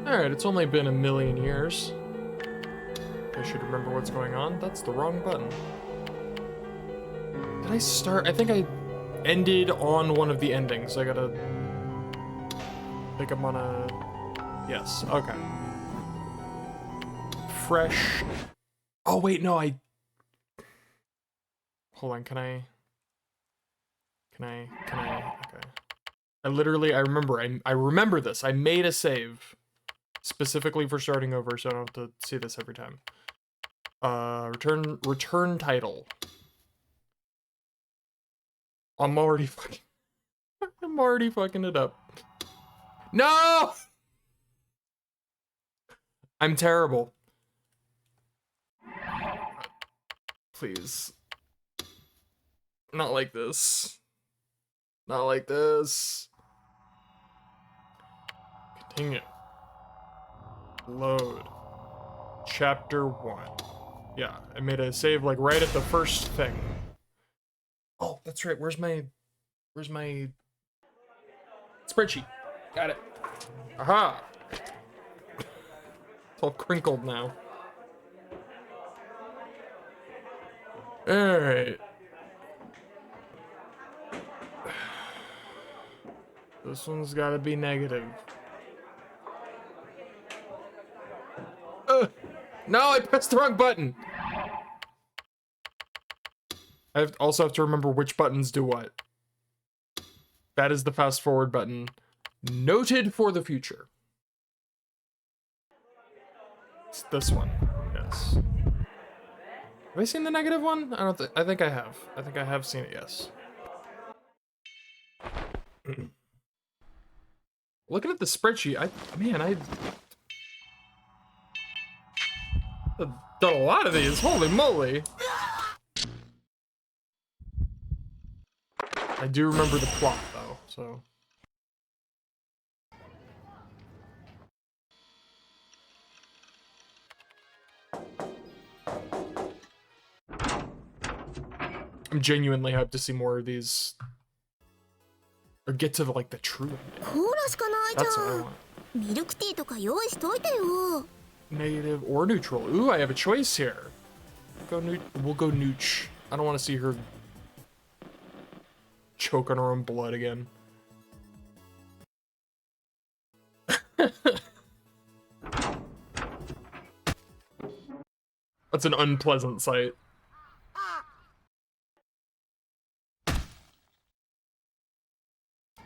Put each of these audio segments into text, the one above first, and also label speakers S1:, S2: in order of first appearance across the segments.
S1: Alright, it's only been a million years. I should remember what's going on. That's the wrong button. Did I start? I think I ended on one of the endings. I gotta... I think I'm on a... Yes, okay. Fresh... Oh, wait, no, I... Hold on, can I... Okay. I remember this. I made a save. Specifically for starting over, so I don't have to see this every time. Return title. I'm already fucking it up. No! I'm terrible. Please. Not like this. Not like this. Continue. Load. Chapter 1. Yeah, I made a save like right at the first thing. Oh, that's right. Where's my spreadsheet? Got it. Aha! It's all crinkled now. Alright. This one's gotta be negative. No, I pressed the wrong button! I also have to remember which buttons do what. That is the fast forward button. Noted for the future. It's this one. Yes. Have I seen the negative one? I think I have. I think I have seen it, yes. Looking at the spreadsheet, I've done a lot of these. Holy moly. I do remember the plot though, so. I'm genuinely hyped to see more of these. Or get to like the true ending. That's what I want. Negative or neutral. Ooh, I have a choice here. We'll go nooch. I don't want to see her choke on her own blood again. That's an unpleasant sight.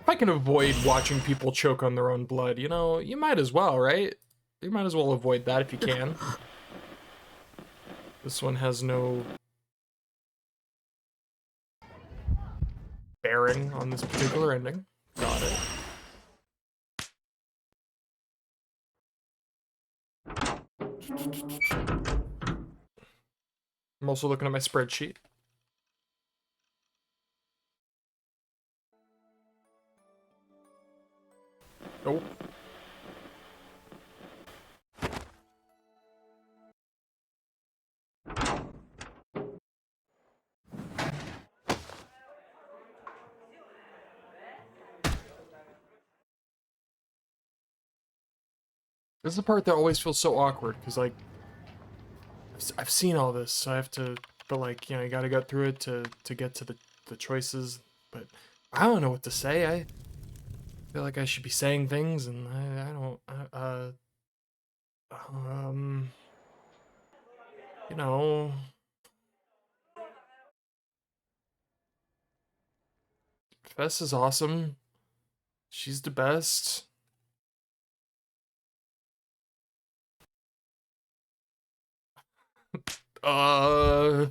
S1: If I can avoid watching people choke on their own blood, you know, you might as well, right? You might as well avoid that if you can. This one has no bearing on this particular ending. Got it. I'm also looking at my spreadsheet. Nope. This is the part that always feels so awkward, because, like, I've seen all this, so I have to, but, like, you know, you gotta go through it to get to the choices, but I don't know what to say. I feel like I should be saying things, and I don't, you know, Fess is awesome. She's the best. I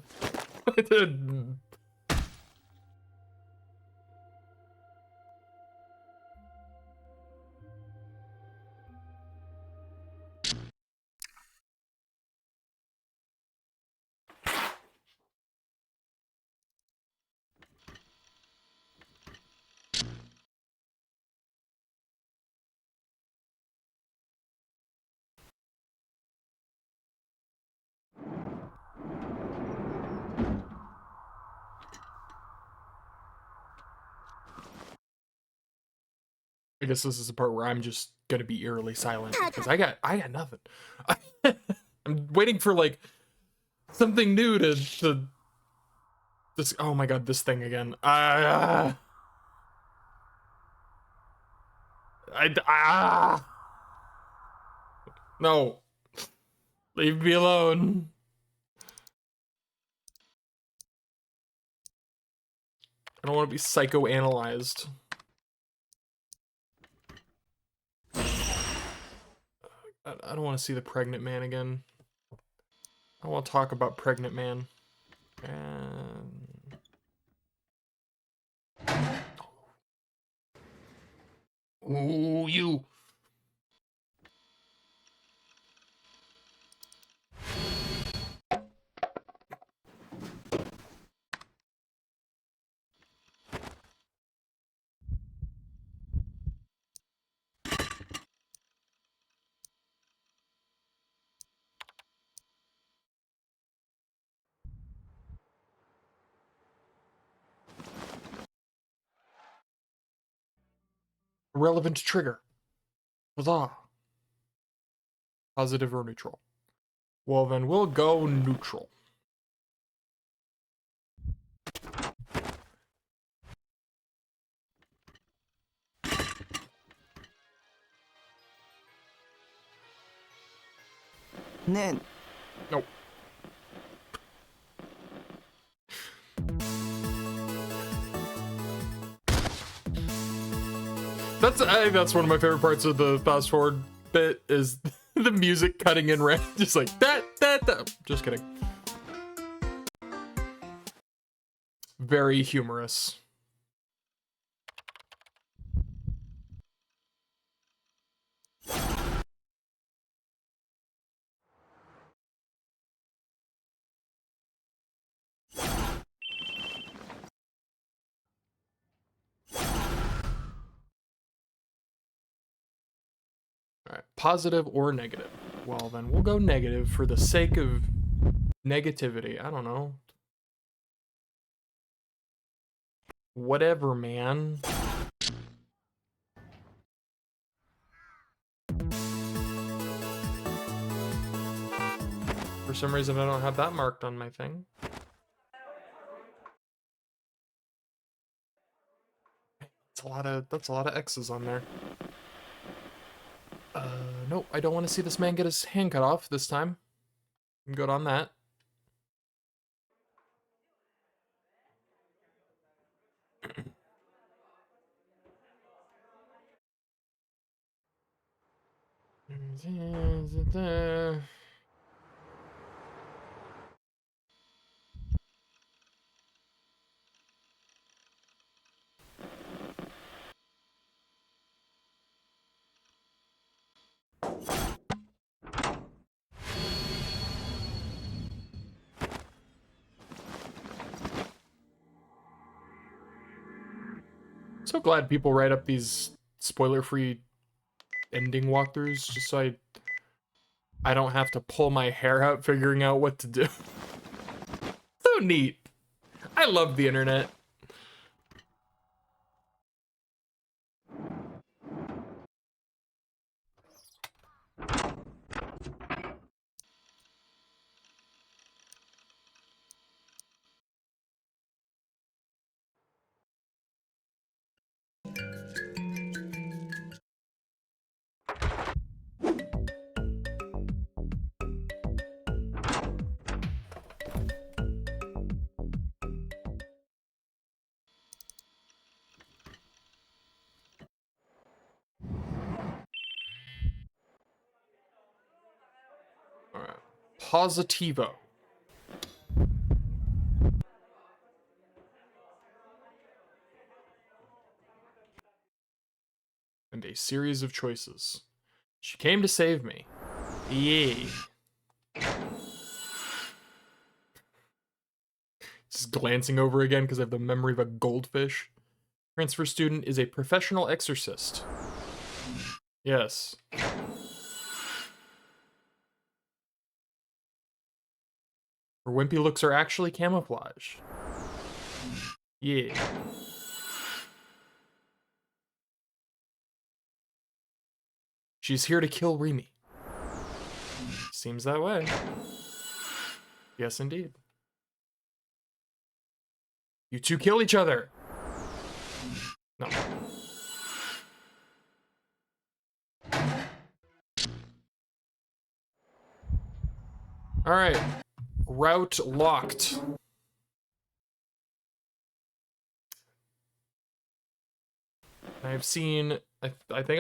S1: did. I guess this is the part where I'm just gonna be eerily silent because I got nothing. I'm waiting for like something new to this. Oh my god, this thing again. No, leave me alone. I don't want to be psychoanalyzed. I don't want to see the pregnant man again. I want to talk about pregnant man. And... Ooh, you. Relevant trigger. Huzzah. Positive or neutral? Well, then we'll go neutral.
S2: Nope.
S1: I think that's one of my favorite parts of the fast forward bit is the music cutting in red, just like that. Just kidding. Very humorous. Alright, positive or negative? Well, then we'll go negative for the sake of negativity. I don't know. Whatever, man. For some reason, I don't have that marked on my thing. That's a lot of X's on there. Nope, I don't want to see this man get his hand cut off this time. I'm good on that. So glad people write up these spoiler-free ending walkthroughs just so I don't have to pull my hair out figuring out what to do. So neat. I love the internet. All right. Positivo. And a series of choices. She came to save me. Yay. Just glancing over again because I have the memory of a goldfish. Transfer student is a professional exorcist. Yes. Her wimpy looks are actually camouflage. Yeah. She's here to kill Rimi. Seems that way. Yes, indeed. You two kill each other. No. All right. Route locked. I've seen. I think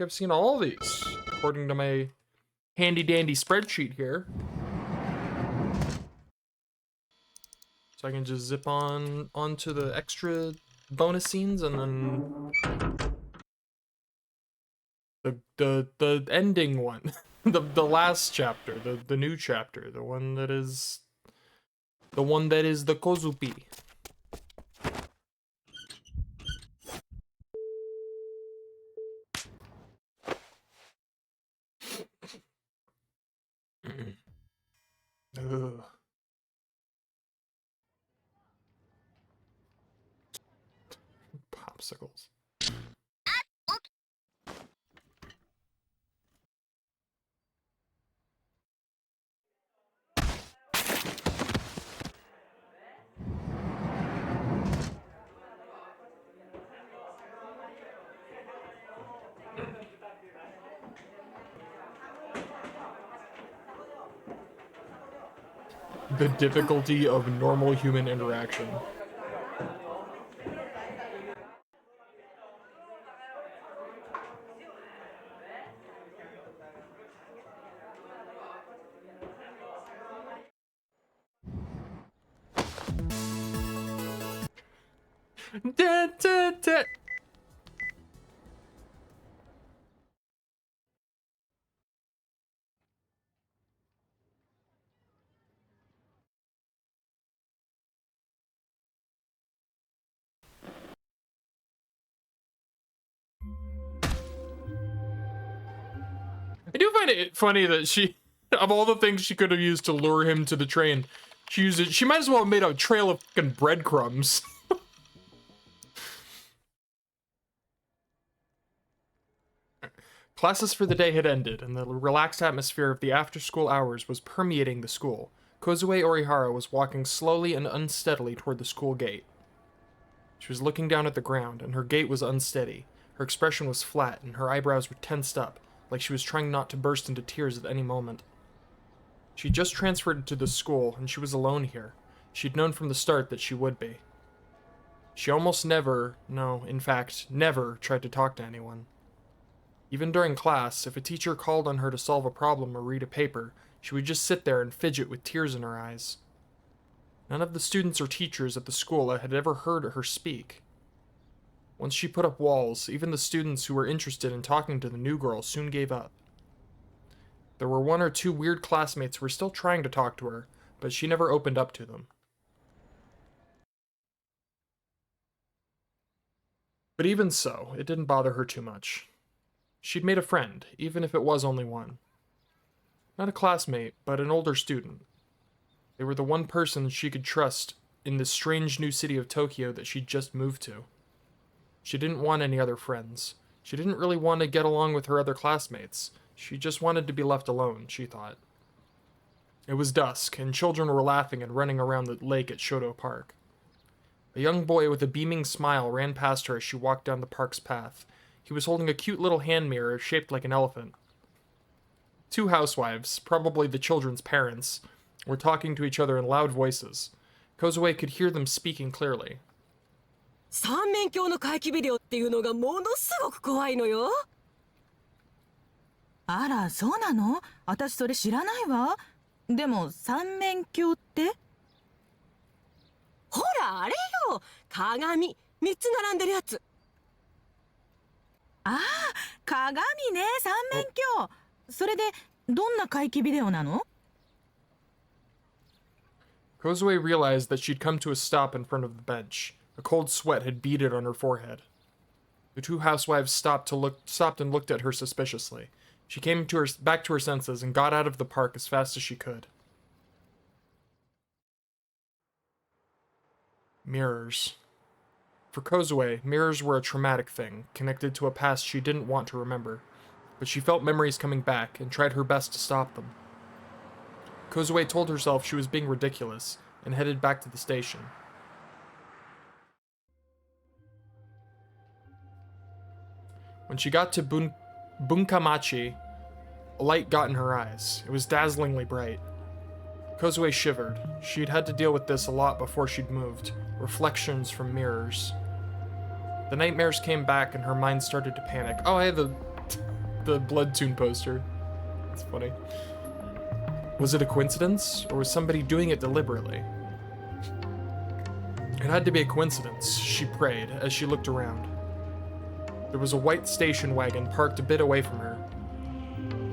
S1: I've seen all of these according to my handy dandy spreadsheet here. So I can just zip on onto the extra bonus scenes and then the ending one. the last chapter, the new chapter, the one that is the Kozue. Ugh. Popsicles. The difficulty of normal human interaction. Da, da, da. I do find it funny that she, of all the things she could have used to lure him to the train, she used it. She might as well have made a trail of fucking breadcrumbs. Classes for the day had ended, and the relaxed atmosphere of the after-school hours was permeating the school. Kozue Orihara was walking slowly and unsteadily toward the school gate. She was looking down at the ground, and her gait was unsteady. Her expression was flat, and her eyebrows were tensed up, like she was trying not to burst into tears at any moment. She just transferred to the school, and she was alone here. She'd known from the start that she would be. She almost never, no, in fact, never tried to talk to anyone. Even during class, if a teacher called on her to solve a problem or read a paper, she would just sit there and fidget with tears in her eyes. None of the students or teachers at the school had ever heard her speak. Once she put up walls, even the students who were interested in talking to the new girl soon gave up. There were one or two weird classmates who were still trying to talk to her, but she never opened up to them. But even so, it didn't bother her too much. She'd made a friend, even if it was only one. Not a classmate, but an older student. They were the one person she could trust in this strange new city of Tokyo that she'd just moved to. She didn't want any other friends. She didn't really want to get along with her other classmates. She just wanted to be left alone, she thought. It was dusk, and children were laughing and running around the lake at Shoto Park. A young boy with a beaming smile ran past her as she walked down the park's path. He was holding a cute little hand mirror shaped like an elephant. Two housewives, probably the children's parents, were talking to each other in loud voices. Kozue could hear them speaking clearly.
S2: 三面鏡の怪奇ビデオっていうのがものすごく怖いのよ。
S3: あら、そうなの？私それ知らないわ。でも三面鏡って？
S2: ほらあれよ、鏡3つ並んでるやつ。
S3: ああ、鏡ね、三面鏡。それでどんな怪奇ビデオなの？
S1: Kozue realized that she'd come to a stop in front of the bench. A cold sweat had beaded on her forehead. The two housewives stopped and looked at her suspiciously. She came back to her senses and got out of the park as fast as she could. Mirrors. For Kozue, mirrors were a traumatic thing, connected to a past she didn't want to remember. but she felt memories coming back and tried her best to stop them. Kozue told herself she was being ridiculous and headed back to the station. When she got to Bunkamachi, a light got in her eyes. It was dazzlingly bright. Kozue shivered. She'd had to deal with this a lot before she'd moved. Reflections from mirrors. The nightmares came back and her mind started to panic. Oh, hey, the Bloodtoon poster. That's funny. Was it a coincidence, or was somebody doing it deliberately? It had to be a coincidence, she prayed as she looked around. There was a white station wagon parked a bit away from her.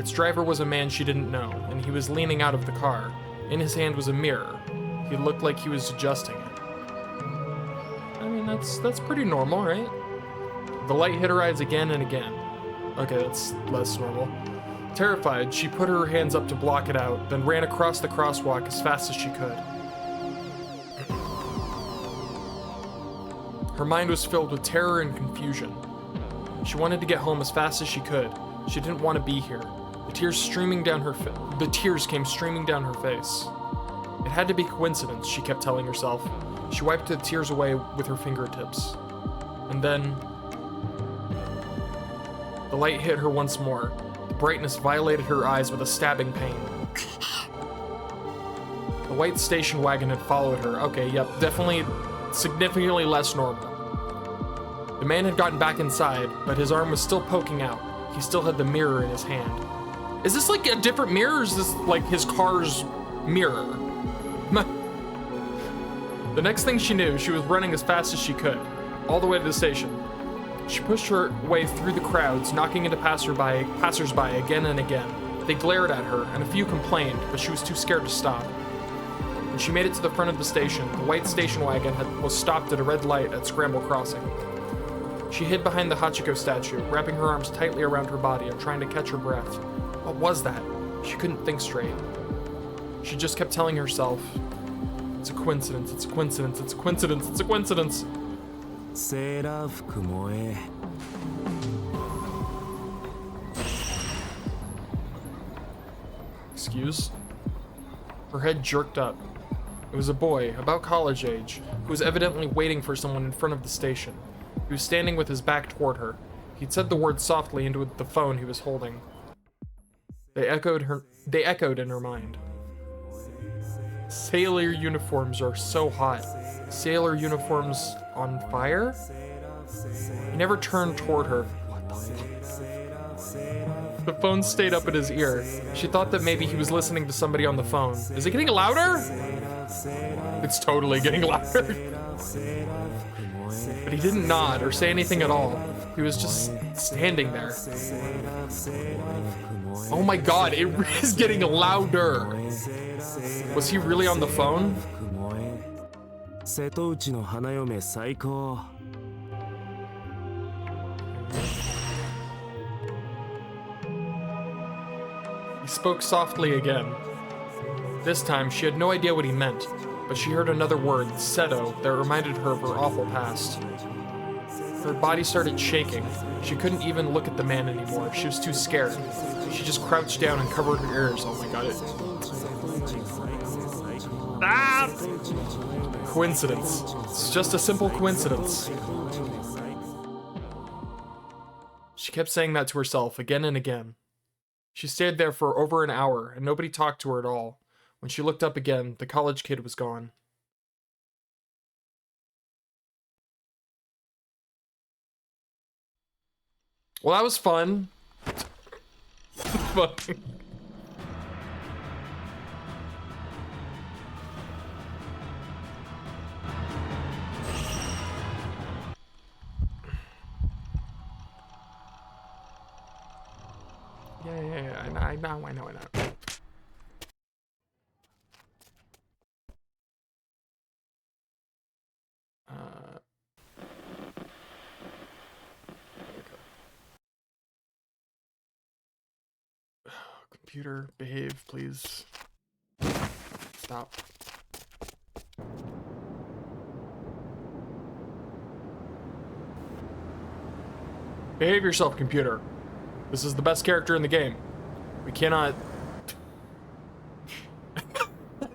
S1: Its driver was a man she didn't know, and he was leaning out of the car. In his hand was a mirror. He looked like he was adjusting it. I mean, that's pretty normal, right? The light hit her eyes again and again. Okay, that's less normal. Terrified, she put her hands up to block it out, then ran across the crosswalk as fast as she could. Her mind was filled with terror and confusion. She wanted to get home as fast as she could. She didn't want to be here. The tears came streaming down her face. It had to be coincidence, she kept telling herself. She wiped the tears away with her fingertips. And then the light hit her once more. The brightness violated her eyes with a stabbing pain. The white station wagon had followed her. Okay, yep, definitely significantly less normal. The man had gotten back inside, but his arm was still poking out. He still had the mirror in his hand. Is this like a different mirror, or is this like his car's mirror? The next thing she knew, she was running as fast as she could, all the way to the station. She pushed her way through the crowds, knocking into passersby again and again. They glared at her, and a few complained, but she was too scared to stop. When she made it to the front of the station, the white station wagon was stopped at a red light at Scramble Crossing. She hid behind the Hachiko statue, wrapping her arms tightly around her body and trying to catch her breath. What was that? She couldn't think straight. She just kept telling herself, it's a coincidence, it's a coincidence, it's a coincidence, it's a coincidence. Excuse? Her head jerked up. It was a boy, about college age, who was evidently waiting for someone in front of the station. He was standing with his back toward her. He'd said the words softly into the phone he was holding. They echoed in her mind. Sailor uniforms are so hot. Sailor uniforms on fire? He never turned toward her. What the fuck? The phone stayed up at his ear. She thought that maybe he was listening to somebody on the phone. Is it getting louder? It's totally getting louder. But he didn't nod or say anything at all. He was just standing there. Oh my god, it is getting louder. Was he really on the phone? He spoke softly again. This time, she had no idea what he meant, but she heard another word, Seto, that reminded her of her awful past. Her body started shaking. She couldn't even look at the man anymore. She was too scared. She just crouched down and covered her ears. Oh my god, it... Ah! Coincidence. It's just a simple coincidence. She kept saying that to herself again and again. She stayed there for over an hour, and nobody talked to her at all. When she looked up again, the college kid was gone. Well, that was fun. Fuck. Yeah, I know. Computer, behave, please. Stop. Behave yourself, computer. This is the best character in the game. We cannot...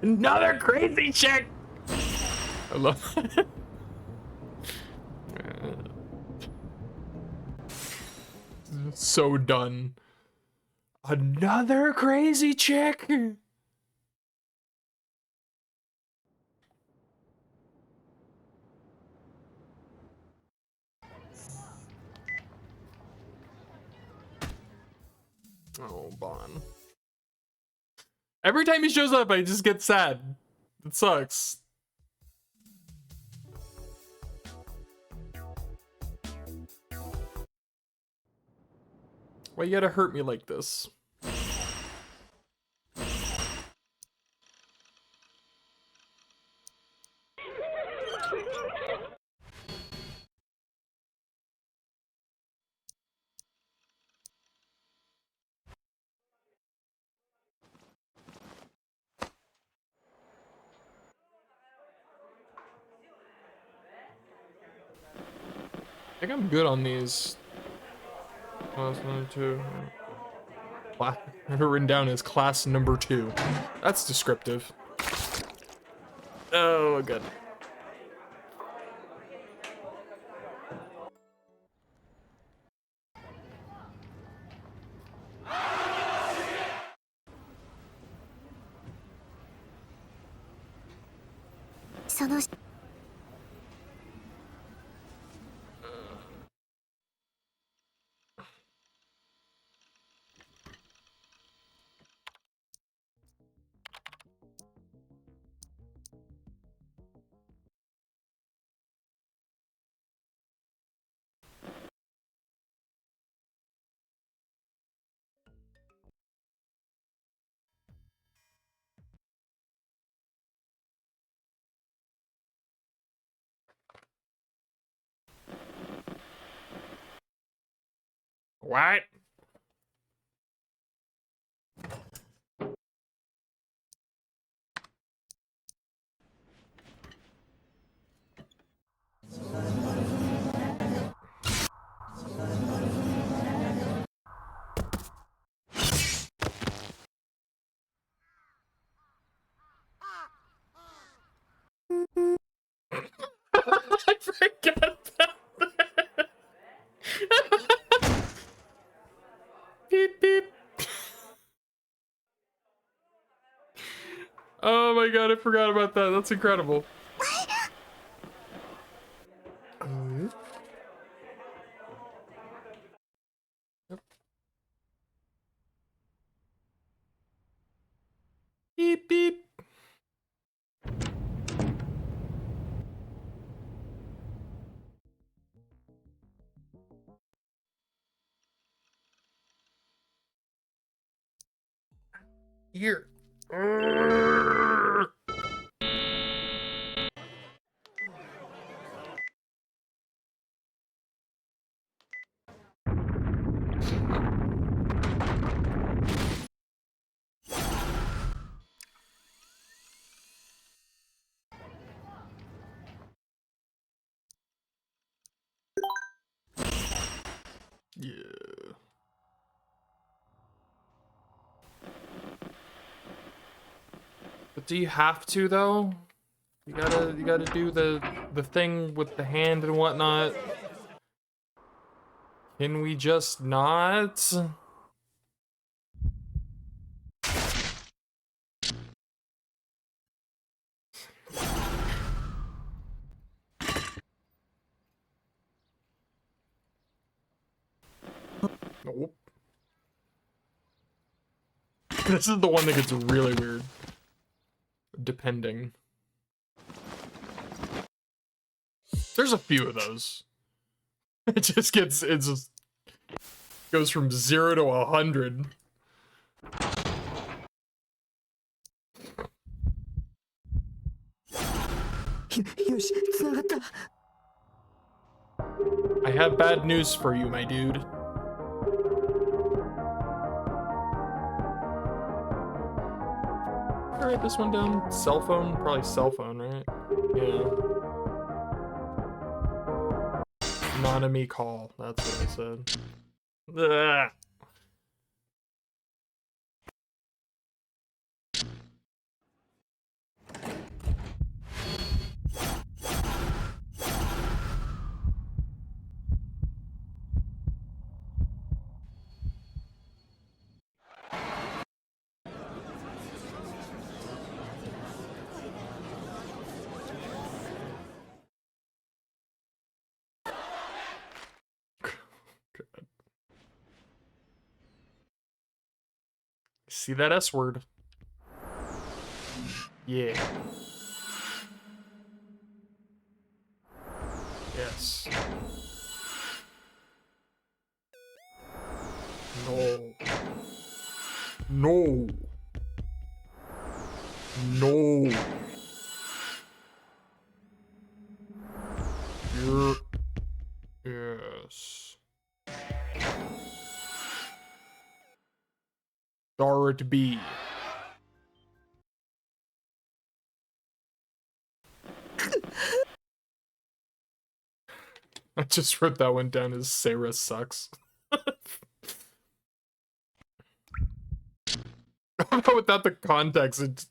S1: Another crazy chick! I love it. So done. Another crazy chick! Oh, Bon. Every time he shows up, I just get sad. It sucks. Why you gotta hurt me like this? I think I'm good on these. Class number 2. I have it written down as class number 2. That's descriptive. Oh, good. What? I forgot about that. Beep beep. Oh my god, I forgot about that. That's incredible. Yep. Beep beep. Here. Yeah. But do you have to though? You gotta do the thing with the hand and whatnot. Can we just not? Nope. This is the one that gets really weird. Depending. There's a few of those. It just goes from 0 to 100. I have bad news for you, my dude. Can I write this one down? Cell phone? Probably cell phone, right? Yeah. Anonymous call. That's what I said. Ugh. See that S word. Yeah. Yes. No. No. No. You're... Yes. Star it be. I just wrote that one down as Sarah sucks. Without the context,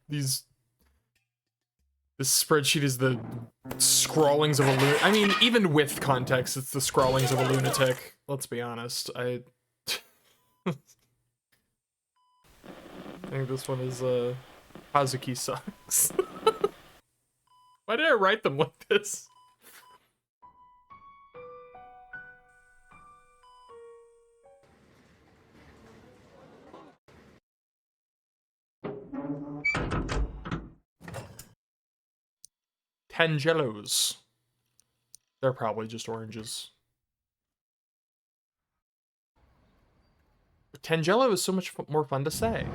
S1: this spreadsheet is the scrawlings of a lunatic. I mean, even with context, it's the scrawlings of a lunatic. Let's be honest. I think this one is Hazuki sucks. Why did I write them like this? Tangelos. They're probably just oranges. Tangelo is so much more fun to say.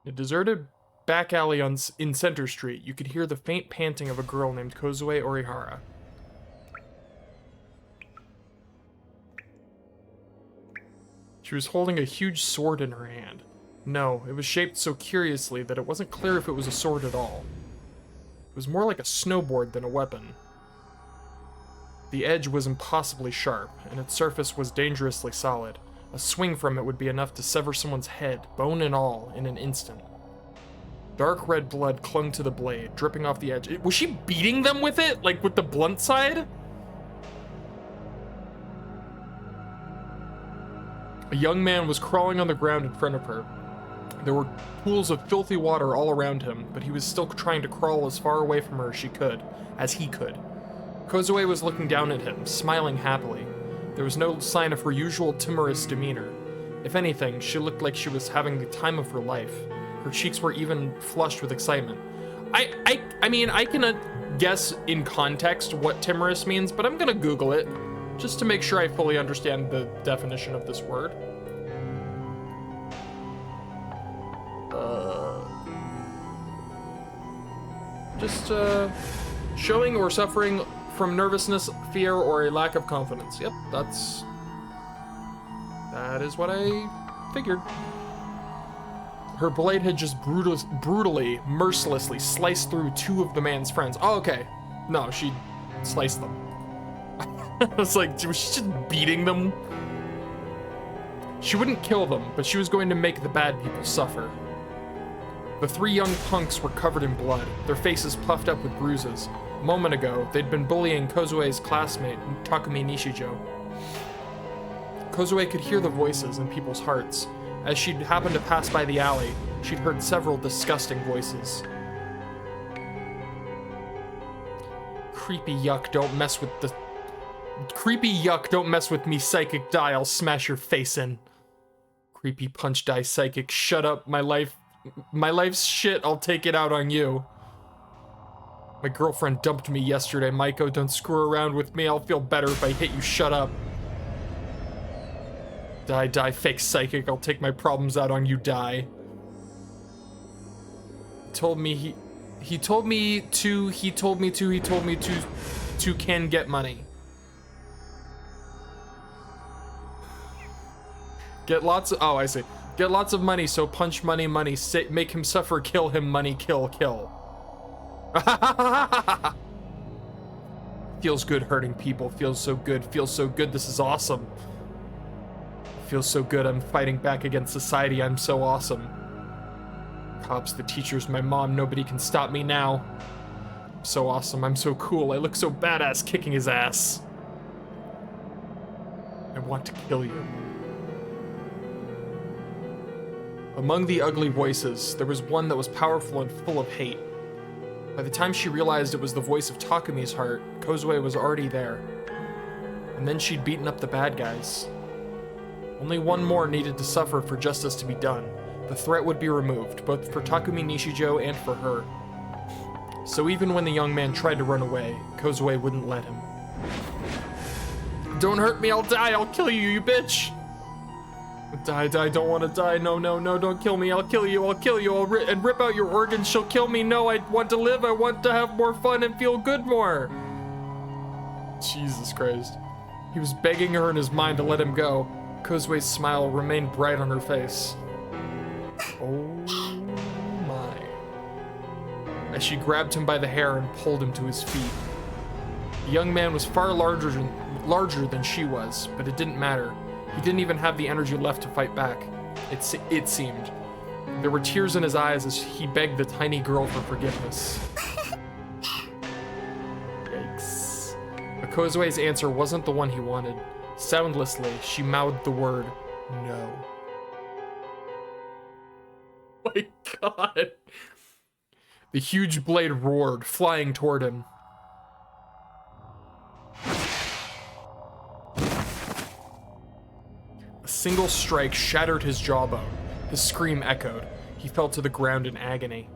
S1: A deserted back alley in Center Street, you could hear the faint panting of a girl named Kozue Orihara. She was holding a huge sword in her hand. No, it was shaped so curiously that it wasn't clear if it was a sword at all. It was more like a snowboard than a weapon. The edge was impossibly sharp, and its surface was dangerously solid. A swing from it would be enough to sever someone's head, bone and all, in an instant. Dark red blood clung to the blade, dripping off the edge. Was she beating them with it? Like, with the blunt side? A young man was crawling on the ground in front of her. There were pools of filthy water all around him, but he was still trying to crawl as far away from her as he could. Kozue was looking down at him, smiling happily. There was no sign of her usual timorous demeanor. If anything, she looked like she was having the time of her life. Her cheeks were even flushed with excitement. I mean, I can guess in context what timorous means, but I'm gonna Google it, just to make sure I fully understand the definition of this word. Just showing or suffering from nervousness, fear, or a lack of confidence. Yep, that is what I figured. Her blade had just brutally, mercilessly sliced through two of the man's friends. Oh, okay. No, she sliced them. I was like, was she just beating them? She wouldn't kill them, but she was going to make the bad people suffer. The three young punks were covered in blood, their faces puffed up with bruises. A moment ago, they'd been bullying Kozue's classmate, Takumi Nishijo. Kozue could hear the voices in people's hearts. As she'd happened to pass by the alley, she'd heard several disgusting voices. Creepy yuck, don't mess with the... Creepy yuck, don't mess with me, psychic die, I'll smash your face in. Creepy punch die psychic, shut up, my life's shit, I'll take it out on you. My girlfriend dumped me yesterday, Maiko, don't screw around with me, I'll feel better if I hit you, shut up. Die, fake psychic, I'll take my problems out on you, die. He told me to can get money. Get lots of, oh, I see. Get lots of money, so punch money, make him suffer, kill him, money, kill. Feels good hurting people, feels so good, this is awesome. feels so good. I'm fighting back against society. I'm so awesome. Cops, the teachers, my mom, nobody can stop me now. I'm so awesome. I'm so cool. I look so badass kicking his ass. I want to kill you. Among the ugly voices, there was one that was powerful and full of hate. By the time she realized it was the voice of Takumi's heart, Kozue was already there. And then she'd beaten up the bad guys. Only one more needed to suffer for justice to be done. The threat would be removed, both for Takumi Nishijo and for her. So even when the young man tried to run away, Kozue wouldn't let him. Don't hurt me, I'll die, I'll kill you, you bitch! Die, don't want to die, no, don't kill me, I'll kill you, I'll rip out your organs, she'll kill me, no, I want to live, I want to have more fun and feel good more. Jesus Christ. He was begging her in his mind to let him go. Kozue's smile remained bright on her face. Oh my. As she grabbed him by the hair and pulled him to his feet. The young man was far larger than she was, but it didn't matter. He didn't even have the energy left to fight back. It seemed. There were tears in his eyes as he begged the tiny girl for forgiveness. Yikes. But Kozue's answer wasn't the one he wanted. Soundlessly, she mouthed the word, no. My God. The huge blade roared, flying toward him. A single strike shattered his jawbone. His scream echoed. He fell to the ground in agony.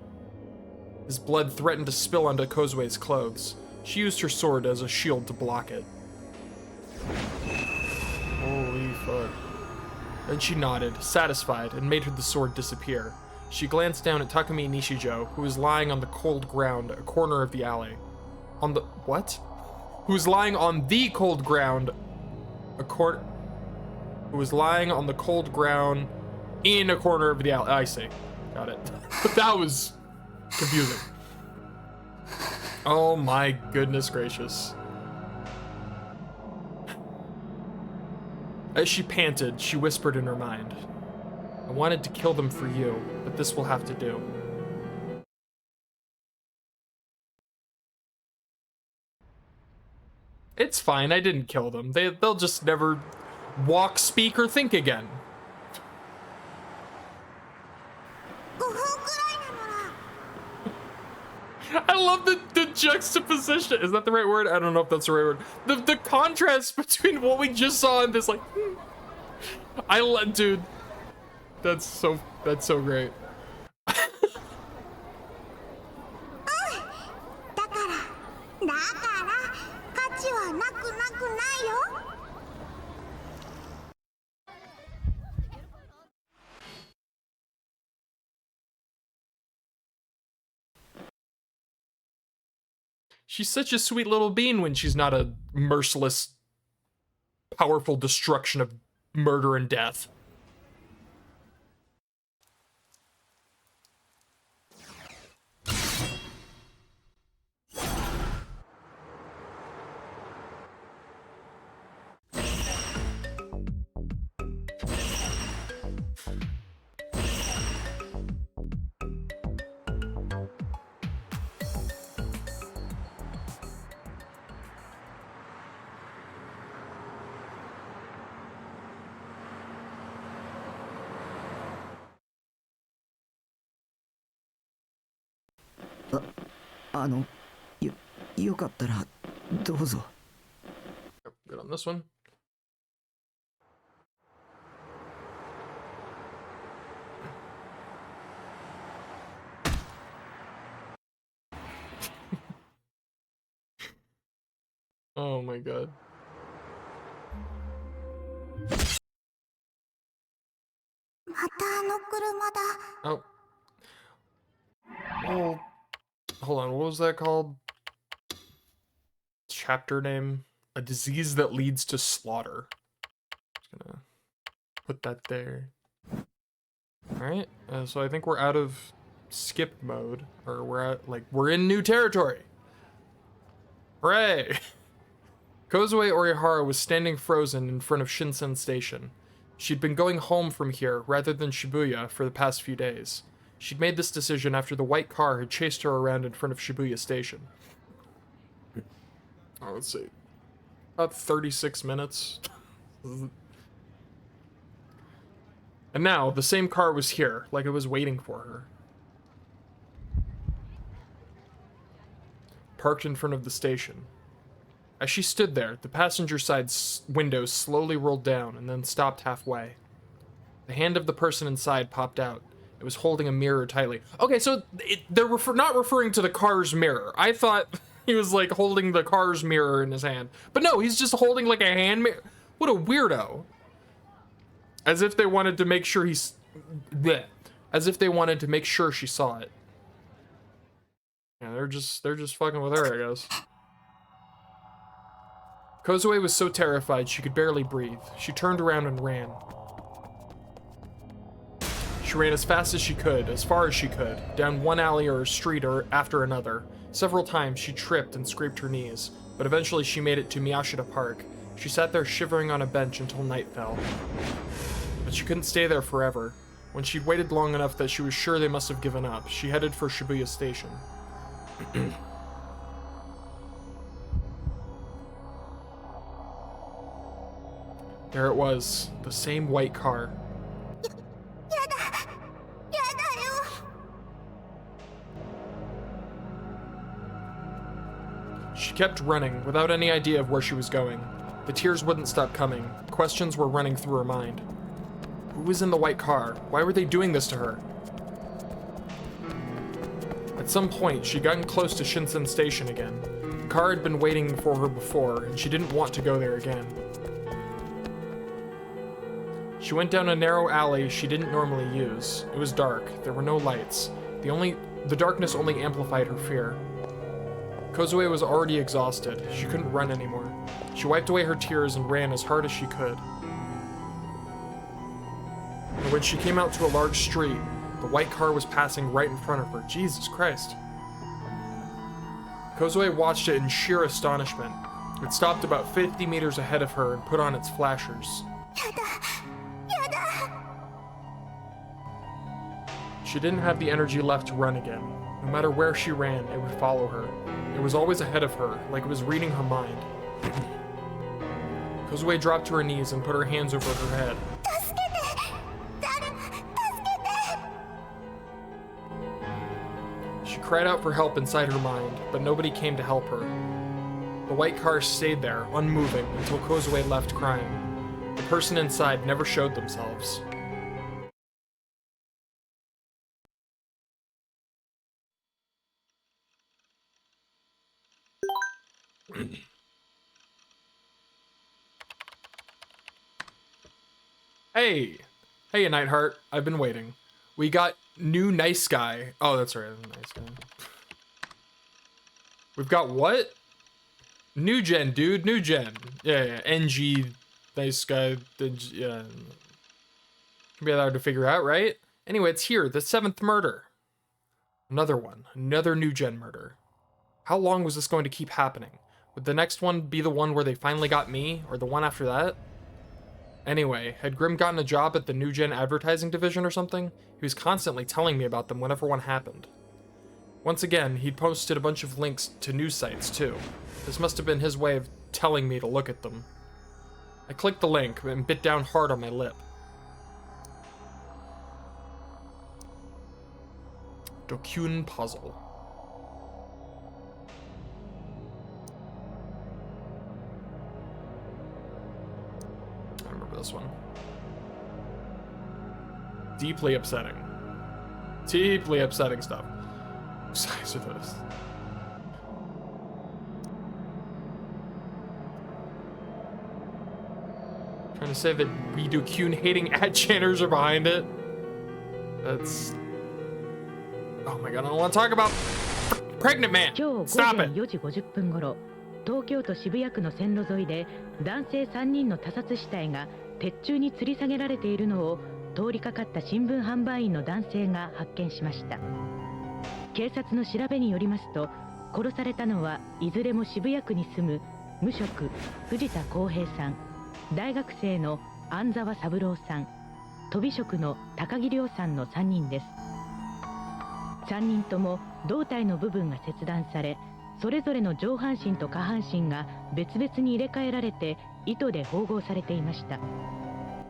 S1: His blood threatened to spill onto Kozue's clothes. She used her sword as a shield to block it. Holy fuck. Then she nodded, satisfied, and made the sword disappear. She glanced down at Takumi Nishijo, who was lying on the cold ground, a corner of the alley. On the... what? Who was lying on the cold ground, who was lying on the cold ground in a corner of the alley. I see. Got it. But that was confusing. Oh my goodness gracious. As she panted, she whispered in her mind, I wanted to kill them for you, but this will have to do. It's fine, I didn't kill them. They'll just never walk, speak, or think again. I love the juxtaposition. Is that the right word? I don't know if that's the right word. The contrast between what we just saw and this, like, dude, that's so great. She's such a sweet little bean when she's not a merciless, powerful destruction of murder and death.
S4: よかったらどうぞ。
S1: Good on this one. Oh my god. Oh. Oh. Hold on, what was that called? Chapter name? A disease that leads to slaughter. Just gonna put that there. Alright, so I think we're out of skip mode. Or we're in new territory. Hooray! Kozue Orihara was standing frozen in front of Shinsen Station. She'd been going home from here rather than Shibuya for the past few days. She'd made this decision after the white car had chased her around in front of Shibuya Station. Oh, let's see. About 36 minutes. And now, the same car was here, like it was waiting for her. Parked in front of the station. As she stood there, the passenger side window slowly rolled down and then stopped halfway. The hand of the person inside popped out. It was holding a mirror tightly. Okay, so they're not referring to the car's mirror. I thought he was like holding the car's mirror in his hand. But no, he's just holding like a hand mirror. What a weirdo. As if they wanted to make sure he's... Bleh. As if they wanted to make sure she saw it. Yeah, they're just fucking with her, I guess. Kozue was so terrified she could barely breathe. She turned around and ran. She ran as fast as she could, as far as she could, down one alley or a street or after another. Several times she tripped and scraped her knees, but eventually she made it to Miyashita Park. She sat there shivering on a bench until night fell. But she couldn't stay there forever. When she'd waited long enough that she was sure they must have given up, she headed for Shibuya Station. There it was, the same white car. She kept running, without any idea of where she was going. The tears wouldn't stop coming. Questions were running through her mind. Who was in the white car? Why were they doing this to her? At some point, she'd gotten close to Shinsen Station again. The car had been waiting for her before, and she didn't want to go there again. She went down a narrow alley she didn't normally use. It was dark. There were no lights. The darkness only amplified her fear. Kozue was already exhausted. She couldn't run anymore. She wiped away her tears and ran as hard as she could. And when she came out to a large street, the white car was passing right in front of her. Jesus Christ. Kozue watched it in sheer astonishment. It stopped about 50 meters ahead of her and put on its flashers. She didn't have the energy left to run again. No matter where she ran, it would follow her. It was always ahead of her, like it was reading her mind. Kozue dropped to her knees and put her hands over her head. She cried out for help inside her mind, but nobody came to help her. The white car stayed there, unmoving, until Kozue left crying. The person inside never showed themselves. Hey! Hey, Nightheart. I've been waiting. We got new nice guy. Oh, that's right. Nice guy. We've got what? New gen, dude. New gen. Yeah. NG. Nice guy. Yeah. Can be hard to figure out, right? Anyway, it's here. The 7th murder. Another one. Another new gen murder. How long was this going to keep happening? Would the next one be the one where they finally got me? Or the one after that? Anyway, had Grimm gotten a job at the New Gen advertising division or something? He was constantly telling me about them whenever one happened. Once again, he'd posted a bunch of links to news sites, too. This must have been his way of telling me to look at them. I clicked the link and bit down hard on my lip. Dokyun Puzzle. This one. Deeply upsetting. Deeply upsetting stuff. What size are those? Trying to say that we do Kyun hating ad channers are behind it. That's... Oh my god, I don't want to talk about pregnant man. Stop it.
S5: 4時50分頃、東京都渋谷区の線路沿いで男性3人の他殺死体が鉄柱に吊り下げられているのを通りかかった新聞販売員の男性が発見しました。警察の調べによりますと、殺されたのはいずれも渋谷区に住む無職藤田康平さん、大学生の安沢三郎さん、とび職の高木亮さんの3人です。3人とも胴体の部分が切断され、それぞれの上半身と下半身が別々に入れ替えられて糸で縫合されていました。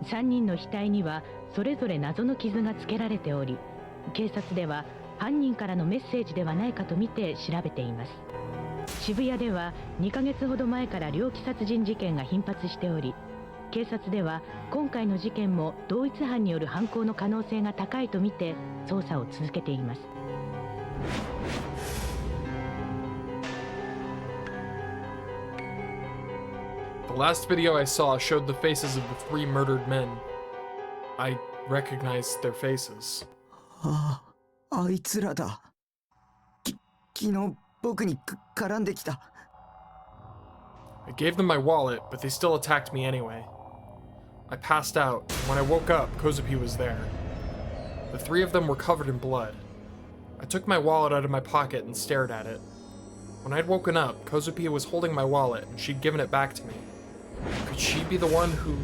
S5: 3人の額にはそれぞれ謎の傷がつけられており、警察では犯人からのメッセージではないかとみて調べています。渋谷では2ヶ月ほど前から猟奇殺人事件が頻発しており、警察では今回の事件も同一犯による犯行の可能性が高いとみて捜査を続けています。
S1: The last video I saw showed the faces of the 3 murdered men. I recognized their faces.
S4: あいつらだ。昨日僕に絡んできた。
S1: I gave them my wallet, but they still attacked me anyway. I passed out, and when I woke up, Kozue was there. The 3 of them were covered in blood. I took my wallet out of my pocket and stared at it. When I'd woken up, Kozue was holding my wallet, and she'd given it back to me. Could she be the one who...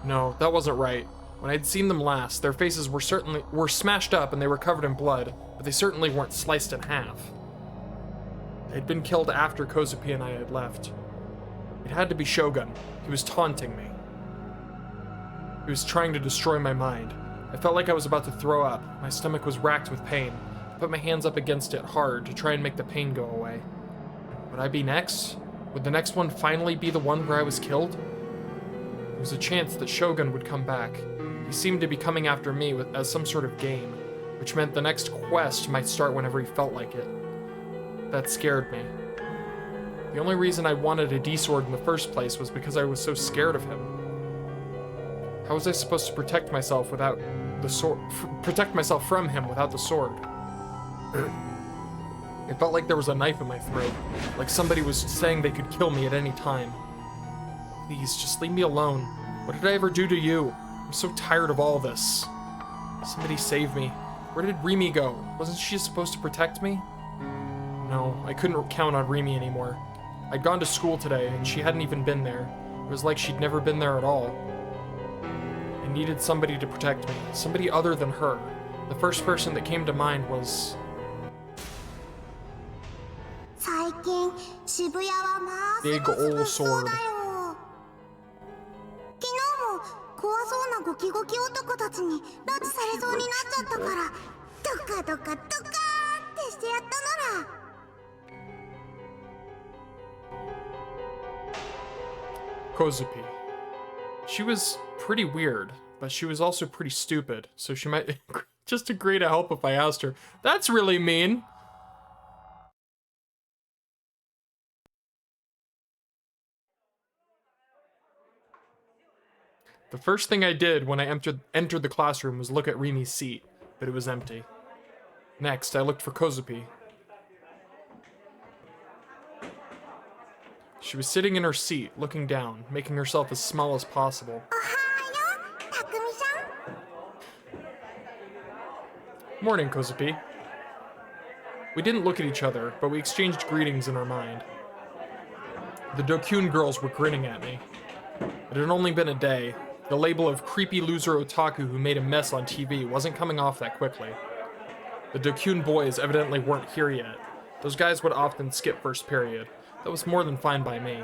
S1: No, that wasn't right. When I'd seen them last, their faces were smashed up and they were covered in blood, but they certainly weren't sliced in half. They'd been killed after Kozue and I had left. It had to be Shogun. He was taunting me. He was trying to destroy my mind. I felt like I was about to throw up. My stomach was racked with pain. I put my hands up against it hard to try and make the pain go away. Would I be next? Would the next one finally be the one where I was killed? There was a chance that Shogun would come back. He seemed to be coming after me as some sort of game, which meant the next quest might start whenever he felt like it. That scared me. The only reason I wanted a D-sword in the first place was because I was so scared of him. How was I supposed to protect myself without the sword? Protect myself from him without the sword? It felt like there was a knife in my throat, like somebody was saying they could kill me at any time. Please, just leave me alone. What did I ever do to you? I'm so tired of all this. Somebody save me. Where did Rimi go? Wasn't she supposed to protect me? No, I couldn't count on Rimi anymore. I'd gone to school today, and she hadn't even been there. It was like she'd never been there at all. I needed somebody to protect me, somebody other than her. The first person that came to mind was...
S6: 最近渋谷はまあ
S1: Big old sword.
S6: 昨日も怖そうなゴキゴキ男たちに拉致されそうになっちゃったからドカドカドカーってしてやったのら。
S1: Kozue. She was pretty weird, but she was also pretty stupid, so she might just agree to help if I asked her. That's really mean. The first thing I did when I entered the classroom was look at Rimi's seat, but it was empty. Next, I looked for Kozue. She was sitting in her seat, looking down, making herself as small as possible. Morning, Kozue. We didn't look at each other, but we exchanged greetings in our mind. The Dokyun girls were grinning at me. It had only been a day. The label of creepy loser otaku who made a mess on TV wasn't coming off that quickly. The Dokyun boys evidently weren't here yet. Those guys would often skip first period. That was more than fine by me.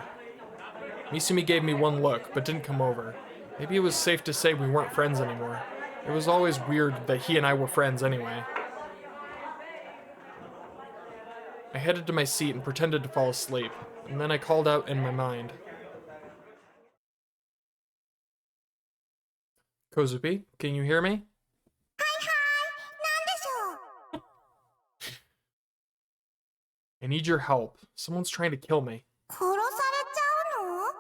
S1: Misumi gave me one look, but didn't come over. Maybe it was safe to say we weren't friends anymore. It was always weird that he and I were friends anyway. I headed to my seat and pretended to fall asleep, and then I called out in my mind. Kozue, can you hear me? I need your help. Someone's trying to kill me.
S6: 殺されちゃうの？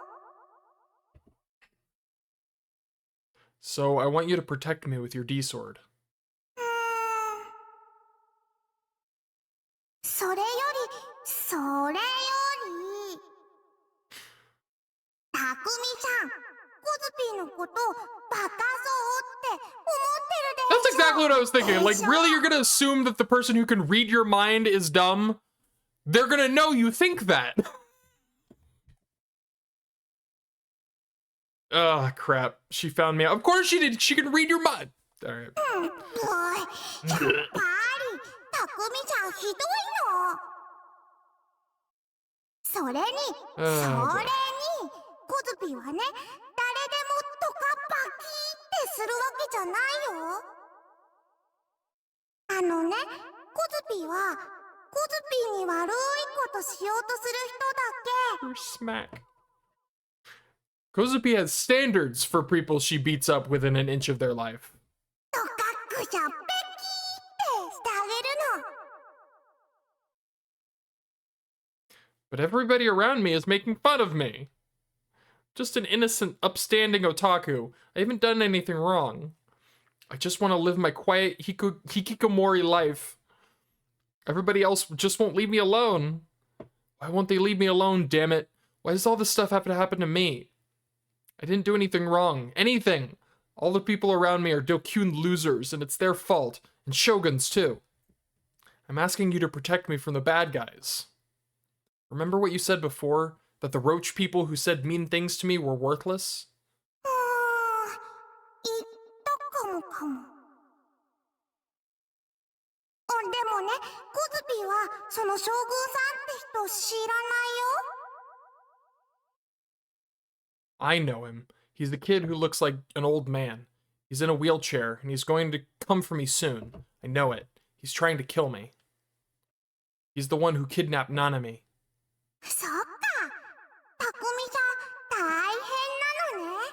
S1: So I want you to protect me with your D-sword.
S6: それよりたくみちゃん、コズピーのことバカそうって思ってるでしょ。
S1: That's exactly what I was thinking. Like, really, you're gonna assume that the person who can read your mind is dumb? They're gonna know you think that. Oh, crap. She found me. Of course she did. She can read your mind. All right.
S6: もうやっぱり匠ちゃんひどいの。それにコズピはね、誰でもドカバキってするわけじゃないよ。コズピはコズピに悪いことしようとする人だけ。
S1: Smack. Kozue has standards for people she beats up within an inch of their life.
S6: ドカックシャペキってしてあげるの。
S1: But everybody around me is making fun of me. Just an innocent, upstanding otaku. I haven't done anything wrong. I just want to live my quiet hikikomori life. Everybody else just won't leave me alone. Why won't they leave me alone, damn it? Why does all this stuff have to happen to me? I didn't do anything wrong. Anything. All the people around me are Dokyun losers, and it's their fault. And Shoguns, too. I'm asking you to protect me from the bad guys. Remember what you said before? That the roach people who said mean things to me were worthless?
S6: 言ったかもかも。でもね、コズピはその将軍さんって人知らないよ。
S1: I know him. He's the kid who looks like an old man. He's in a wheelchair, and he's going to come for me soon. I know it. He's trying to kill me. He's the one who kidnapped Nanami.
S6: そっか。匠さん、大変なのね。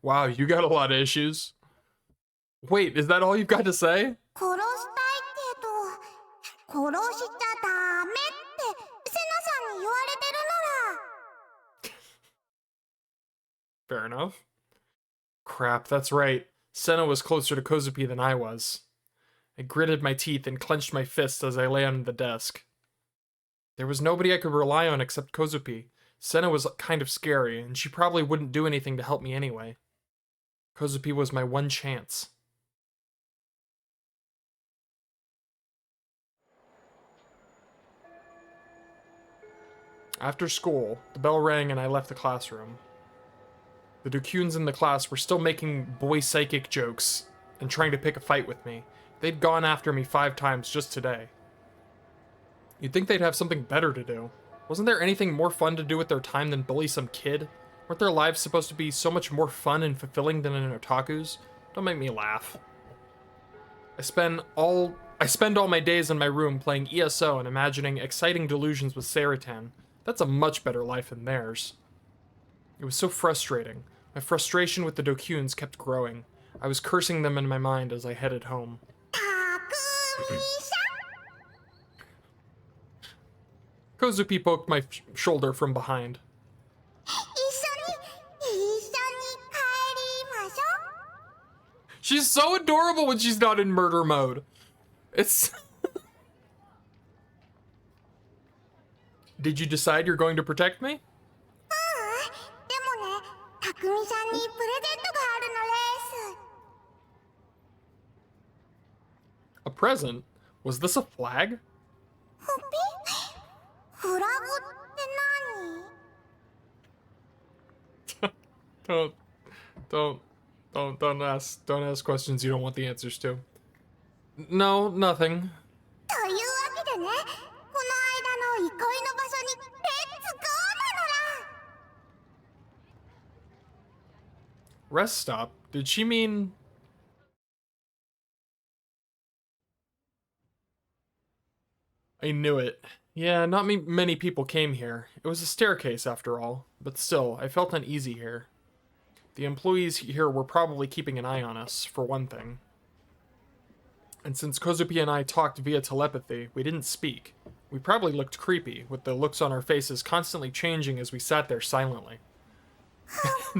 S1: Wow, you got a lot of issues. Wait, is that all you've got to say?
S6: 殺したいけど、殺しちゃダメってセナさんに言われてるのら。
S1: Fair enough. Crap, that's right. Senna was closer to Kozue than I was. I gritted my teeth and clenched my fists as I lay on the desk. There was nobody I could rely on except Kozue. Senna was kind of scary, and she probably wouldn't do anything to help me anyway. Kozue was my one chance. After school, the bell rang and I left the classroom. The Dokyuns in the class were still making boy psychic jokes and trying to pick a fight with me. They'd gone after me 5 times just today. You'd think they'd have something better to do. Wasn't there anything more fun to do with their time than bully some kid? Weren't their lives supposed to be so much more fun and fulfilling than an otaku's? Don't make me laugh. I spend all my days in my room playing ESO and imagining exciting delusions with Saratan. That's a much better life than theirs. It was so frustrating. My frustration with the Dokyuns kept growing. I was cursing them in my mind as I headed home.
S6: 匠さん。
S1: Kozue poked my shoulder from behind.
S6: 一緒に帰りましょう。
S1: She's so adorable when she's not in murder mode. It's... Did you decide you're going to protect me?
S6: でもね、匠さんにプレゼントがあるのです。
S1: A present? Was this a flag?
S6: ほっぴ？フラグって何？
S1: Don't ask questions you don't want the answers to. No, nothing.
S6: というわけでね、この間の憩いの場所にレッツゴーなのら。
S1: Rest stop? Did she mean... I knew it. Yeah, not many people came here. It was a staircase after all, but still, I felt uneasy here. The employees here were probably keeping an eye on us, for one thing. And since Kozue and I talked via telepathy, we didn't speak. We probably looked creepy, with the looks on our faces constantly changing as we sat there silently.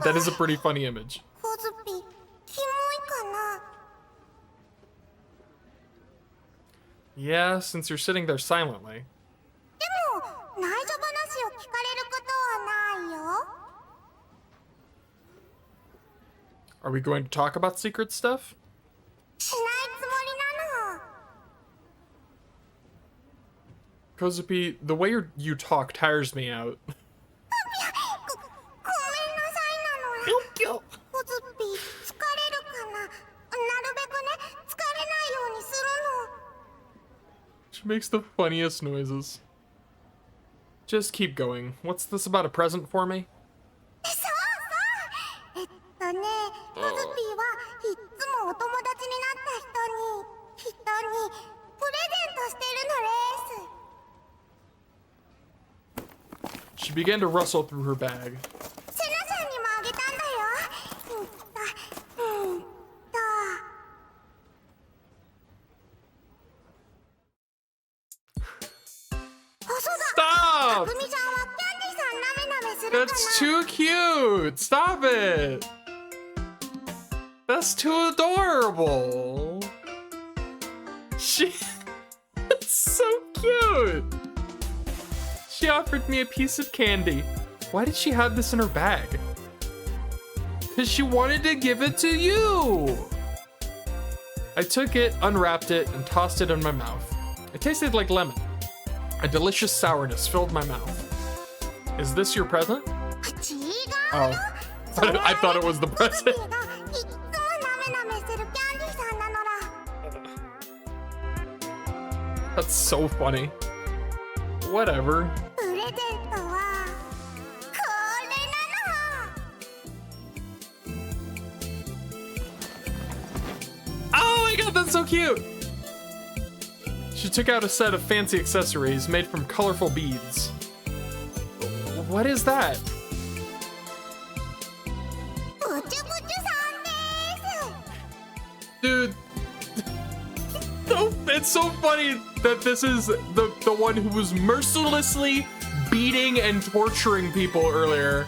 S1: That is a pretty funny image.
S6: コズピ、キモいかな。
S1: Yeah, since you're sitting there silently.
S6: でも内緒話を聞かれることはないよ。
S1: Are we going to talk about secret stuff?
S6: しないつもりなの。
S1: Kozue, the way you talk tires me out.
S6: ごめんなさいなのら。コズピー、疲れるかな。なるべくね、疲れないようにするの。
S1: She makes the funniest noises. Just keep going. What's this about a present for me?
S6: そうそう。コズピーはいっつもお友達になった人にプレゼントしてるのです。
S1: She began to rustle through her bag.
S6: セナさんにもあげたんだよ。
S1: Stop!
S6: 匠さんはキャンディさんなめなめするかな。
S1: That's too cute! Stop it! That's too adorable! That's so cute! She offered me a piece of candy. Why did she have this in her bag? Because she wanted to give it to you! I took it, unwrapped it, and tossed it in my mouth. It tasted like lemon. A delicious sourness filled my mouth. Is this your present? Oh, I thought it was the present. That's so funny. Whatever. Oh my god, that's so cute! She took out a set of fancy accessories made from colorful beads. What is that? Dude, it's so funny that this is the one who was mercilessly beating and torturing people earlier.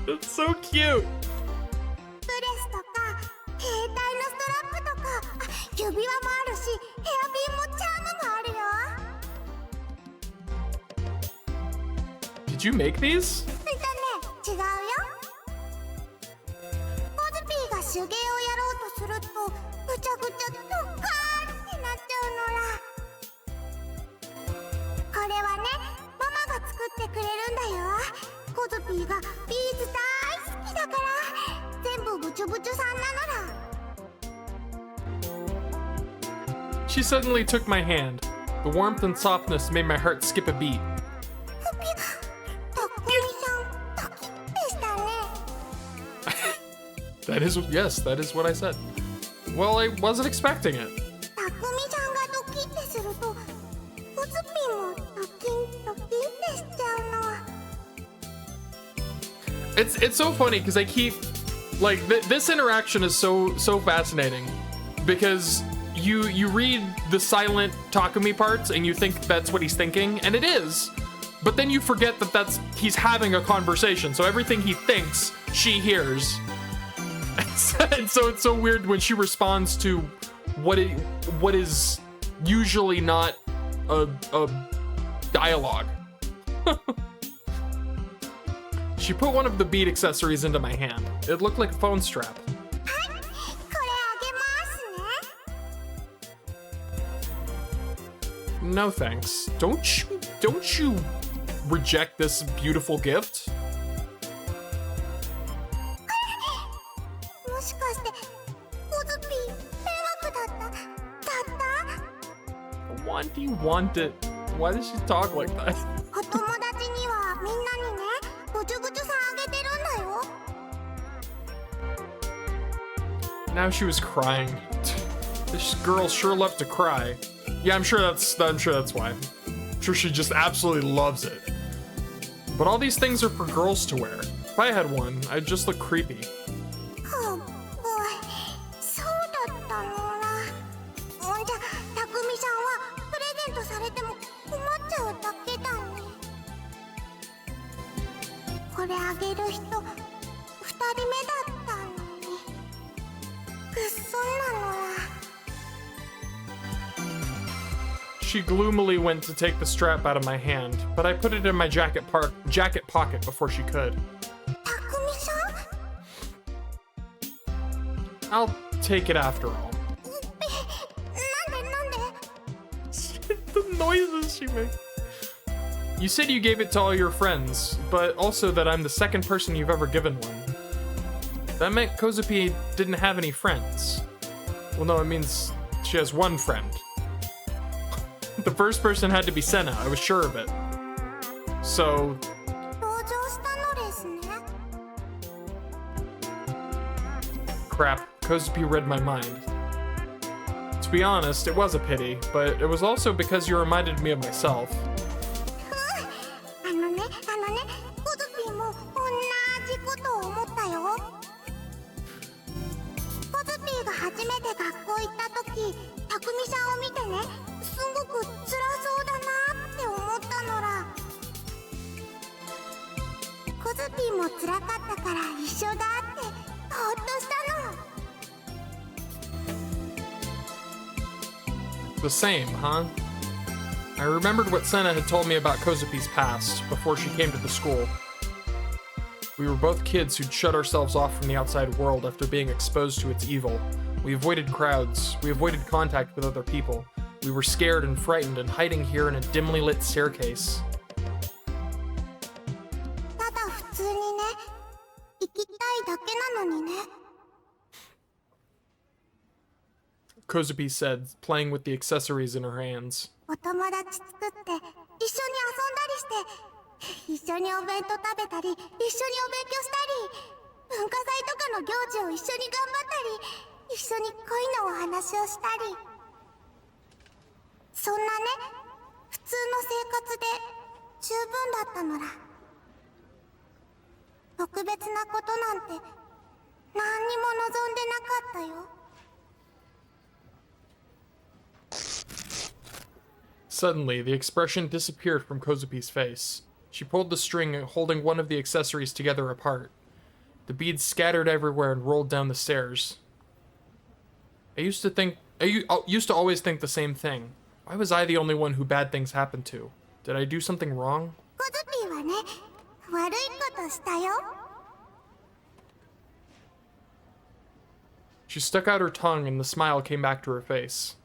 S1: That's so cute. Did you make these?
S6: 違うよ。コズピーが手芸をやろうとするとぐちゃぐちゃドッカーンってなっちゃうのら。これはね、ママが作ってくれるんだよ。コズピーがビーズ大好きだから全部ブチュブチュさんなのら。
S1: She suddenly took my hand. The warmth and softness made my heart skip a beat. That is, yes, that is what I said. Well, I wasn't expecting it. It's so funny because I keep like this interaction is so fascinating because you read the silent Takumi parts and you think that's what he's thinking, and it is, but then you forget that he's having a conversation, so everything he thinks she hears. And so it's so weird when she responds to what is usually not a dialogue. She put one of the bead accessories into my hand. It looked like a phone strap. No thanks. Don't you reject this beautiful gift? What do you want it? Why does she talk like that? Now she was crying. This girl sure loved to cry. Yeah, I'm sure that's why. I'm sure she just absolutely loves it. But all these things are for girls to wear. If I had one, I'd just look creepy. She gloomily went to take the strap out of my hand, but I put it in my jacket pocket before she could. I'll take it after all. noises she makes. You said you gave it to all your friends, but also that I'm the second person you've ever given one. That meant Kozue didn't have any friends. Well, no, it means she has one friend. The first person had to be Senna, I was sure of it. So...
S6: 登場したのですね。
S1: crap, Kozue read my mind. To be honest, it was a pity, but it was also because you reminded me of myself.
S6: あのね、コズピーも同じことを思ったよ。コズピーが初めて学校行った時、たくみさんを見てね、すごく辛そうだなって思ったのら。コズピーも辛かったから一緒だってほっとしたの。
S1: The same, huh? I remembered what Senna had told me about Kozupi's past before she came to the school. We were both kids who'd shut ourselves off from the outside world after being exposed to its evil. We avoided crowds, we avoided contact with other people. We were scared and frightened and hiding here in a dimly lit staircase.
S6: ただ普通にね、生きたいだけなのにね。
S1: Kozue said, playing with the accessories in her hands.
S6: お友達作って一緒に遊んだりして一緒にお弁当食べたり一緒にお勉強したり文化祭とかの行事を一緒に頑張ったり一緒に恋のお話をしたりそんなね普通の生活で十分だったのら特別なことなんて何にも望んでなかったよ
S1: Suddenly, the expression disappeared from Kozupi's face. She pulled the string, holding one of the accessories together apart. The beads scattered everywhere and rolled down the stairs. I used to always think the same thing. Why was I the only one who bad things happened to? Did I do something wrong?
S6: コズピーはね悪いことしたよ
S1: She stuck out her tongue and the smile came back to her face.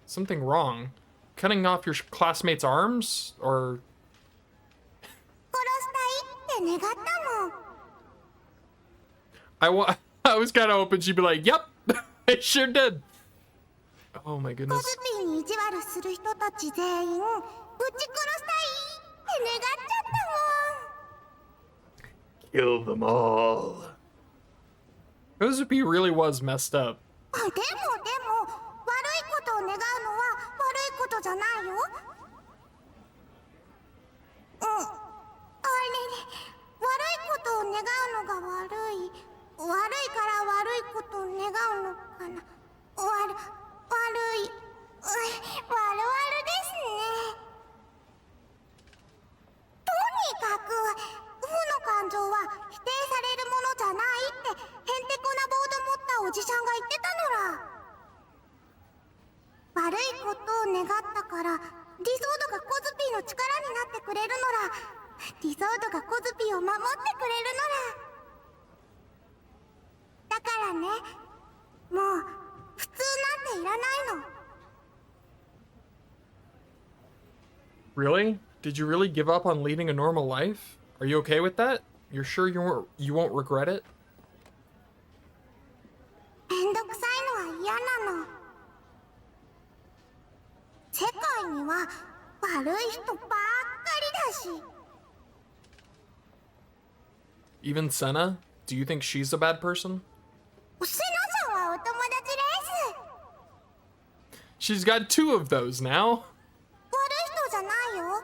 S1: Something wrong? Cutting off your classmates' arms? Or...
S6: 殺したいって願ったもん
S1: I was kind of hoping she'd be like, yep, I sure did. Oh my
S6: コ
S1: goodness.
S6: ズピーに意地悪する人たち全員ぶち殺したいって願っちゃったもん
S1: Kill them all. Kozupi really was messed up.
S6: でも悪いことを願うのは悪いことじゃないよあれね悪いことを願うのが悪いから悪いことを願うのかな悪いですねとにかく負の感情は否定されるものじゃないってへんてこなボード持ったおじさんが言ってたのら悪いことを願ったからディソードがコズピーの力になってくれるのらディソードがコズピーを守ってくれるのらだからねもう普通なんていらないの
S1: Really? Did you really give up on leading a normal life? Are you okay with that? You're sure you won't regret it?
S6: めんどくさいのは嫌なの世界には悪い人ばっかりだし
S1: Even Senna? Do you think she's a bad person?
S6: セナさんはお友達です
S1: She's got two of those now.
S6: 悪い人じゃないよ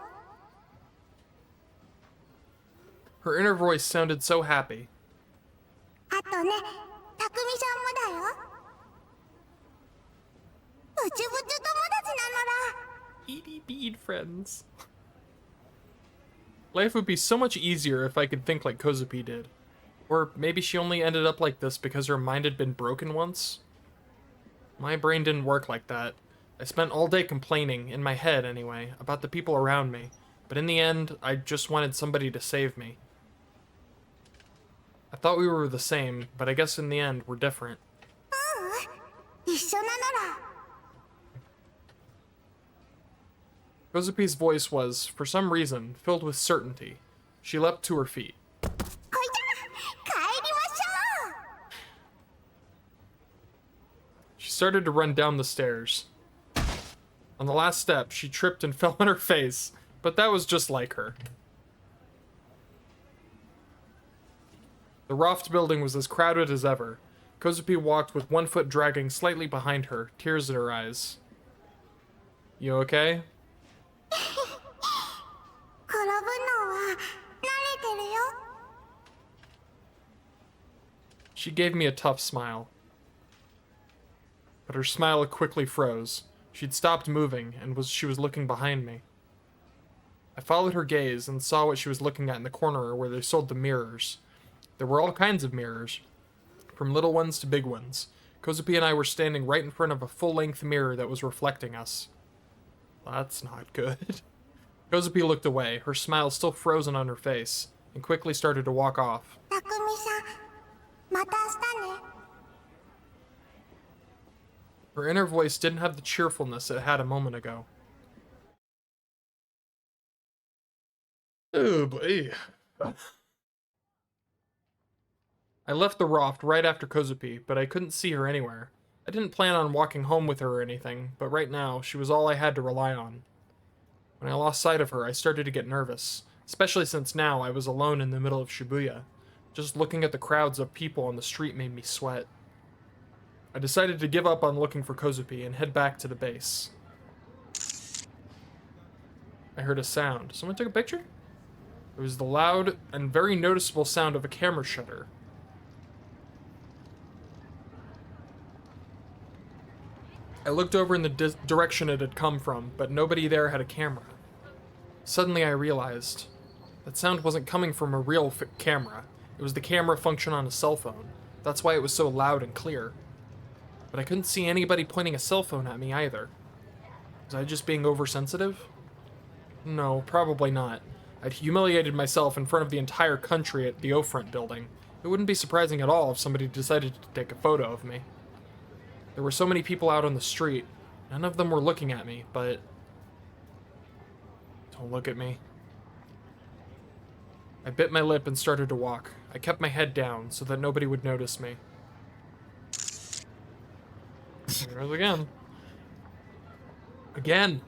S1: Her inner voice sounded so happy.
S6: あとねたくみさんもだよブチブチ友達なのら
S1: Beady bead friends. Life would be so much easier if I could think like Kozue did. Or maybe she only ended up like this because her mind had been broken once? My brain didn't work like that. I spent all day complaining, in my head anyway, about the people around me. But in the end, I just wanted somebody to save me. I thought we were the same, but I guess in the end, we're different.
S6: 一緒なのら
S1: Kozupi's voice was, for some reason, filled with certainty. She leapt to her feet.
S6: こいちゃん、帰りましょう。
S1: She started to run down the stairs. On the last step, she tripped and fell on her face, but that was just like her. The Roft building was as crowded as ever. Kozupi walked with one foot dragging slightly behind her, tears in her eyes. You okay?
S6: 転ぶのは慣れてるよ。
S1: She gave me a tough smile. But her smile quickly froze. She'd stopped moving, and she was looking behind me. I followed her gaze and saw what she was looking at in the corner where they sold the mirrors. There were all kinds of mirrors, from little ones to big ones. Kozupi and I were standing right in front of a full-length mirror that was reflecting us. That's not good. Kozupi looked away, her smile still frozen on her face, and quickly started to walk off.
S6: たくみさん、また明日ね。
S1: Her inner voice didn't have the cheerfulness it had a moment ago. Oh boy. I left the Roft right after Kozupi, but I couldn't see her anywhere. I didn't plan on walking home with her or anything, but right now, she was all I had to rely on. When I lost sight of her, I started to get nervous, especially since now I was alone in the middle of Shibuya. Just looking at the crowds of people on the street made me sweat. I decided to give up on looking for Kozupi and head back to the base. I heard a sound. Someone took a picture? It was the loud and very noticeable sound of a camera shutter. I looked over in the direction it had come from, but nobody there had a camera. Suddenly I realized that sound wasn't coming from a real camera. It was the camera function on a cell phone. That's why it was so loud and clear. But I couldn't see anybody pointing a cell phone at me either. Was I just being oversensitive? No, probably not. I'd humiliated myself in front of the entire country at the O-Front building. It wouldn't be surprising at all if somebody decided to take a photo of me. There were so many people out on the street. None of them were looking at me, but... Don't look at me. I bit my lip and started to walk. I kept my head down so that nobody would notice me. There it was again. Again!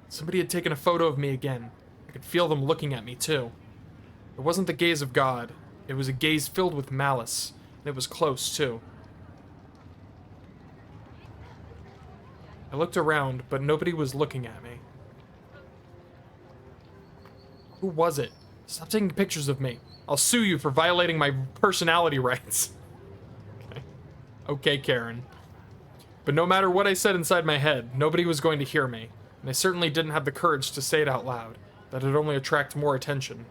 S1: Somebody had taken a photo of me again. I could feel them looking at me, too. It wasn't the gaze of God. It was a gaze filled with malice, and it was close, too. I looked around, but nobody was looking at me. Who was it? Stop taking pictures of me. I'll sue you for violating my personality rights. Okay. Okay, Karen. But no matter what I said inside my head, nobody was going to hear me, and I certainly didn't have the courage to say it out loud. That'd only attract more attention.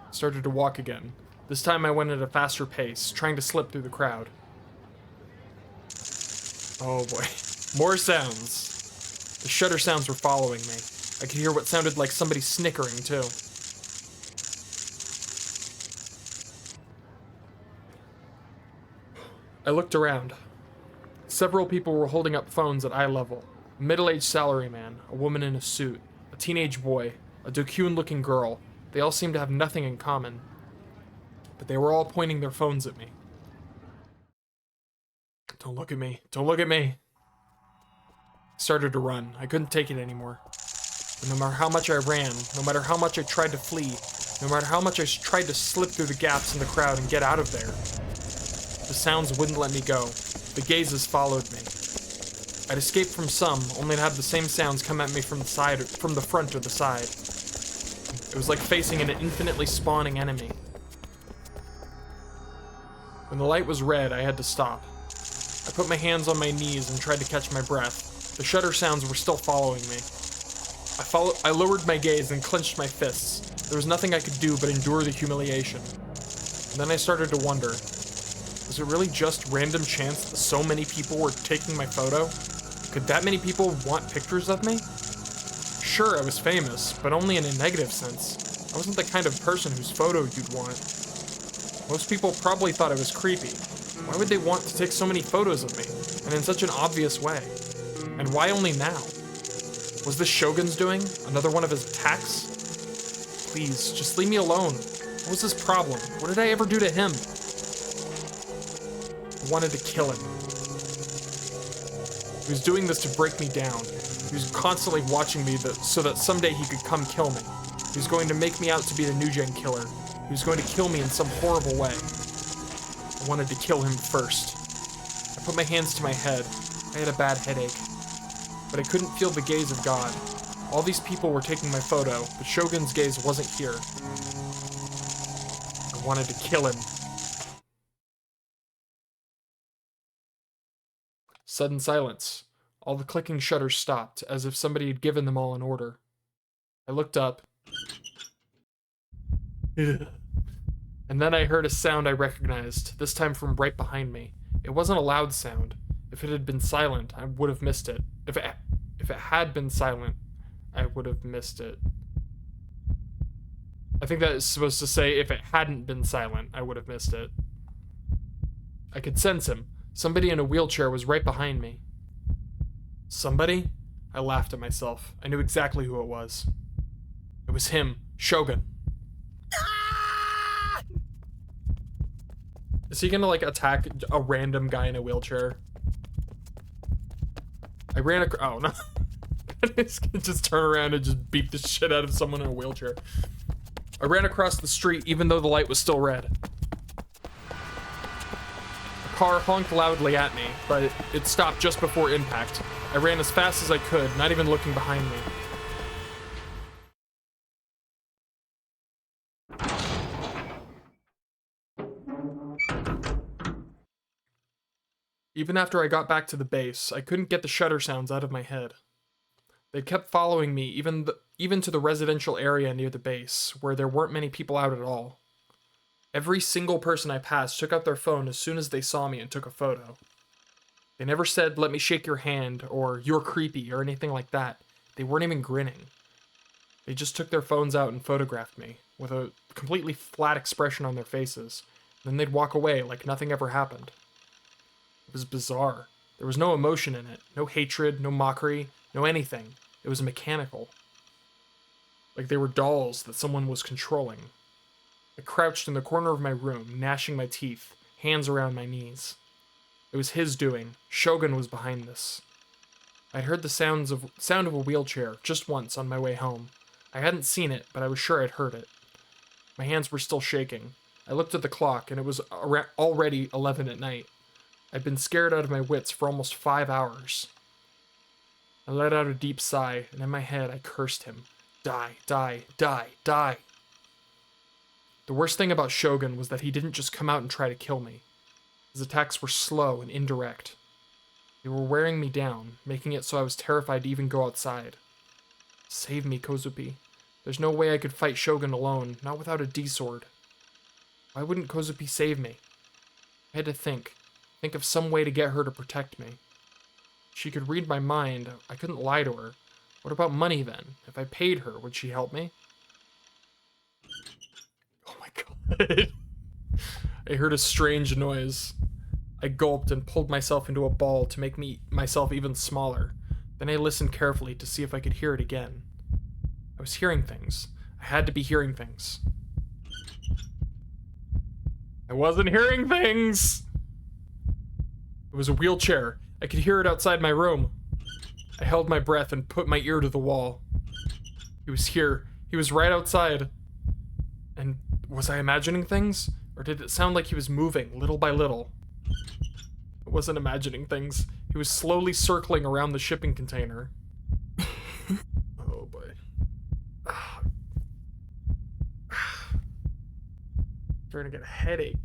S1: I started to walk again. This time I went at a faster pace, trying to slip through the crowd. Oh boy. More sounds. The shutter sounds were following me. I could hear what sounded like somebody snickering, too. I looked around. Several people were holding up phones at eye level. A middle-aged salaryman, a woman in a suit, a teenage boy, a Dokun-looking girl. They all seemed to have nothing in common. But they were all pointing their phones at me. Don't look at me. Don't look at me. I started to run. I couldn't take it anymore. But no matter how much I ran, no matter how much I tried to flee, no matter how much I tried to slip through the gaps in the crowd and get out of there, the sounds wouldn't let me go. The gazes followed me. I'd escaped from some, only to have the same sounds come at me from the side, from the front or the side. It was like facing an infinitely spawning enemy. When the light was red, I had to stop. I put my hands on my knees and tried to catch my breath. The shutter sounds were still following me. I lowered my gaze and clenched my fists. There was nothing I could do but endure the humiliation. And then I started to wonder, was it really just random chance that so many people were taking my photo? Could that many people want pictures of me? Sure, I was famous, but only in a negative sense. I wasn't the kind of person whose photo you'd want. Most people probably thought I was creepy. Why would they want to take so many photos of me, and in such an obvious way? And why only now? Was this Shogun's doing? Another one of his attacks? Please, just leave me alone. What was his problem? What did I ever do to him? I wanted to kill him. He was doing this to break me down. He was constantly watching me so that someday he could come kill me. He was going to make me out to be the new gen killer. He was going to kill me in some horrible way. I wanted to kill him first. I put my hands to my head. I had a bad headache. But I couldn't feel the gaze of God. All these people were taking my photo, but Shogun's gaze wasn't here. I wanted to kill him. Sudden silence. All the clicking shutters stopped, as if somebody had given them all an order. I looked up. And then I heard a sound I recognized, this time from right behind me. It wasn't a loud sound. If it had been silent, I would have missed it. If it had been silent, I would have missed it. I think that is supposed to say, if it hadn't been silent, I would have missed it. I could sense him. Somebody in a wheelchair was right behind me. Somebody? I laughed at myself. I knew exactly who it was. It was him, Shogun. Is he gonna, like, attack a random guy in a wheelchair? I ran oh, no. Just turn around and just beat the shit out of someone in a wheelchair. I ran across the street even though the light was still red. A car honked loudly at me, but it stopped just before impact. I ran as fast as I could, not even looking behind me. Even after I got back to the base, I couldn't get the shutter sounds out of my head. They kept following me, even to the residential area near the base, where there weren't many people out at all. Every single person I passed took out their phone as soon as they saw me and took a photo. They never said, "Let me shake your hand," or "You're creepy," or anything like that. They weren't even grinning. They just took their phones out and photographed me, with a completely flat expression on their faces. Then they'd walk away like nothing ever happened. It was bizarre. There was no emotion in it, no hatred, no mockery, no anything. It was mechanical. Like they were dolls that someone was controlling. I crouched in the corner of my room, gnashing my teeth, hands around my knees. It was his doing. Shogun was behind this. I'd heard the sound of a wheelchair just once on my way home. I hadn't seen it, but I was sure I'd heard it. My hands were still shaking. I looked at the clock, and it was already 11 at night. I'd been scared out of my wits for almost 5 hours. I let out a deep sigh, and in my head I cursed him. Die, die, die, die. The worst thing about Shogun was that he didn't just come out and try to kill me. His attacks were slow and indirect. They were wearing me down, making it so I was terrified to even go outside. Save me, Kozue. There's no way I could fight Shogun alone, not without a D-sword. Why wouldn't Kozue save me? I had to think of some way to get her to protect me. She could read my mind. I couldn't lie to her. What about money then? If I paid her, would she help me? Oh my god. I heard a strange noise. I gulped and pulled myself into a ball to make myself even smaller. Then I listened carefully to see if I could hear it again. I was hearing things. I had to be hearing things. I wasn't hearing things! It was a wheelchair. I could hear it outside my room. I held my breath and put my ear to the wall. He was here. He was right outside. And was I imagining things? Or did it sound like he was moving, little by little? I wasn't imagining things. He was slowly circling around the shipping container. Oh boy. Starting to get a headache.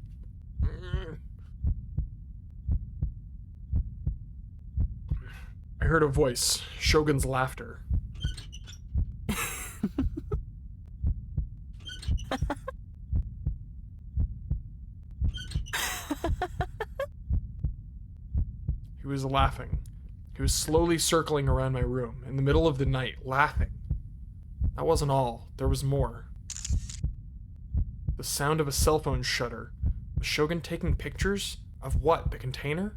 S1: I heard a voice, Shogun's laughter. He was laughing. He was slowly circling around my room, in the middle of the night, laughing. That wasn't all. There was more. The sound of a cell phone shutter. Was Shogun taking pictures? Of what? The container?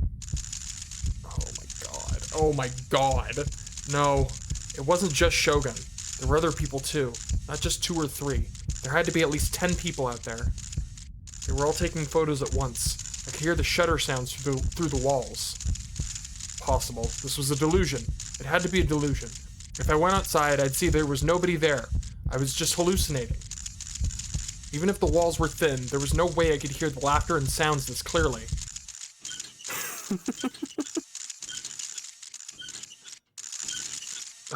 S1: Oh my god. Oh my god. No. It wasn't just Shogun. There were other people too. Not just 2 or 3. There had to be at least 10 people out there. They were all taking photos at once. I could hear the shutter sounds through the walls. Possible. This was a delusion. It had to be a delusion. If I went outside, I'd see there was nobody there. I was just hallucinating. Even if the walls were thin, there was no way I could hear the laughter and sounds this clearly.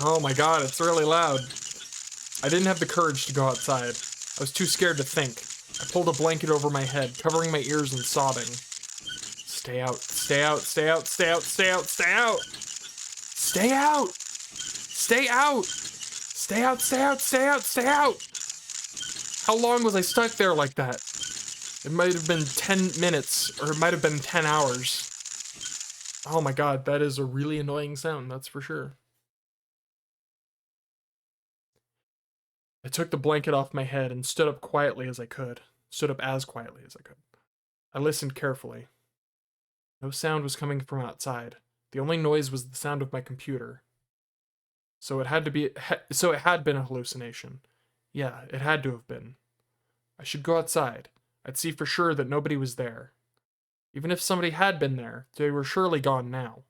S1: Oh my god, it's really loud. I didn't have the courage to go outside. I was too scared to think. I pulled a blanket over my head, covering my ears and sobbing. Stay out, stay out, stay out, stay out, stay out, stay out! Stay out! Stay out! Stay out, stay out, stay out, stay out! How long was I stuck there like that? It might have been 10 minutes, or it might have been 10 hours. Oh my god, that is a really annoying sound, that's for sure. I took the blanket off my head and stood up quietly as I could. Stood up as quietly as I could. I listened carefully. No sound was coming from outside. The only noise was the sound of my computer. So it had been a hallucination. Yeah, it had to have been. I should go outside. I'd see for sure that nobody was there. Even if somebody had been there, they were surely gone now.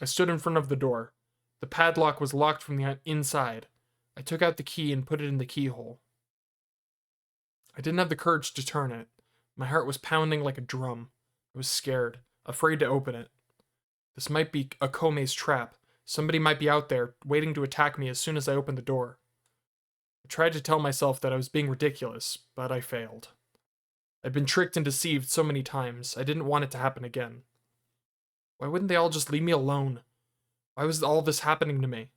S1: I stood in front of the door. The padlock was locked from the inside. I took out the key and put it in the keyhole. I didn't have the courage to turn it. My heart was pounding like a drum. I was scared, afraid to open it. This might be a Kome's trap. Somebody might be out there, waiting to attack me as soon as I opened the door. I tried to tell myself that I was being ridiculous, but I failed. I'd been tricked and deceived so many times, I didn't want it to happen again. Why wouldn't they all just leave me alone? Why was all this happening to me?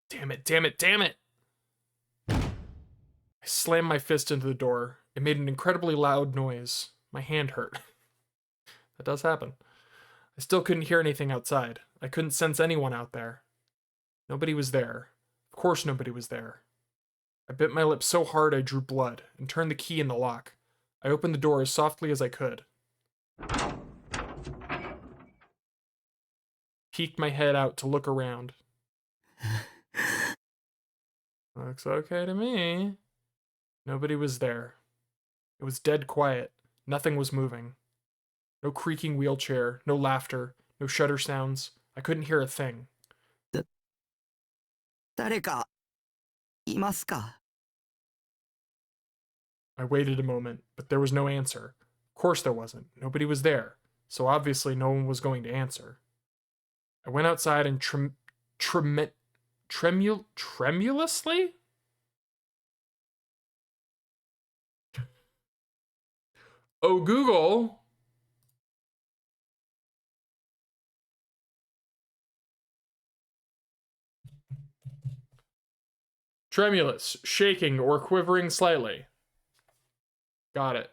S1: Damn it, damn it, damn it! I slammed my fist into the door. It made an incredibly loud noise. My hand hurt. That does happen. I still couldn't hear anything outside. I couldn't sense anyone out there. Nobody was there. Of course nobody was there. I bit my lip so hard I drew blood, and turned the key in the lock. I opened the door as softly as I could. Peeked my head out to look around. Looks okay to me. Nobody was there. It was dead quiet. Nothing was moving. No creaking wheelchair, no laughter, no shutter sounds. I couldn't hear a thing.
S4: 誰かいますか?
S1: I waited a moment, but there was no answer. Of course there wasn't. Nobody was there, so obviously no one was going to answer. I went outside and tremulously? Oh, Google! Tremulous, shaking, or quivering slightly. Got it.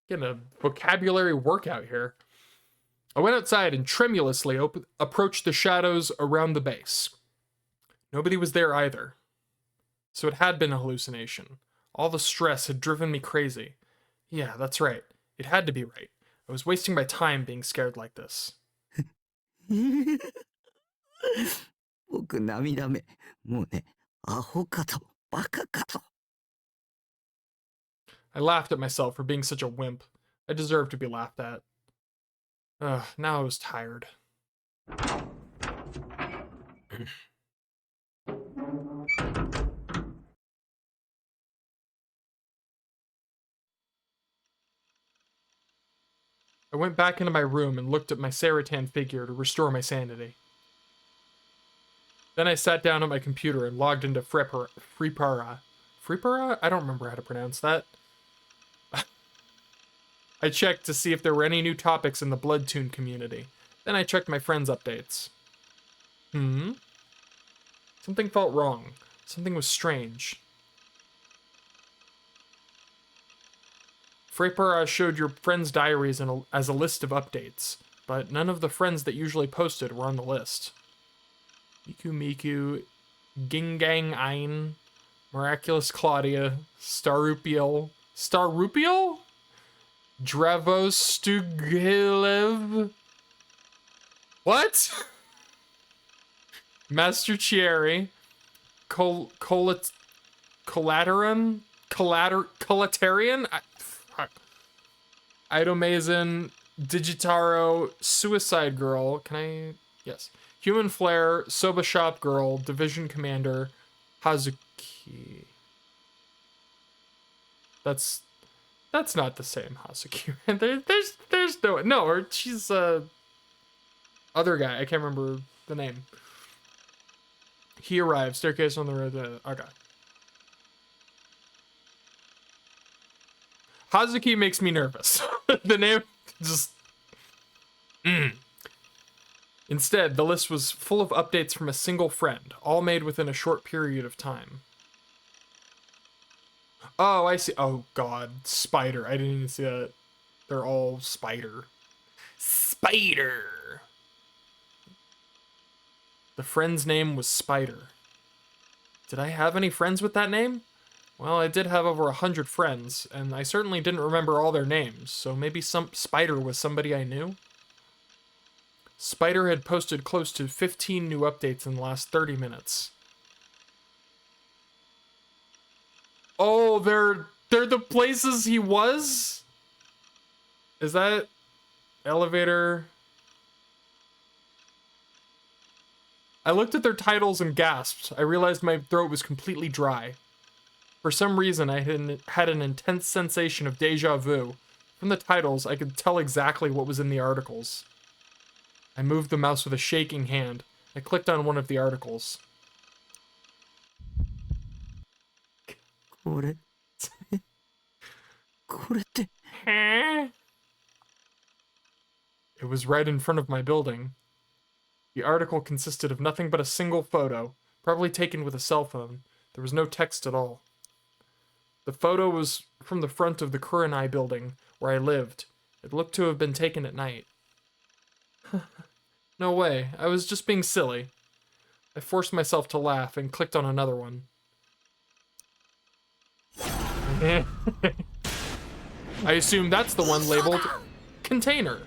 S1: Getting a vocabulary workout here. I went outside and tremulously approached the shadows around the base. Nobody was there either. So it had been a hallucination. All the stress had driven me crazy. Yeah, that's right. It had to be right. I was wasting my time being scared like this.
S4: 僕涙目。もうね、アホかと、バカかと。
S1: I laughed at myself for being such a wimp. I deserved to be laughed at. Now I was tired. I went back into my room and looked at my Saratan figure to restore my sanity. Then I sat down at my computer and logged into Freepara. Freepara? I don't remember how to pronounce that. I checked to see if there were any new topics in the Bloodtoon community. Then I checked my friends' updates. Something felt wrong. Something was strange. Freepara showed your friends' diaries as a list of updates, but none of the friends that usually posted were on the list. Miku Miku, Gingang Ein, Miraculous Claudia, Starupiel, Dravostugilev. What? Master Chieri, Colatarian, Idomazin, Digitaro, Suicide Girl. Can I? Yes. Human Flare, Soba Shop Girl, Division Commander, Hazuki. That's not the same Hazuki. there's no, or she's other guy. I can't remember the name. He arrived. Staircase on the road. Okay. Hazuki makes me nervous. The name just. Instead, the list was full of updates from a single friend, all made within a short period of time. Oh, I see. Oh, God. Spider. I didn't even see that. They're all Spider. Spider! The friend's name was Spider. Did I have any friends with that name? Well, I did have over 100 friends, and I certainly didn't remember all their names, so maybe some Spider was somebody I knew? Spider had posted close to 15 new updates in the last 30 minutes. Oh, they're the places he was? Is that elevator? I looked at their titles and gasped. I realized my throat was completely dry. For some reason, I had an intense sensation of deja vu. From the titles, I could tell exactly what was in the articles. I moved the mouse with a shaking hand. I clicked on one of the articles. It was right in front of my building. The article consisted of nothing but a single photo, probably taken with a cell phone. There was no text at all. The photo was from the front of the Kurenai building, where I lived. It looked to have been taken at night. No way, I was just being silly. I forced myself to laugh and clicked on another one. I assume that's the one labeled container.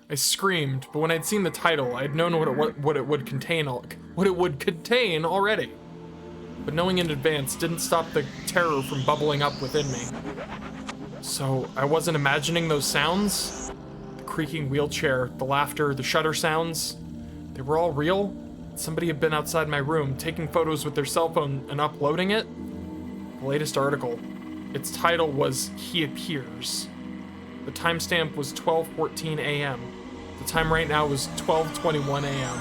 S1: I screamed, but when I'd seen the title, I'd known what it would contain already. But knowing in advance didn't stop the terror from bubbling up within me. So I wasn't imagining those sounds? The creaking wheelchair, the laughter, the shutter sounds. They were all real? Somebody had been outside my room, taking photos with their cell phone and uploading it? The latest article. Its title was He Appears. The timestamp was 12:14 a.m. The time right now was 12:21 a.m.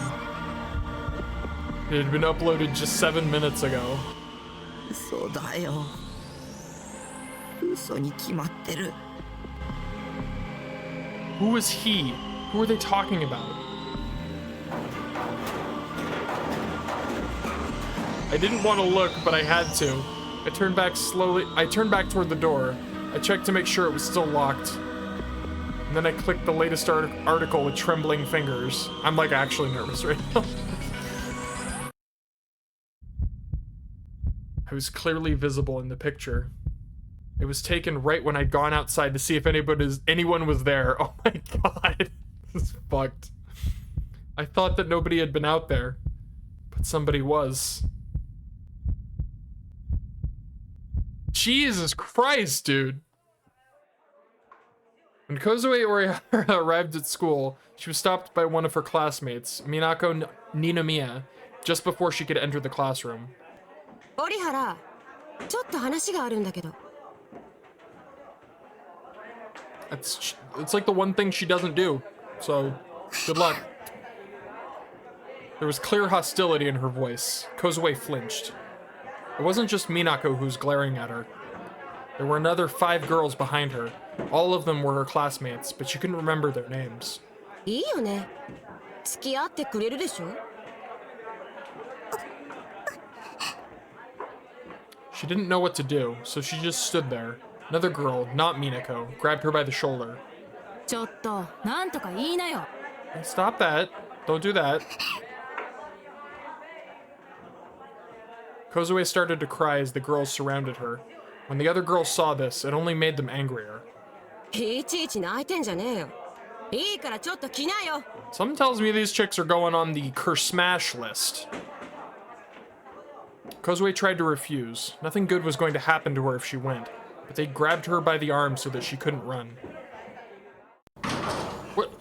S1: It had been uploaded just 7 minutes ago.
S4: 嘘だよ。嘘に決まってる。
S1: Who was he? Who were they talking about? I didn't want to look, but I had to. I turned back toward the door. I checked to make sure it was still locked. And then I clicked the latest article with trembling fingers. I'm like actually nervous right now. I was clearly visible in the picture. It was taken right when I'd gone outside to see if anyone was there. Oh my god. This is fucked. I thought that nobody had been out there, but somebody was. Jesus Christ, dude. When Kozue Orihara arrived at school, she was stopped by one of her classmates, Minako Ninomiya, just before she could enter the classroom.
S2: Orihara, ちょっと話があるんだけど。
S1: It's like the one thing she doesn't do, so good luck. There was clear hostility in her voice. Kozue flinched. It wasn't just Minako who was glaring at her. There were another 5 girls behind her. All of them were her classmates, but she couldn't remember their names.
S2: いいよね。付き合ってくれるでしょ?
S1: She didn't know what to do, so she just stood there. Another girl, not Minako, grabbed her by the shoulder.
S3: ちょっとなんとか言いなよ。
S1: Hey, stop that. Don't do that. Kozue started to cry as the girls surrounded her. When the other girls saw this, it only made them angrier.
S2: いちいち泣いてんじゃねえよ。いいからちょっと来なよ。
S1: Something tells me these chicks are going on the Smash list. Kozue tried to refuse. Nothing good was going to happen to her if she went, but they grabbed her by the arm so that she couldn't run. What?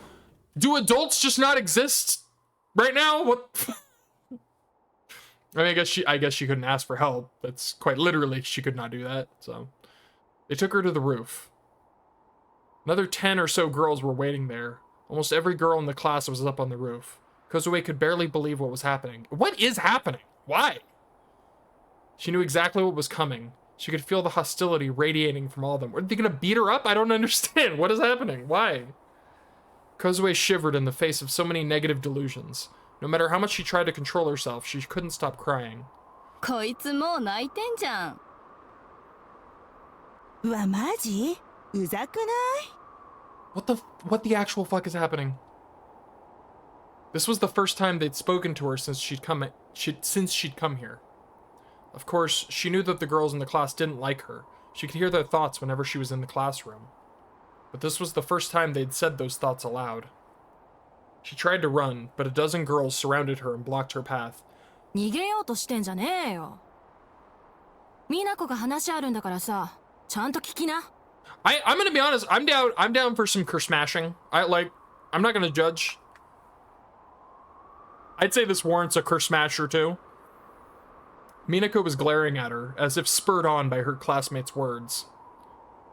S1: Do adults just not exist right now? What? I mean, I guess she couldn't ask for help. That's quite literally, she could not do that. So they took her to the roof. Another 10 or so girls were waiting there. Almost every girl in the class was up on the roof. Kozue could barely believe what was happening. What is happening? Why? She knew exactly what was coming. She could feel the hostility radiating from all of them. Are they gonna beat her up? I don't understand. What is happening? Why? Kozue shivered in the face of so many negative delusions. No matter how much she tried to control herself, she couldn't stop crying.
S7: こいつもう泣いてんじゃん。
S3: うわ、マジ？うざくない？
S1: What the actual fuck is happening? This was the first time they'd spoken to her since she'd come here. Of course, she knew that the girls in the class didn't like her. She could hear their thoughts whenever she was in the classroom. But this was the first time they'd said those thoughts aloud. She tried to run, but a dozen girls surrounded her and blocked her path.
S2: 逃げようとしてんじゃねえよ。美奈子が話あるんだからさ、ちゃんと聞きな。
S1: I'm gonna be honest, I'm down for some smashing. I'm not gonna judge. I'd say this warrants a smash or two. Minako was glaring at her, as if spurred on by her classmates' words.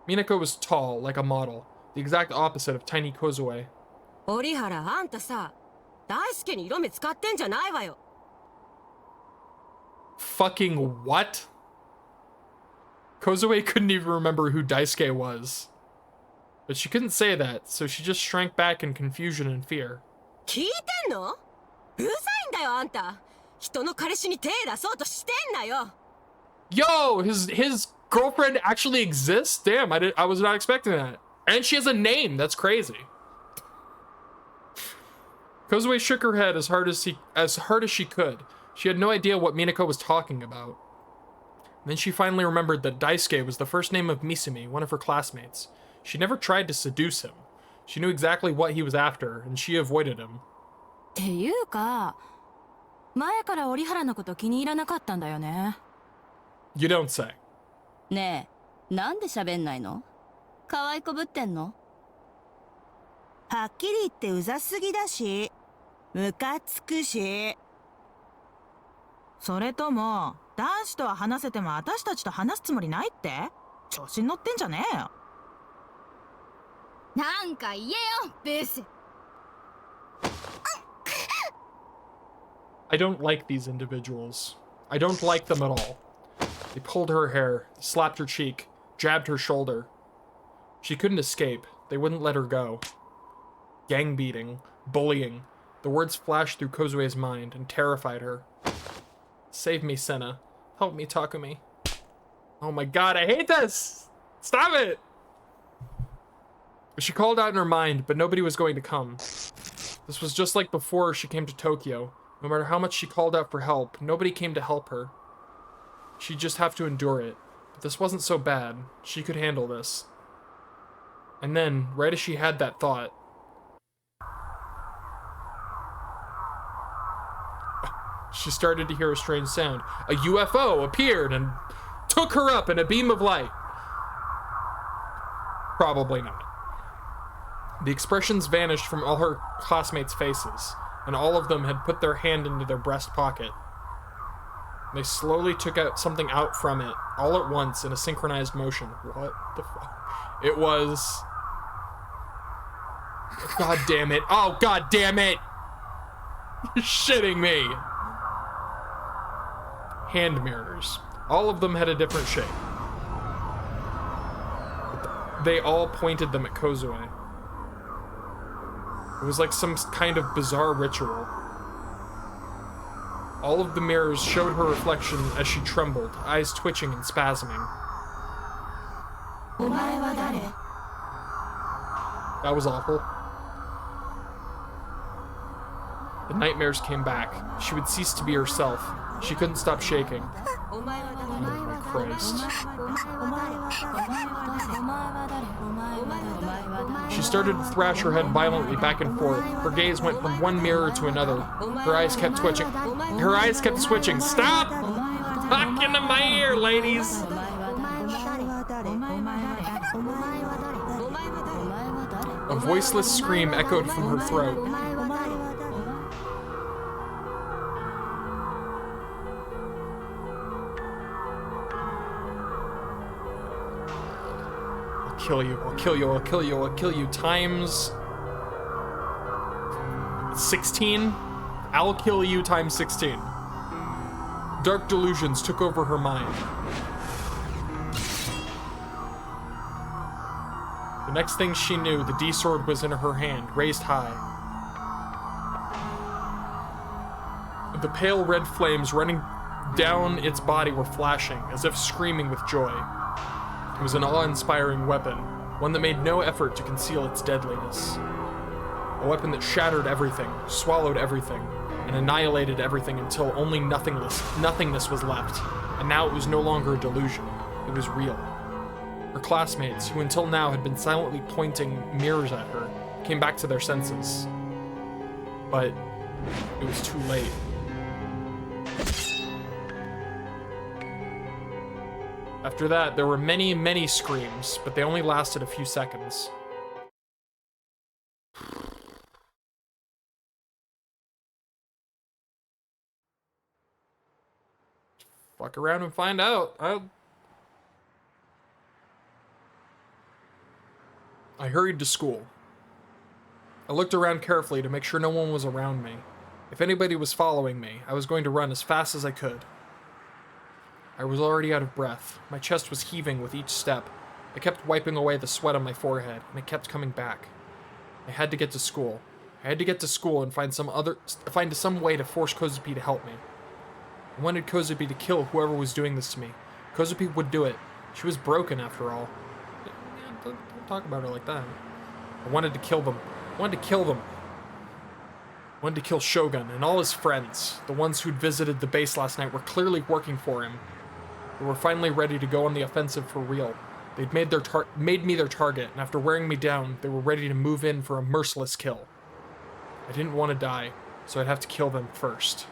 S1: Minako was tall, like a model, the exact opposite of tiny Kozue.
S2: 折原、あんたさ、大輔に色目使ってんじゃないわよ。
S1: Fucking what? Kozue couldn't even remember who Daisuke was. But she couldn't say that, so she just shrank back in confusion and fear.
S2: 聞いてんの？うざいんだよ、あんた。人の彼氏に手出そうとしてんなよ。
S1: Yo, his girlfriend actually exists? Damn, I was not expecting that. And she has a name. That's crazy. Kozue shook her head as hard as she could. She had no idea what Minako was talking about. Then she finally remembered that Daisuke was the first name of Misumi, one of her classmates. She never tried to seduce him. She knew exactly what he was after, and she avoided him.
S2: っていうか、前から折原のこと気に入らなかったんだよね。
S1: You don't say.
S7: ねえ、なんで喋んないの？可愛いこぶってんの？
S3: はっきり言ってうざすぎだし、ムカつくし。それとも、男子とは話せても私たちと話すつもりないって？調子に乗ってんじゃねえよ。
S7: なんか言えよ、ブース。
S1: I don't like these individuals. I don't like them at all. They pulled her hair, slapped her cheek, jabbed her shoulder. She couldn't escape. They wouldn't let her go. Gang beating, bullying. The words flashed through Kozue's mind and terrified her. Save me, Senna. Help me, Takumi. Oh my god, I hate this! Stop it! She called out in her mind, but nobody was going to come. This was just like before she came to Tokyo. No matter how much she called out for help, nobody came to help her. She'd just have to endure it. But this wasn't so bad. She could handle this. And then, right as she had that thought, she started to hear a strange sound. A UFO appeared and took her up in a beam of light. Probably not. The expressions vanished from all her classmates' faces, and all of them had put their hand into their breast pocket. They slowly took something out from it, all at once in a synchronized motion. What the fuck? It was... God damn it. Oh, god damn it! You're shitting me! Hand mirrors. All of them had a different shape. They all pointed them at Kozue. It was like some kind of bizarre ritual. All of the mirrors showed her reflection as she trembled, eyes twitching and spasming. That was awful. The nightmares came back. She would cease to be herself. She couldn't stop shaking. Oh my Christ. She started to thrash her head violently back and forth. Her gaze went from one mirror to another. Her eyes kept twitching. Her eyes kept switching. Stop! Talk into my ear, ladies! A voiceless scream echoed from her throat. Kill you, I'll kill you, I'll kill you, I'll kill you, times 16? I'll kill you times 16. Dark delusions took over her mind. The next thing she knew, the D-sword was in her hand, raised high. The pale red flames running down its body were flashing, as if screaming with joy. It was an awe-inspiring weapon, one that made no effort to conceal its deadliness. A weapon that shattered everything, swallowed everything, and annihilated everything until only nothingness was left. And now it was no longer a delusion, it was real. Her classmates, who until now had been silently pointing mirrors at her, came back to their senses. But it was too late. After that, there were many, many screams, but they only lasted a few seconds. Fuck around and find out. I hurried to school. I looked around carefully to make sure no one was around me. If anybody was following me, I was going to run as fast as I could. I was already out of breath. My chest was heaving with each step. I kept wiping away the sweat on my forehead, and it kept coming back. I had to get to school. I had to get to school and find some way to force Kozue to help me. I wanted Kozue to kill whoever was doing this to me. Kozue would do it. She was broken after all. Don't talk about her like that. I wanted to kill them. I wanted to kill them. I wanted to kill Shogun and all his friends. The ones who'd visited the base last night were clearly working for him. They were finally ready to go on the offensive for real. They'd made me their target, and after wearing me down, they were ready to move in for a merciless kill. I didn't want to die, so I'd have to kill them first.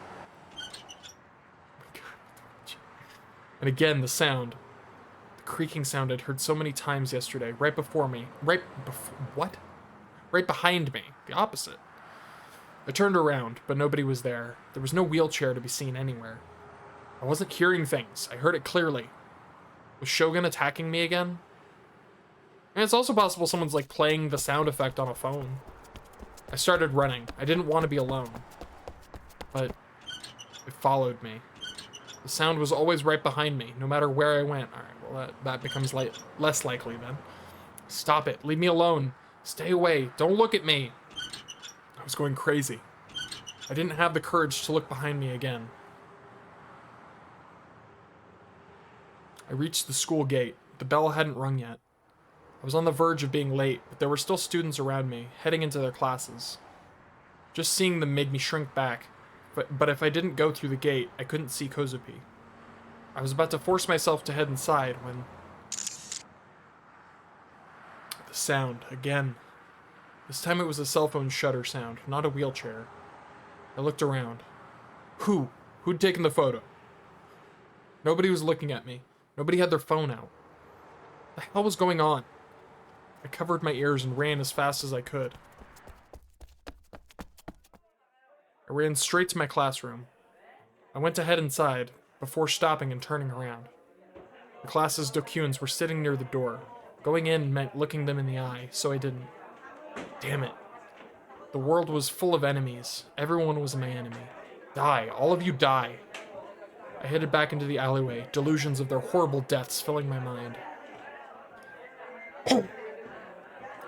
S1: And again, the sound. The creaking sound I'd heard so many times yesterday, right before me. Right behind me. The opposite. I turned around, but nobody was there. There was no wheelchair to be seen anywhere. I wasn't hearing things. I heard it clearly. Was Shogun attacking me again? And it's also possible someone's like playing the sound effect on a phone. I started running. I didn't want to be alone. But it followed me. The sound was always right behind me, no matter where I went. Alright, well that becomes less likely then. Stop it. Leave me alone. Stay away. Don't look at me. I was going crazy. I didn't have the courage to look behind me again. I reached the school gate. The bell hadn't rung yet. I was on the verge of being late, but there were still students around me, heading into their classes. Just seeing them made me shrink back, but if I didn't go through the gate, I couldn't see Kozue. I was about to force myself to head inside when... The sound, again. This time it was a cell phone shutter sound, not a wheelchair. I looked around. Who'd taken the photo? Nobody was looking at me. Nobody had their phone out. What the hell was going on? I covered my ears and ran as fast as I could. I ran straight to my classroom. I went to head inside, before stopping and turning around. The class's dokuns were sitting near the door. Going in meant looking them in the eye, so I didn't. Damn it. The world was full of enemies. Everyone was my enemy. Die. All of you die. I headed back into the alleyway, delusions of their horrible deaths filling my mind.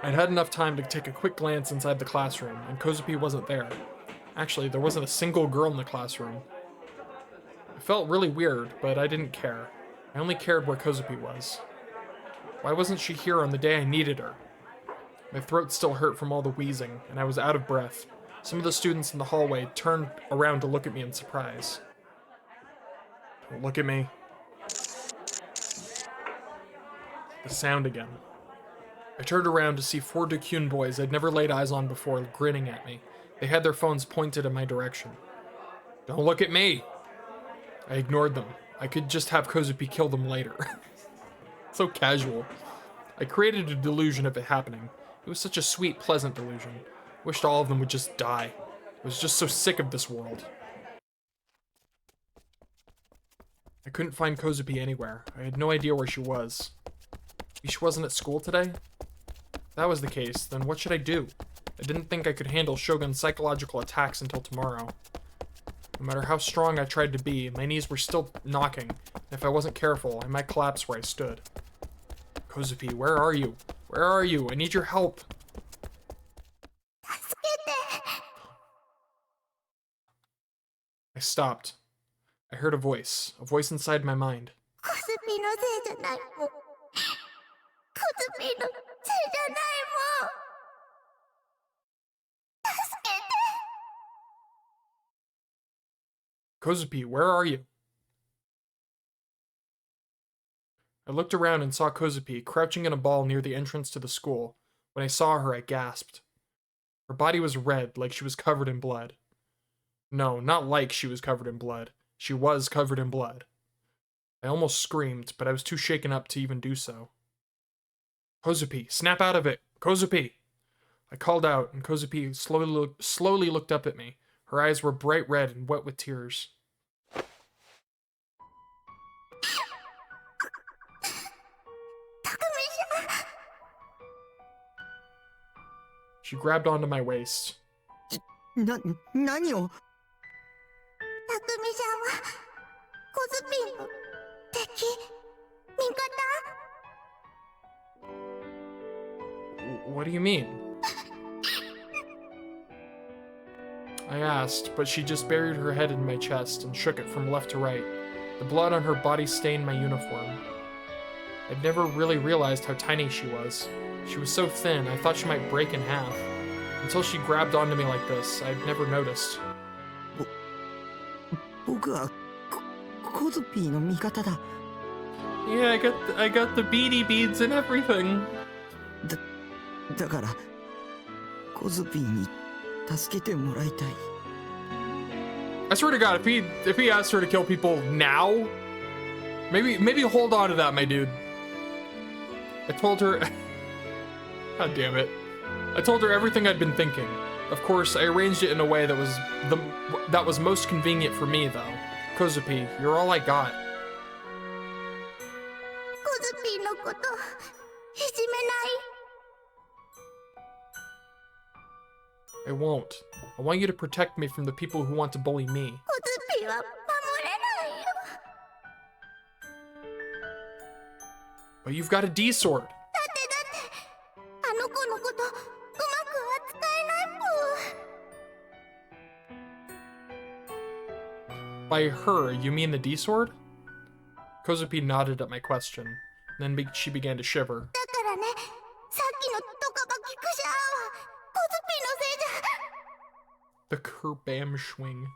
S1: I'd had enough time to take a quick glance inside the classroom, and Kozue wasn't there. Actually, there wasn't a single girl in the classroom. It felt really weird, but I didn't care. I only cared where Kozue was. Why wasn't she here on the day I needed her? My throat still hurt from all the wheezing, and I was out of breath. Some of the students in the hallway turned around to look at me in surprise. Don't look at me. The sound again. I turned around to see 4 Dakyun boys I'd never laid eyes on before grinning at me. They had their phones pointed in my direction. Don't look at me! I ignored them. I could just have Kozue kill them later. So casual. I created a delusion of it happening. It was such a sweet, pleasant delusion. Wished all of them would just die. I was just so sick of this world. I couldn't find Kozue anywhere. I had no idea where she was. Maybe she wasn't at school today? If that was the case, then what should I do? I didn't think I could handle Shogun's psychological attacks until tomorrow. No matter how strong I tried to be, my knees were still knocking, and if I wasn't careful, I might collapse where I stood. Kozue, where are you? Where are you? I need your help. I stopped. I heard a voice inside my mind.
S6: コズピのせいじゃないもん。コズピのせいじゃないもん。助けて。
S1: Kozue, where are you? I looked around and saw Kozue crouching in a ball near the entrance to the school. When I saw her, I gasped. Her body was red, like she was covered in blood. No, not like she was covered in blood. She was covered in blood. I almost screamed, but I was too shaken up to even do so. Kozue, snap out of it! Kozue! I called out, and Kozue slowly looked up at me. Her eyes were bright red and wet with tears. She grabbed onto my waist.
S4: 何を。
S6: たくみさんはコズピの敵味方
S1: What do you mean? I asked, but she just buried her head in my chest and shook it from left to right. The blood on her body stained my uniform. I'd never really realized how tiny she was. She was so thin, I thought she might break in half. Until she grabbed onto me like this, I'd never noticed.
S4: 僕はコズピーの味方だ。
S1: Yeah, I got the beady beads and everything.
S4: だからコズピーに助けてもらいたい。
S1: I swear to God, if he asked her to kill people now, maybe hold on to that, my dude. I told her, God damn it. I told her everything I'd been thinking. Of course, I arranged it in a way that was most convenient for me, though. Kozue, you're all I got.
S6: コズピのこといじめない
S1: I won't. I want you to protect me from the people who want to bully me.
S6: コズピは守れないよ
S1: But you've got a D sword.
S6: だってあの子のことうまく扱えないぽ
S1: By her, you mean the D sword? Kozue nodded at my question. Then she began to shiver.
S6: だからねさっきのドカバキクシャーはコズピのせいじゃ
S1: The Kerbam swing.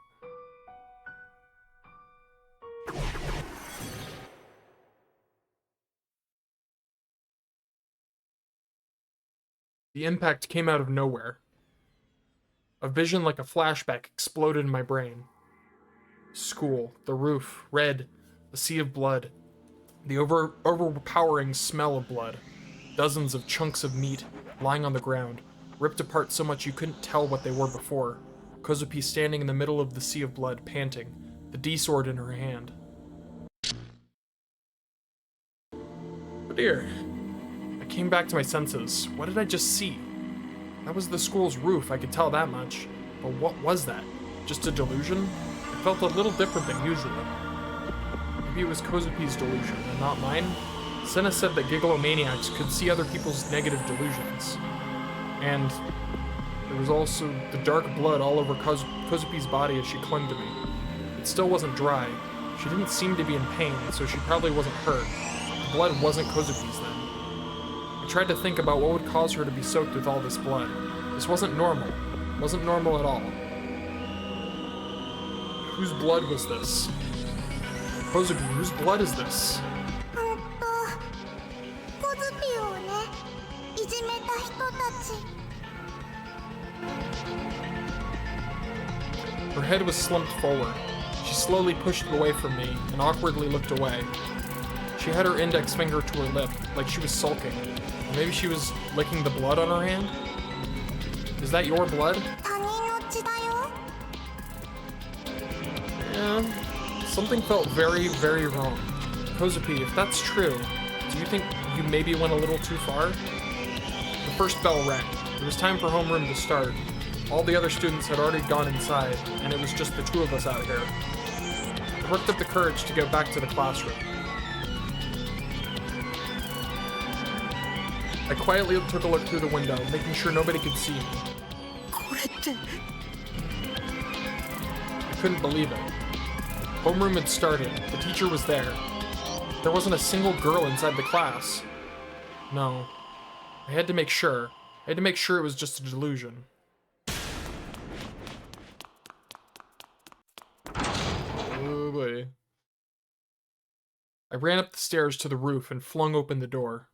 S1: The impact came out of nowhere. A vision like a flashback exploded in my brain. School, the roof, red, a sea of blood. The overpowering smell of blood. Dozens of chunks of meat lying on the ground, ripped apart so much you couldn't tell what they were before. Kozue standing in the middle of the sea of blood, panting, the D-sword in her hand. Oh dear. I came back to my senses. What did I just see? That was the school's roof, I could tell that much. But what was that? Just a delusion? It felt a little different than usual. Maybe it was Kozupi's delusion, and not mine? Senna said that gigglomaniacs could see other people's negative delusions. And there was also the dark blood all over Kozupi's body as she clung to me. It still wasn't dry. She didn't seem to be in pain, so she probably wasn't hurt. The blood wasn't Kozupi's then. I tried to think about what would cause her to be soaked with all this blood. This wasn't normal. It wasn't normal at all. Whose blood was this? Kozue, whose blood is this?
S6: コズピをねいいじめた人たち。
S1: Her head was slumped forward. She slowly pushed it away from me and awkwardly looked away. She had her index finger to her lip, like she was sulking. Or maybe she was licking the blood on her hand? Is that your blood?
S6: 他人の血だよ。
S1: Yeah. Something felt very, very wrong. Kozue, if that's true, do you think you maybe went a little too far? The first bell rang. It was time for homeroom to start. All the other students had already gone inside, and it was just the two of us out here. I worked up the courage to go back to the classroom. I quietly took a look through the window, making sure nobody could see me.
S4: これって
S1: I couldn't believe it. Homeroom had started. The teacher was there. There wasn't a single girl inside the class. No. I had to make sure. I had to make sure it was just a delusion. Oh boy. I ran up the stairs to the roof and flung open the door.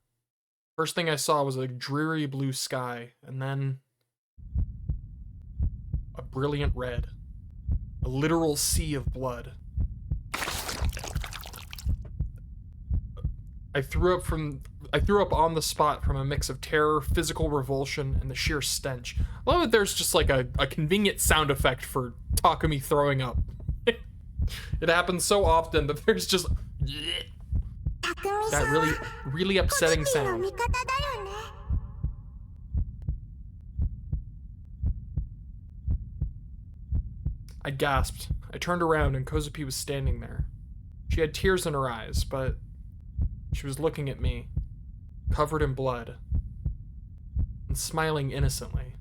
S1: First thing I saw was a dreary blue sky, and then a brilliant red. A literal sea of blood. I threw up on the spot from a mix of terror, physical revulsion, and the sheer stench. I love that there's just like a convenient sound effect for Takumi throwing up. It happens so often that there's just that really upsetting
S6: ポジティブの
S1: sound.
S6: 味方だよね。
S1: I gasped. I turned around and Kozue was standing there. She had tears in her eyes, but she was looking at me, covered in blood, and smiling innocently.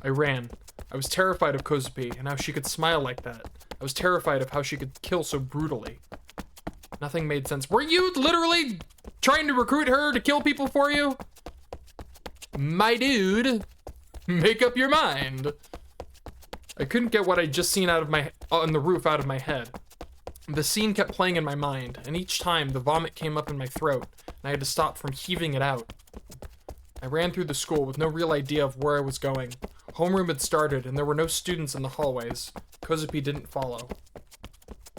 S1: I ran. I was terrified of Kozue and how she could smile like that. I was terrified of how she could kill so brutally. Nothing made sense. Were you literally trying to recruit her to kill people for you? My dude, make up your mind. I couldn't get what I'd just seen on the roof out of my head. The scene kept playing in my mind, and each time the vomit came up in my throat, and I had to stop from heaving it out. I ran through the school with no real idea of where I was going. Homeroom had started, and there were no students in the hallways. Kozue didn't follow.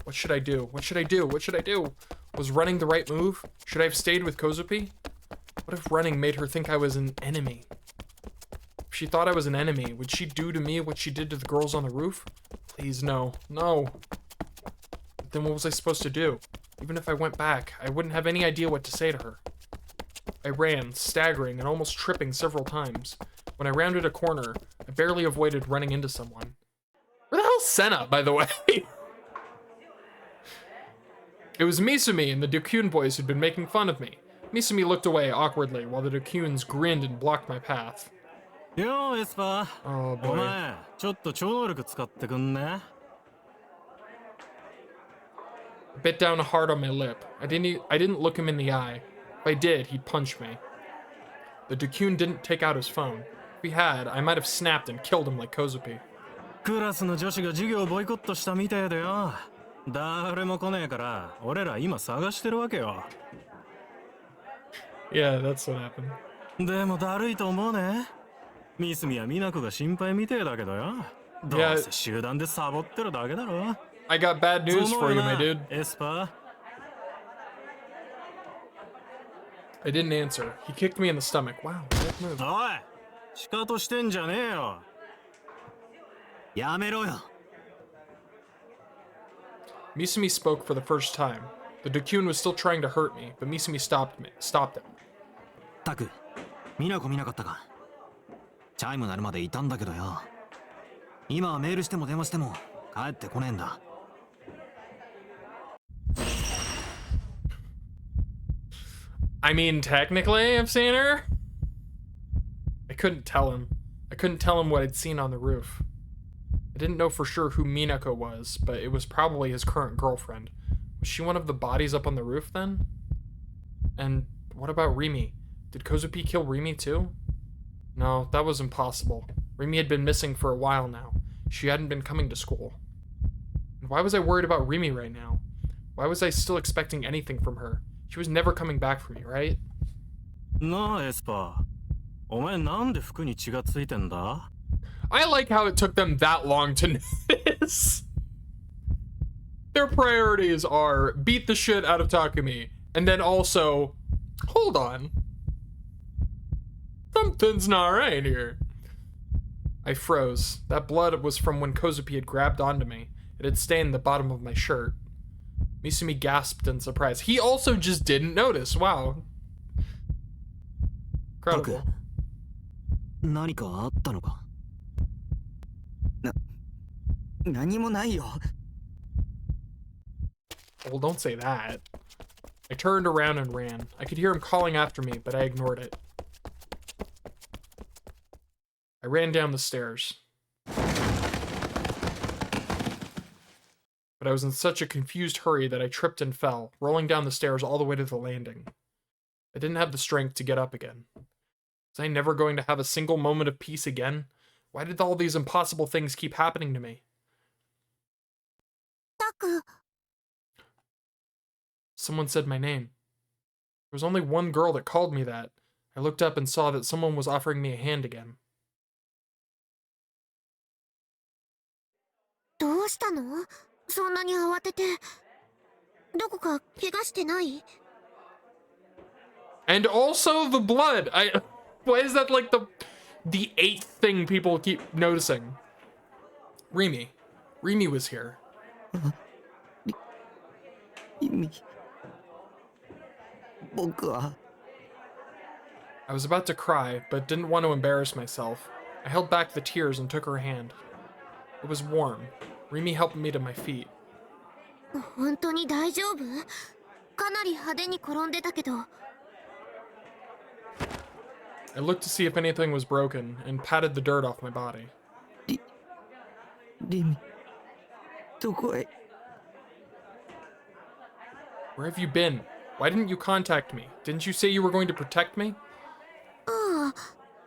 S1: What should I do? What should I do? What should I do? Was running the right move? Should I have stayed with Kozue? What if running made her think I was an enemy? If she thought I was an enemy, would she do to me what she did to the girls on the roof? Please, no. No. But then what was I supposed to do? Even if I went back, I wouldn't have any idea what to say to her. I ran, staggering and almost tripping several times. When I rounded a corner, I barely avoided running into someone. Where the hell's Senna, by the way? It was Misumi and the Dokun boys who'd been making fun of me. Misumi looked away awkwardly while the Dokuns grinned and blocked my path.
S8: Yo, Espa.
S1: Oh
S8: お
S1: boy.
S8: 前、ちょっと超能力使ってくんね。
S1: I bit down hard on my lip. I didn't look him in the eye. If I did, he'd punch me. The Dokun didn't take out his phone. If he had, I might have snapped and killed him like Kozue.
S8: クラスの女子が授業をボイコットしたみたいだよ。誰も来ねえから、俺ら今探してるわけよ。
S1: Yeah, that's what happened.
S8: でもだるいと思うね。ミスミやミナコが心配みてえだけどよ。どうせ集団でサボってるだけだろ。
S1: I got bad news for you, my dude.
S8: エスパー。
S1: I didn't answer. He kicked me in the stomach. Wow, bad move.
S8: おい、仕方してんじゃねえよ。やめろよ。
S1: Misumi spoke for the first time. The Dokun was still trying to hurt me, but Misumi stopped him.
S9: タク、ミナコ見なかったか。チャイム鳴るまでいたんだけどよ。今はメールしても電話しても帰ってこねえんだ。
S1: I mean, technically, I've seen her. I couldn't tell him. I couldn't tell him what I'd seen on the roof. I didn't know for sure who Minako was, but it was probably his current girlfriend. Was she one of the bodies up on the roof then? And what about Rimi? Did Kozue kill Rimi too? No, that was impossible. Rimi had been missing for a while now. She hadn't been coming to school. And Why was I worried about Rimi right now? Why was I still expecting anything from her? She was never coming back for me, right?
S8: なあエスパー、お前なんで服に血がついてんだ？
S1: I like how it took them that long to notice. Their priorities are beat the shit out of Takumi, and then also, hold on. Something's not right here. I froze. That blood was from when Kozue had grabbed onto me. It had stained the bottom of my shirt. Misumi gasped in surprise. He also just didn't notice. Wow. Incredible.
S9: 何かあったのか？
S4: 何もないよ。
S1: Well, don't say that. I turned around and ran. I could hear him calling after me, but I ignored it. I ran down the stairs. But I was in such a confused hurry that I tripped and fell, rolling down the stairs all the way to the landing. I didn't have the strength to get up again. Was I never going to have a single moment of peace again? Why did all these impossible things keep happening to me?
S6: タク、
S1: Someone said my name. There was only one girl that called me that. I looked up and saw that someone was offering me a hand again.
S6: どうしたの？そんなに慌てて。どこか怪我してない？
S1: And also the blood. Why is that like the eighth thing people keep noticing? Rimi was here.
S4: 僕は
S1: I was about to cry, but didn't want to embarrass myself. I held back the tears and took her hand. It was warm. Rimi helped me to my feet.
S6: 本当に大丈夫？かなり派手に転んでたけど。
S1: I looked to see if anything was broken and patted the dirt off my body.
S4: リミ、どこへ？
S1: Where have you been? Why didn't you contact me? Didn't you say you were going to protect me?
S6: ああ、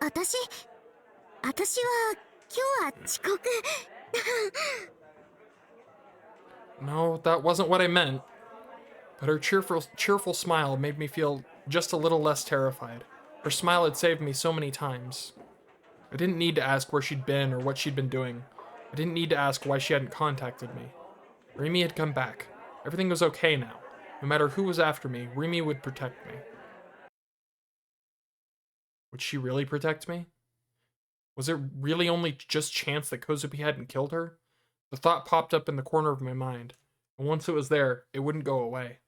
S6: 私は今日は遅刻。
S1: No, that wasn't what I meant. But her cheerful smile made me feel just a little less terrified. Her smile had saved me so many times. I didn't need to ask where she'd been or what she'd been doing. I didn't need to ask why she hadn't contacted me. Rimi had come back. Everything was okay now. No matter who was after me, Rimi would protect me. Would she really protect me? Was it really only just chance that Kozue hadn't killed her? The thought popped up in the corner of my mind, and once it was there, it wouldn't go away.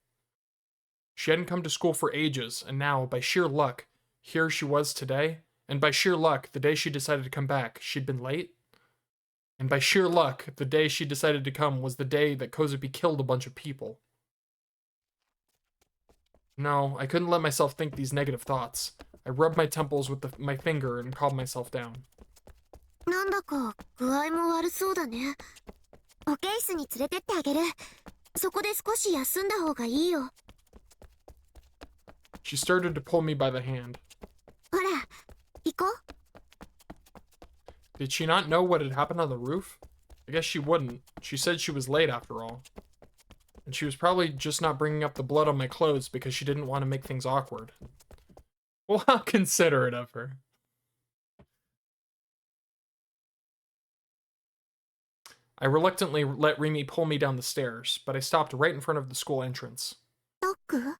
S1: She hadn't come to school for ages, and now, by sheer luck, here she was today, and by sheer luck, the day she decided to come back, she'd been late? And by sheer luck, the day she decided to come was the day that Kozue killed a bunch of people. No, I couldn't let myself think these negative thoughts. I rubbed my temples with my finger and calmed myself down.
S6: なんだか具合も悪そうだね。保健室に連れてってあげる。そこで少し休んだ方がいいよ。
S1: She started to pull me by the hand.
S6: ほら、行こう。
S1: Did she not know what had happened on the roof? I guess she wouldn't. She said she was late after all. And she was probably just not bringing up the blood on my clothes because she didn't want to make things awkward. Well, how considerate of her. I reluctantly let Rimi pull me down the stairs, but I stopped right in front of the school entrance.
S6: タク？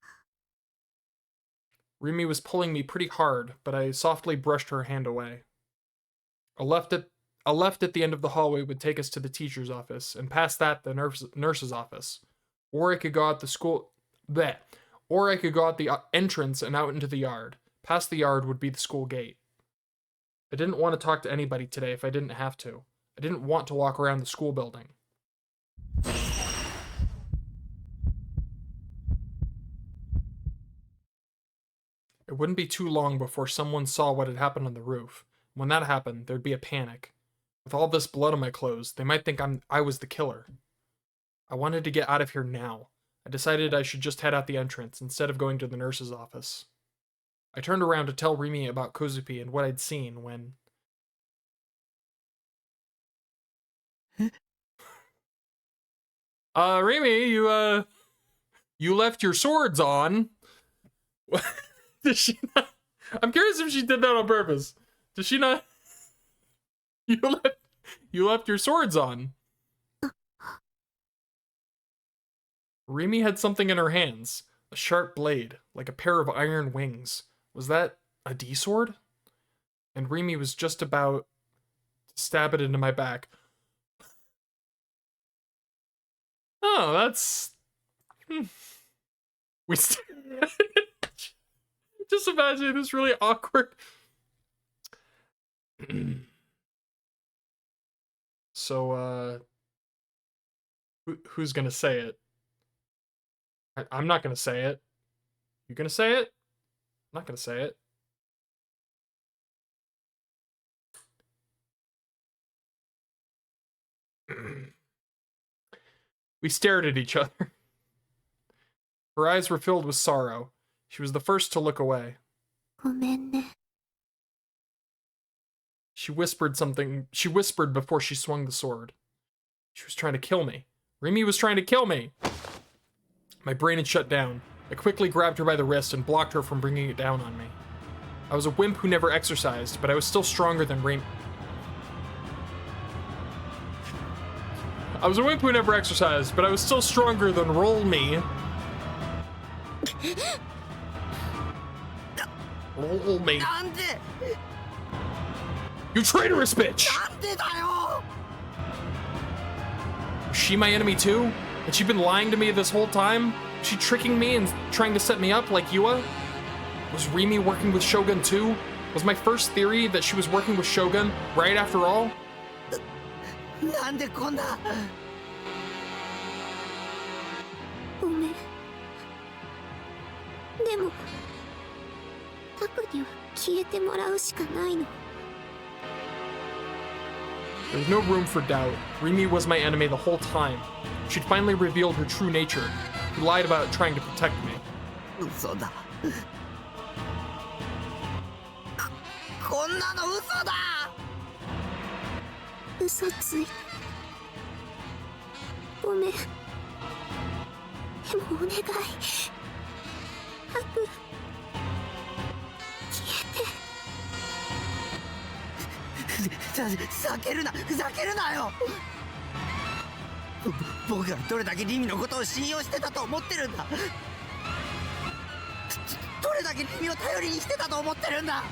S1: Rimi was pulling me pretty hard, but I softly brushed her hand away. A left at the end of the hallway would take us to the teacher's office, and past that, the nurse's office. Or I could go out the school... bleh. Or I could go out the entrance and out into the yard. Past the yard would be the school gate. I didn't want to talk to anybody today if I didn't have to. I didn't want to walk around the school building. It wouldn't be too long before someone saw what had happened on the roof. When that happened, there'd be a panic. With all this blood on my clothes, they might think I was the killer. I wanted to get out of here now. I decided I should just head out the entrance instead of going to the nurse's office. I turned around to tell Rimi about Kozue and what I'd seen when... Remy, you left your swords on. Did she not? I'm curious if she did that on purpose. Did she not? You left your swords on. Remy had something in her hands. A sharp blade, like a pair of iron wings. Was that a D-sword? And Remy was just about to stab it into my back. Oh, that's... We just imagine this really awkward. So, who's gonna say it? I'm not gonna say it. You gonna say it? I'm not gonna say it. We stared at each other. Her eyes were filled with sorrow. She was the first to look away.
S6: ごめんね。
S1: She whispered something. She whispered before she swung the sword. She was trying to kill me. Remy was trying to kill me. My brain had shut down. I quickly grabbed her by the wrist and blocked her from bringing it down on me. I was a wimp who never exercised, but I was still stronger than Remy. I was a wimp who never exercised, but I was still stronger than Roll Me. Roll Me. You traitorous bitch! Was she my enemy too? Had she been lying to me this whole time? Was she tricking me and trying to set me up like Yua? Was Remy working with Shogun too? Was my first theory that she was working with Shogun right after all?
S4: なんでこんな。
S6: ごめん。でも、タクには消えてもらうしかないの。
S1: There was no room for doubt. Remy was my enemy the whole time. She'd finally revealed her true nature. She lied about trying to protect me.
S4: 嘘だ。こんなの嘘だ。
S6: 嘘ついた。ごめん。でもお願い。タク。
S4: ふざけるな、ふざけるなよ。僕がどれだけリミのことを信用してたと思ってるんだ。どれだけリミを頼りにしてたと思ってるんだ。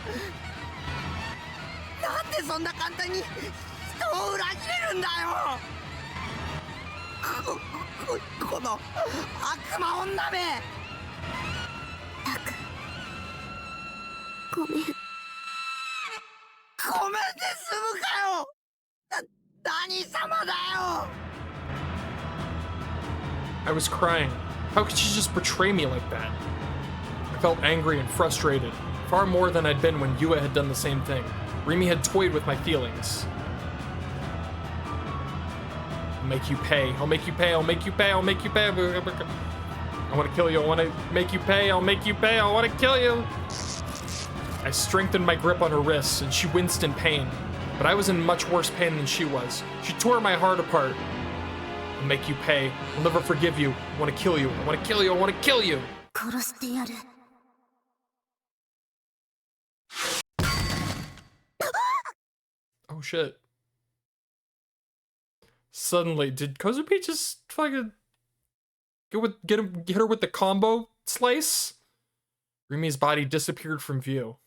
S4: なんでそんな簡単に人を裏切れるんだよ。この悪魔女め。
S6: タク。ごめん。
S4: ごめんで済むかよ。何様だよ。
S1: I was crying. How could she just betray me like that? I felt angry and frustrated, far more than I'd been when Yua had done the same thing. Remy had toyed with my feelings. I'll make you pay. I'll make you pay. I'll make you pay. I'll make you pay. I want to kill you. I want to make you pay. I'll make you pay. I want to kill you. I strengthened my grip on her wrists, and she winced in pain. But I was in much worse pain than she was. She tore my heart apart. I'll make you pay. I'll never forgive you. I want to kill you. I want to kill you. I want to kill you.
S6: 殺してやる。
S1: Oh shit. Suddenly, did Kozue just fucking get her with the combo slice? Remy's body disappeared from view.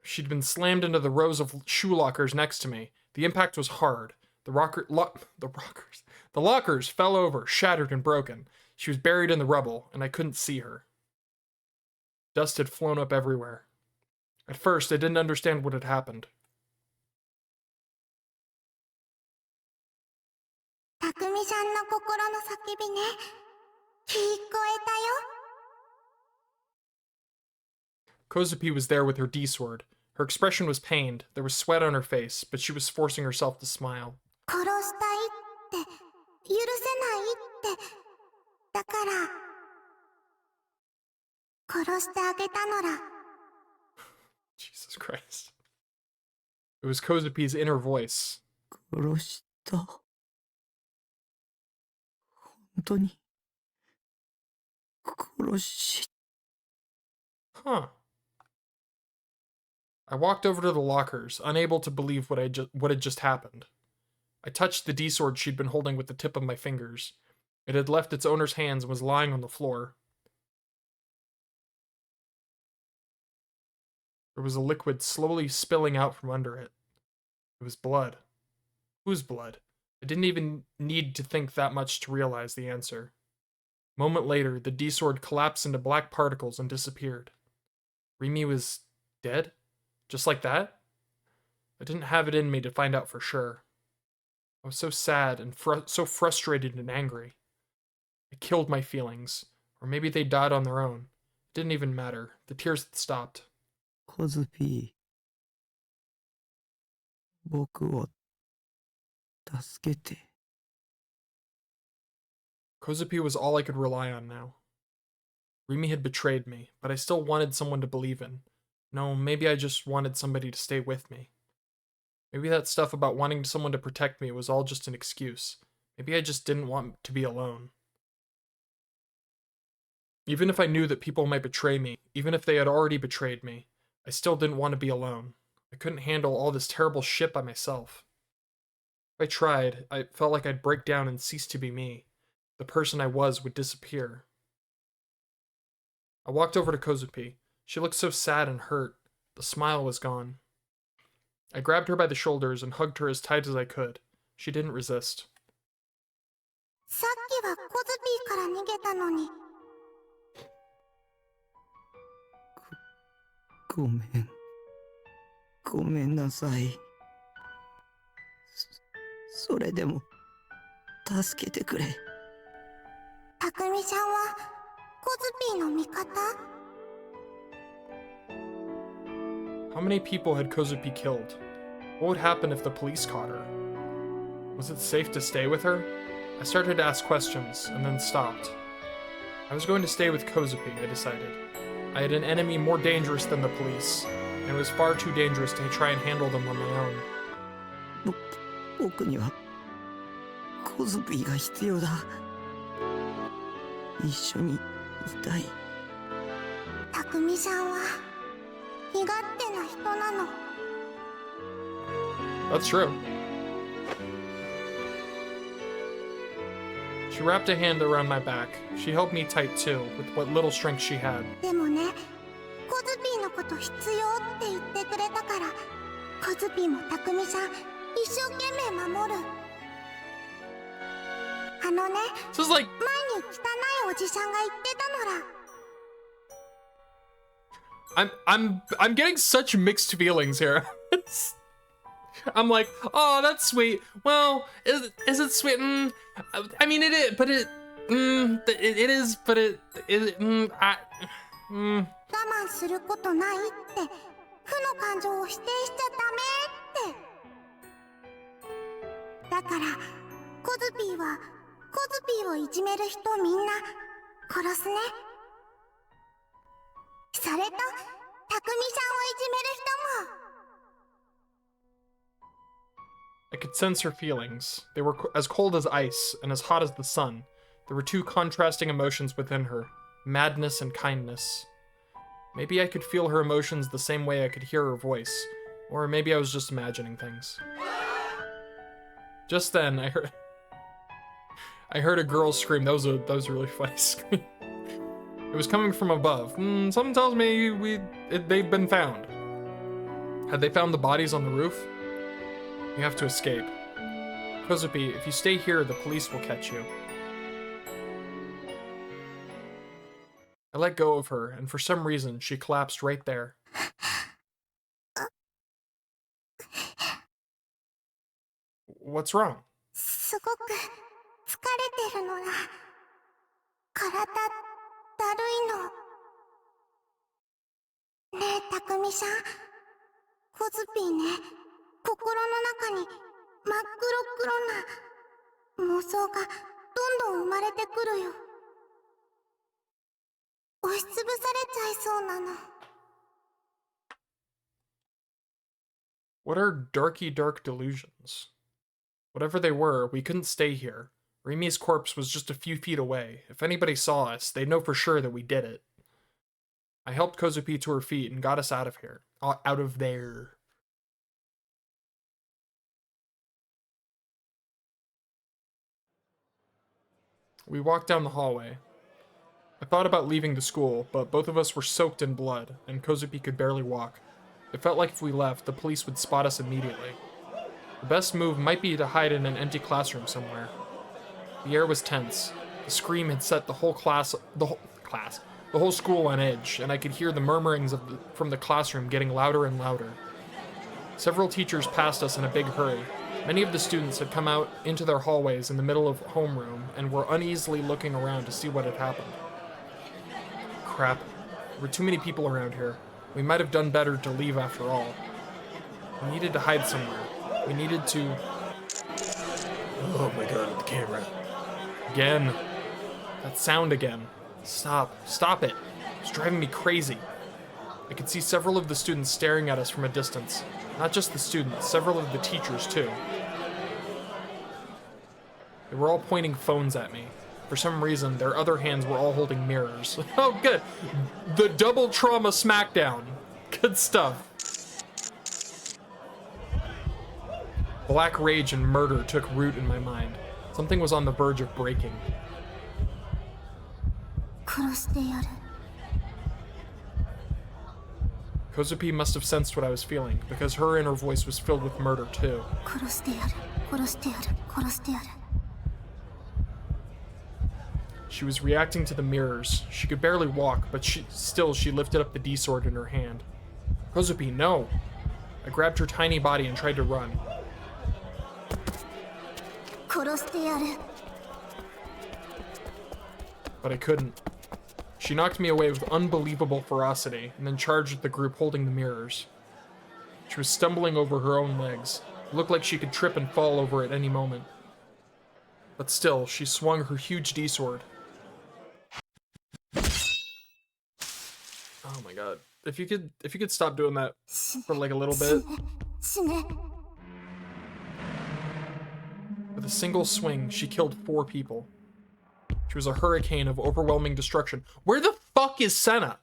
S1: She'd been slammed into the rows of shoe lockers next to me. The impact was hard. The lockers fell over, shattered and broken. She was buried in the rubble, and I couldn't see her. Dust had flown up everywhere. At first, I didn't understand what had happened.
S6: たくみさんの心の叫びね。聞こえたよ。
S1: Kozue was there with her D-sword. Her expression was pained. There was sweat on her face, but she was forcing herself to smile.
S6: 殺したいって、許せないって。だから、殺してあげたのら。
S1: Jesus Christ. It was Kozupi's inner voice.
S4: 殺した。本当に殺し。
S1: Huh. I walked over to the lockers, unable to believe what had just happened. I touched the D-sword she'd been holding with the tip of my fingers. It had left its owner's hands and was lying on the floor. There was a liquid slowly spilling out from under it. It was blood. Whose blood? I didn't even need to think that much to realize the answer. A moment later, the D-sword collapsed into black particles and disappeared. Rimi was dead? Just like that? I didn't have it in me to find out for sure. I was so sad and so frustrated and angry. I killed my feelings. Or maybe they died on their own. It didn't even matter. The tears had stopped.
S4: コズピー、僕を助けて。
S1: Kozue was all I could rely on now. Rimi had betrayed me, but I still wanted someone to believe in. No, maybe I just wanted somebody to stay with me. Maybe that stuff about wanting someone to protect me was all just an excuse. Maybe I just didn't want to be alone. Even if I knew that people might betray me, even if they had already betrayed me, I still didn't want to be alone. I couldn't handle all this terrible shit by myself. If I tried, I felt like I'd break down and cease to be me. The person I was would disappear. I walked over to Kozue. She looked so sad and hurt. The smile was gone. I grabbed her by the shoulders and hugged her as tight as I could. She didn't resist.
S6: さっきはコズピーから逃げたのに。
S4: ごめん。ごめんなさい。それでも助けてくれ。
S6: たくみちゃんはコズピーの味方？
S1: How many people had Kozue killed? What would happen if the police caught her? Was it safe to stay with her? I started to ask questions, and then stopped. I was going to stay with Kozue, I decided. I had an enemy more dangerous than the police, and it was far too dangerous to try and handle them on my own.
S4: 僕にはコズピーが必要だ。一緒にいたい。
S6: たくみちゃんは身勝手な人なの。
S1: That's true. She wrapped a hand around my back. She held me tight too, with what little strength she had.
S6: でもね、コズピーのこと必要って言ってくれたから、コズピーもたくみちゃん一生懸命守る。あのね、
S1: So it's like
S6: 前に汚いおじさんが言ってたのら。
S1: I'm getting such mixed feelings here. I'm like, oh, that's sweet. Well, is it sweet? I mean, it is, but it is, but it.
S6: 我慢することないって負の感情を否定しちゃダメってだからコズピーをいじめる人みんな殺すねそれとたくみちゃんをいじめる人も
S1: I could sense her feelings. They were as cold as ice and as hot as the sun. There were two contrasting emotions within her, madness and kindness. Maybe I could feel her emotions the same way I could hear her voice, or maybe I was just imagining things. Just then, I heard a girl scream. That was a really funny scream. It was coming from above. Something tells me they've been found. Had they found the bodies on the roof? You have to escape. Kozue, if you stay here, the police will catch you. I let go of her, and for some reason, she collapsed right there. What's wrong?
S6: すごく疲れてるのら体だるいのねえたくみさんコズピーね心の中に真っ黒な妄想がどんどん生まれてくるよ押しつぶされちゃいそうなの
S1: What are darky dark delusions? Whatever they were, we couldn't stay here. Rimi's corpse was just a few feet away. If anybody saw us, they'd know for sure that we did it. I helped Kozue to her feet and got us out of here. Out of there. We walked down the hallway. I thought about leaving the school, but both of us were soaked in blood, and Kozue could barely walk. It felt like if we left, the police would spot us immediately. The best move might be to hide in an empty classroom somewhere. The air was tense. The scream had set the whole school on edge, and I could hear the murmurings from the classroom getting louder and louder. Several teachers passed us in a big hurry. Many of the students had come out into their hallways in the middle of homeroom and were uneasily looking around to see what had happened. Crap. There were too many people around here. We might have done better to leave after all. We needed to hide somewhere. We needed to... Oh my god, the camera. Again. That sound again. Stop. Stop it. It's driving me crazy. I could see several of the students staring at us from a distance. Not just the students, several of the teachers too. They were all pointing phones at me. For some reason, their other hands were all holding mirrors. Oh, good. The double trauma smackdown. Good stuff. Black rage and murder took root in my mind. Something was on the verge of breaking. Kozue must have sensed what I was feeling, because her inner voice was filled with murder too. She was reacting to the mirrors. She could barely walk, but she lifted up the D-sword in her hand. Kozue, no! I grabbed her tiny body and tried to run. But I couldn't. She knocked me away with unbelievable ferocity, and then charged at the group holding the mirrors. She was stumbling over her own legs. It looked like she could trip and fall over at any moment. But still, she swung her huge D-sword. Oh my god. If you could stop doing that for like a little bit. With a single swing, she killed 4 people. She was a hurricane of overwhelming destruction. Where the fuck is Senna?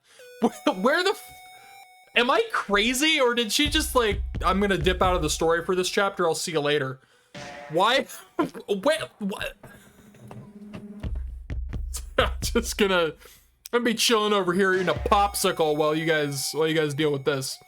S1: Where the am I crazy, or did she just like, I'm gonna dip out of the story for this chapter, I'll see you later. Why? What? I'm just gonna be chilling over here eating a popsicle while you guys deal with this.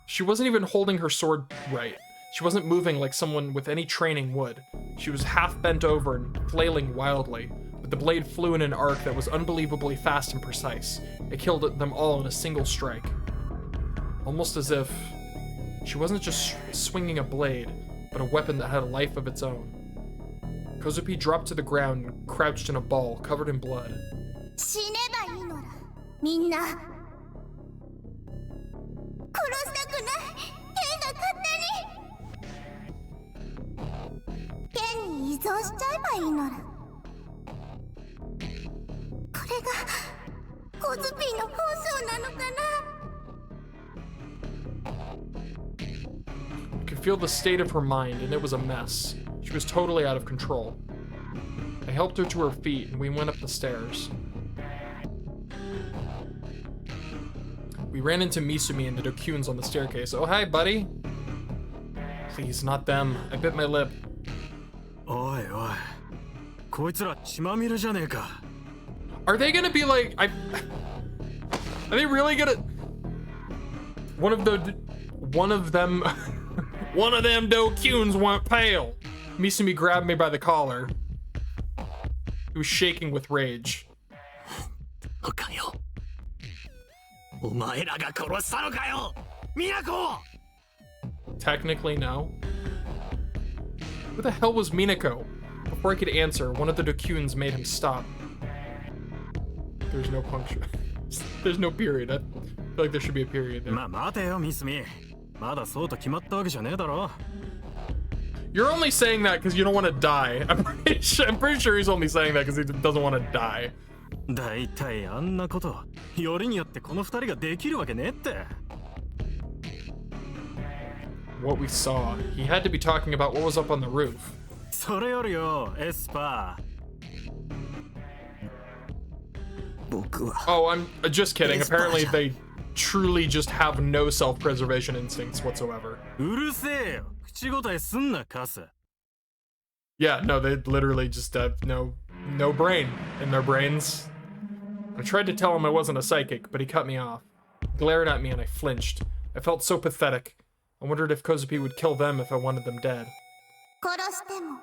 S1: She wasn't even holding her sword right. She wasn't moving like someone with any training would. She was half bent over and flailing wildly, but the blade flew in an arc that was unbelievably fast and precise. It killed them all in a single strike. Almost as if she wasn't just swinging a blade, but a weapon that had a life of its own. Kozue dropped to the ground and crouched in a ball, covered in blood. I could feel the state of her mind, and it was a mess. She was totally out of control. I helped her to her feet, and we went up the stairs. We ran into Misumi and the Dokuns on the staircase. Oh, hi, buddy. Please, not them. I bit my lip.
S8: Oi, oi.
S1: Are they gonna be like... Are they really gonna... One of them... One of them Dokuns went pale. Misumi grabbed me by the collar. He was shaking with rage. Technically, no. Who the hell was Minako? Before I could answer, one of the Dokuns made him stop. There's no puncture. There's no period. I feel like there should be a period there. You're only saying that because you don't want to die. I'm pretty sure he's only saying that because he doesn't want to die. what we saw. He had to be talking about what was up on the roof.
S8: それよりよ、エスパー。
S4: 僕は
S1: Oh, I'm just kidding.
S4: Yes,
S1: Apparently
S4: Pasha.
S1: they truly just have no self-preservation instincts whatsoever.
S8: うるせえよ。口答えすんな、カス。
S1: Yeah, no, they literally just have no brain in their brains. I tried to tell him I wasn't a psychic, but he cut me off. He glared at me and I flinched. I felt so pathetic. I wondered if Kozue would kill them if I wanted them dead.
S6: 殺しても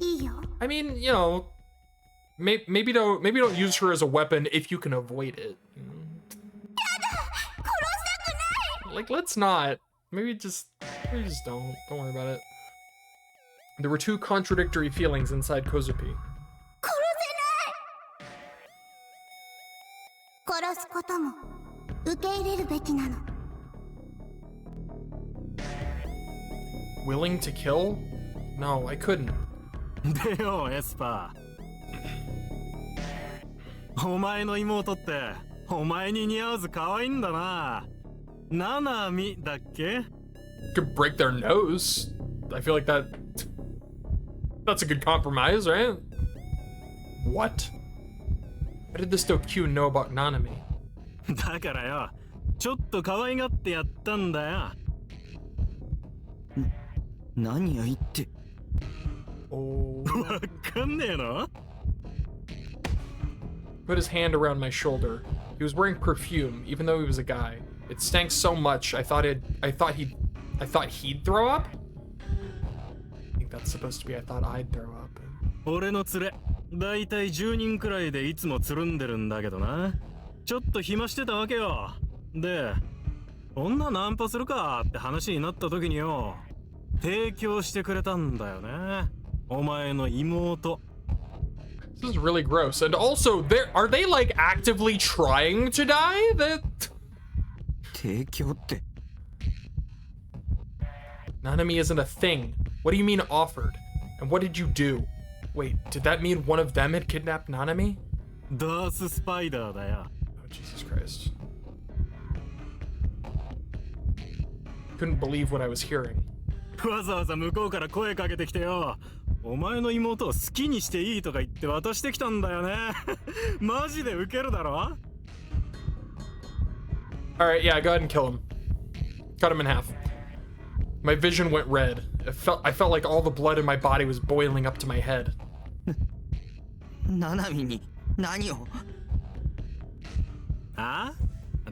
S6: いいよ。
S1: I mean, you know, maybe don't use her as a weapon if you can avoid it. Like, let's not. Maybe just don't. Don't worry about it. There were two contradictory feelings inside Kozue.
S6: 殺せない。殺すことも受け入れるべきなの。
S1: Willing to kill? No, I couldn't.
S8: でよ、エスパー。お前の妹って、お前に似合わず可愛いんだな。ナナミだっけ？
S1: Could break their nose. I feel like that's a good compromise, right? What? How did this Dokyu know about Nanami?
S8: だからよ、ちょっと可愛がってやったんだよ。
S4: 何を言って
S1: Oh.
S8: わかんねえの？
S1: Put his hand around my shoulder. He was wearing perfume, even though he was a guy. It stank so much I thought he'd throw up? I think that's supposed to be I thought I'd throw up.
S8: 俺の連れ、だいたい10人くらいでいつもつるんでるんだけどな。ちょっと暇してたわけよ。で、女ナンパするかって話になった時によ、提供してくれたんだよね。お前の妹。
S1: This is really gross. And also, are they like actively trying to die? That
S4: 提供って
S1: Nanami isn't a thing. What do you mean offered? And what did you do? Wait, did that mean one of them had kidnapped Nanami?
S8: ダーススパイダーだよ。
S1: Oh, Jesus Christ. Couldn't believe what I was hearing.
S8: わざわざ向こうから声かけてきてよ。お前の妹を好きにしていいとか言って渡してきたんだよね。マジでウケるだろ？
S1: Alright, yeah, go ahead and kill him. Cut him in half. My vision went red. I felt like all the blood in my body was boiling up to my head.
S4: ナナミに何を
S8: あ？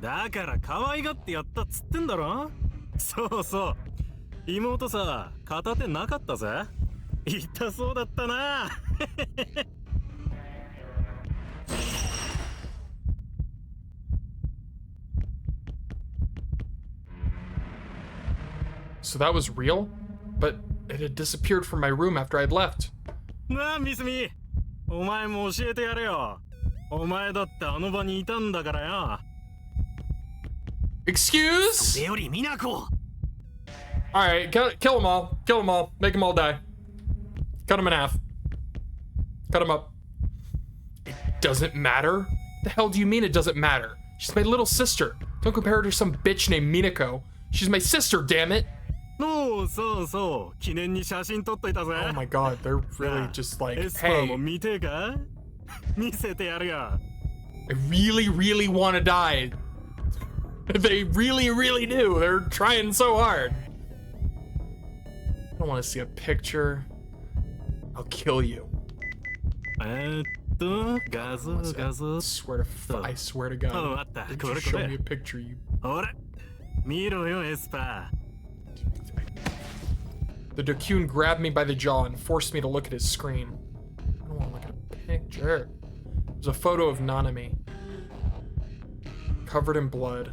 S8: だから可愛がってやったっつってんだろ？そうそう。妹さ、片手なかったぜ。痛そうだったな。
S1: So that was real? But it had disappeared from my room after I'd left.
S8: なあ、ミスミ。お前も教えてやれよ。お前だってあの場にいたんだからよ。
S1: Excuse?
S9: それよりミナコ。
S1: Alright, kill them all. Kill them all. Make them all die. Cut them in half. Cut them up. It doesn't matter? The hell do you mean it doesn't matter? She's my little sister. Don't compare her to some bitch named Minako. She's my sister, damn it.
S8: そうそうそう。記念に写真撮っといたぜ。
S1: Oh my god, they're really just like,
S8: エスパーも
S1: hey,
S8: 見てえか？見せてやるよ。
S1: I really, really want to die. They really, really do. They're trying so hard. I don't want to see a picture. I'll kill you.
S8: 画像画像。
S1: I swear to God.
S8: あった。
S1: If
S8: こ
S1: you
S8: れ
S1: show
S8: こ
S1: me
S8: れ
S1: a。picture, you.
S8: ほら。見ろよ、エスパ
S1: The Dokun grabbed me by the jaw and forced me to look at his screen. I don't want to look at a picture. There's a photo of Nanami. Covered in blood.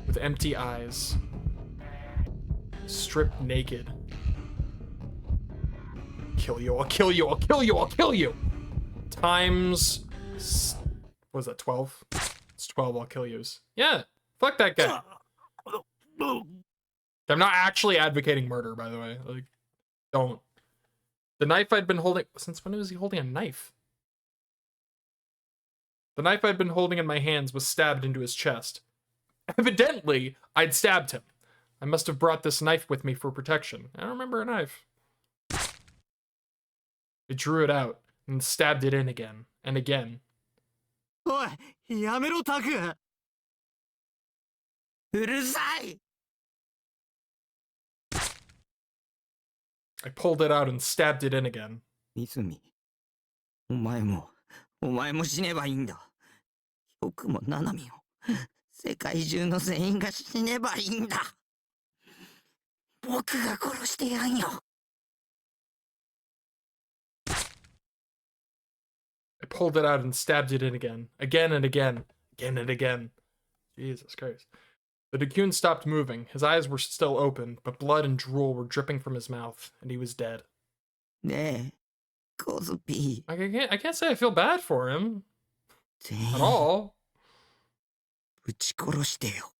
S1: With empty eyes. Stripped naked. Kill you, I'll kill you, I'll kill you, I'll kill you! Times... What is that, 12? It's 12 I'll kill yous. Yeah, fuck that guy. I'm not actually advocating murder, by the way. Like, don't. The knife I'd been holding... Since when was he holding a knife? The knife I'd been holding in my hands was stabbed into his chest. Evidently, I'd stabbed him. I must have brought this knife with me for protection. I don't remember a knife. It drew it out and stabbed it in again and again.
S9: おい、やめろタク。うるさい。
S1: I pulled it out and stabbed it in again.
S4: 泉、お前も死ねばいいんだ。僕もナナミも、世界中の全員が死ねばいいんだ。僕が殺してやんよ。
S1: I pulled it out and stabbed it in again. Again and again. Again and again. Jesus Christ. The Dakun stopped moving. His eyes were still open, but blood and drool were dripping from his mouth, and he was dead.
S4: ねえ、コズピー。
S1: I can't say I feel bad for him.
S4: 全
S1: At
S4: 員
S1: all.
S4: 撃ち殺してよ。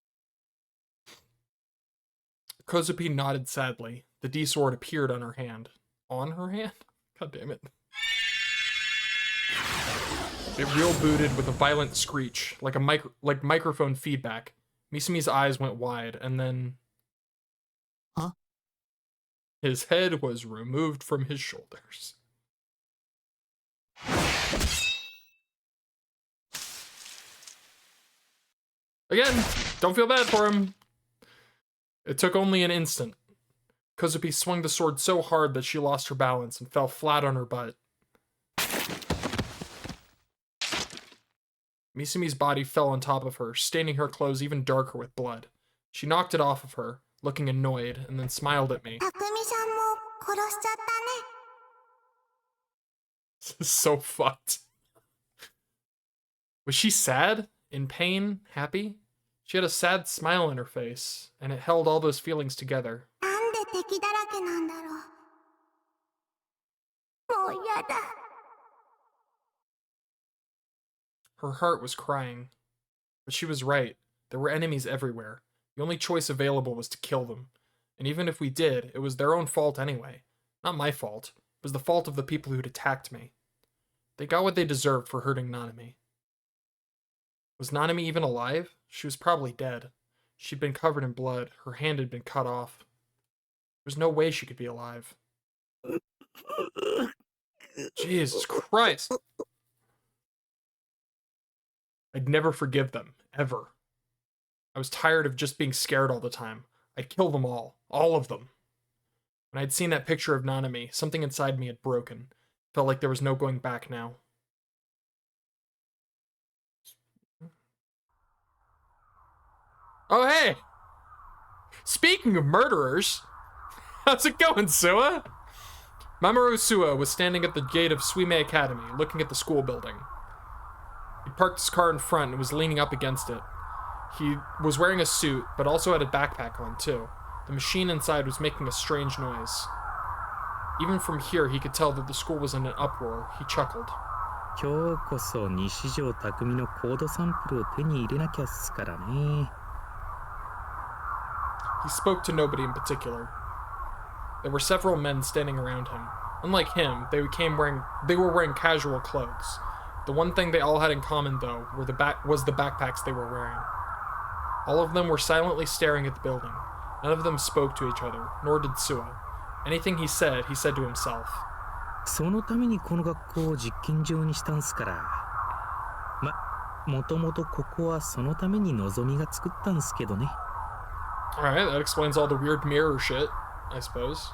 S1: Kozupi nodded sadly. The D-sword appeared on her hand. On her hand? God damn it. It real booted with a violent screech, like microphone feedback. Misumi's eyes went wide, and then...
S4: Huh?
S1: His head was removed from his shoulders. Again, don't feel bad for him. It took only an instant. Kozupi swung the sword so hard that she lost her balance and fell flat on her butt. Misumi's body fell on top of her, staining her clothes even darker with blood. She knocked it off of her, looking annoyed, and then smiled at me.
S6: 匠さんも殺しちゃったね。
S1: This is so fucked. Was she sad? In pain? Happy? She had a sad smile on her face, and it held all those feelings together.
S6: なんで敵だらけなんだろう。もうやだ。
S1: Her heart was crying. But she was right. There were enemies everywhere. The only choice available was to kill them. And even if we did, it was their own fault anyway. Not my fault. It was the fault of the people who'd attacked me. They got what they deserved for hurting Nanami. Was Nanami even alive? She was probably dead. She'd been covered in blood. Her hand had been cut off. There was no way she could be alive. Jesus Christ. I'd never forgive them, ever. I was tired of just being scared all the time. I'd kill them all of them. When I'd seen that picture of Nanami, something inside me had broken. Felt like there was no going back now. Oh, hey! Speaking of murderers, how's it going, Sua? Mamoru Sua was standing at the gate of Suime Academy, looking at the school building. He parked his car in front and was leaning up against it. He was wearing a suit, but also had a backpack on, too. The machine inside was making a strange noise. Even from here, he could tell that the school was in an uproar. He chuckled.
S10: 今日こそ西条匠のコードサンプルを手に入れなきゃっすからね。
S1: He spoke to nobody in particular. There were several men standing around him. Unlike him, they were wearing casual clothes. The one thing they all had in common, though, was the backpacks they were wearing. All of them were silently staring at the building. None of them spoke to each other, nor did Sua. Anything he said to himself.
S10: そのためにこの学校を実験場にしたんすから。もともとここはそのためにのぞみが作ったんすけどね。
S1: Alright, that explains all the weird mirror shit, I suppose.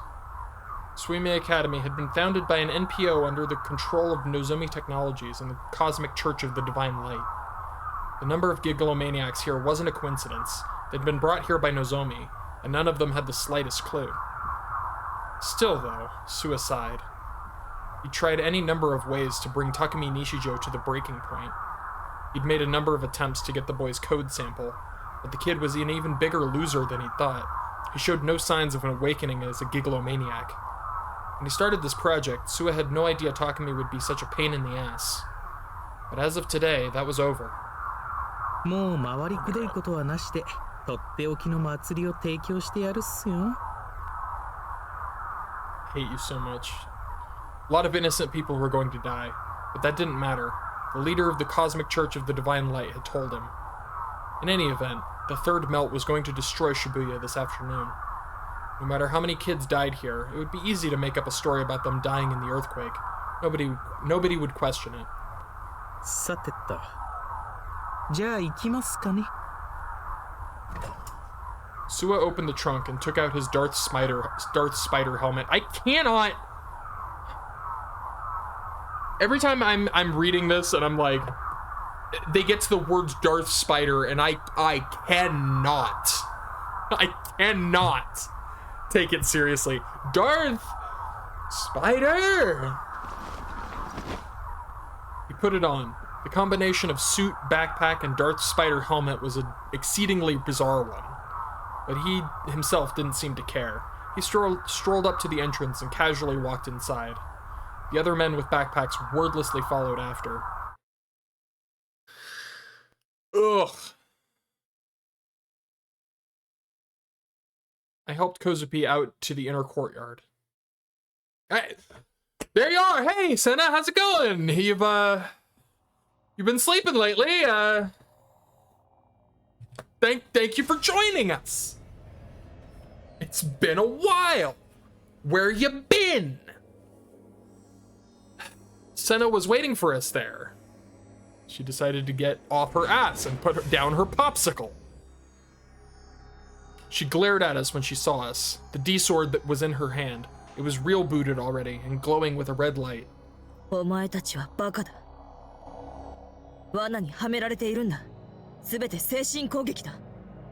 S1: Suime Academy had been founded by an NPO under the control of Nozomi Technologies and the Cosmic Church of the Divine Light. The number of gigalomaniacs here wasn't a coincidence. They'd been brought here by Nozomi, and none of them had the slightest clue. Still, though, Sua sighed. He tried any number of ways to bring Takumi Nishijo to the breaking point. He'd made a number of attempts to get the boy's code sample, but the kid was an even bigger loser than he'd thought. He showed no signs of an awakening as a gigalomaniac. When he started this project, Sua had no idea Takumi would be such a pain in the ass. But as of today, that was over.
S10: もう回りくどいことはなしで、とっておきの祭りを提供してやるっすよ。
S1: I hate you so much. A lot of innocent people were going to die, but that didn't matter. The leader of the Cosmic Church of the Divine Light had told him. In any event, the third melt was going to destroy Shibuya this afternoon. No matter how many kids died here, it would be easy to make up a story about them dying in the earthquake. Nobody would question it.
S10: さてと。じゃあ行きますかね。
S1: Sua opened the trunk and took out his Darth Spider helmet. I cannot. Every time I'm reading this and I'm like, they get to the words Darth Spider and I cannot take it seriously. Darth Spider. He put it on. The combination of suit, backpack, and Darth Spider helmet was an exceedingly bizarre one. But he himself didn't seem to care. He strolled up to the entrance and casually walked inside. The other men with backpacks wordlessly followed after. Ugh. I helped Kozue out to the inner courtyard. Hey, there you are! Hey, Senna, how's it going? You've been sleeping lately, Thank you for joining us! It's been a while! Where you been? Senna was waiting for us there. She decided to get off her ass and put down her popsicle. She glared at us when she saw us, the D-sword that was in her hand. It was real booted already and glowing with a red light.
S7: お前たちはバカだ。罠にはめられているんだ。すべて精神攻撃だ。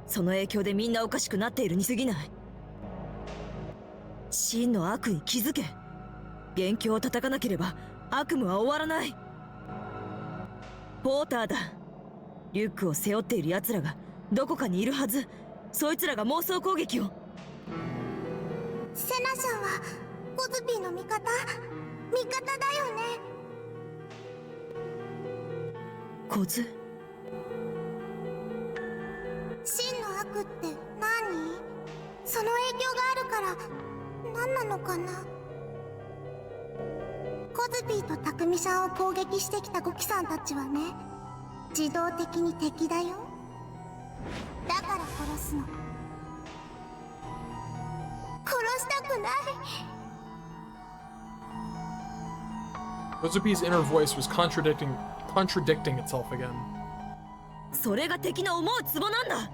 S7: その影響でみんなおかしくなっているに過ぎない。真の悪に気づけ。元凶を叩かなければ悪夢は終わらない。ポーターだ。リュックを背負っている奴らがどこかにいるはず。そいつらが妄想攻撃を。
S6: セナさんはコズピーの味方だよね。
S7: コズ？
S6: 真の悪って何？その影響があるから何なのかな。コズピーとタクミさんを攻撃してきたゴキさんたちはね、自動的に敵だよ。だから殺すの。殺したくない。
S1: Kozupi's inner voice was contradicting itself again.
S7: それが敵の思うツボなんだ。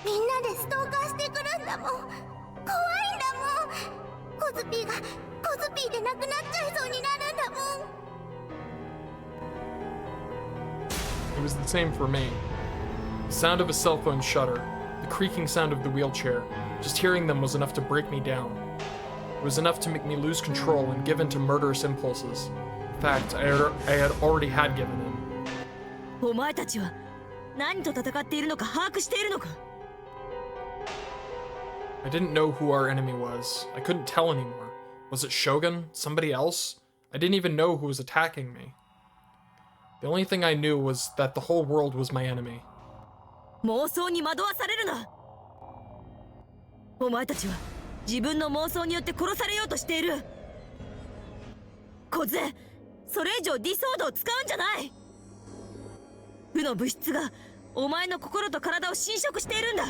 S6: みんなでストーカーしてくるんだもん。怖いんだもん。コズピーでなくなっちゃいそうになるんだもん。
S1: It was the same for me. The sound of a cell phone shutter, the creaking sound of the wheelchair, just hearing them was enough to break me down. It was enough to make me lose control and give in to murderous impulses. In fact, I had already had given in.
S7: お前たちは何と戦っているのか把握しているのか。
S1: I didn't know who our enemy was. I couldn't tell anymore. Was it Shogun? Somebody else? I didn't even know who was attacking me. The only thing I knew was that the whole world was my enemy.
S7: 妄想に惑わされるな。お前たちは自分の妄想によって殺されようとしている。コズ、それ以上ディソードを使うんじゃない。負の物質がお前の心と体を侵食しているんだ。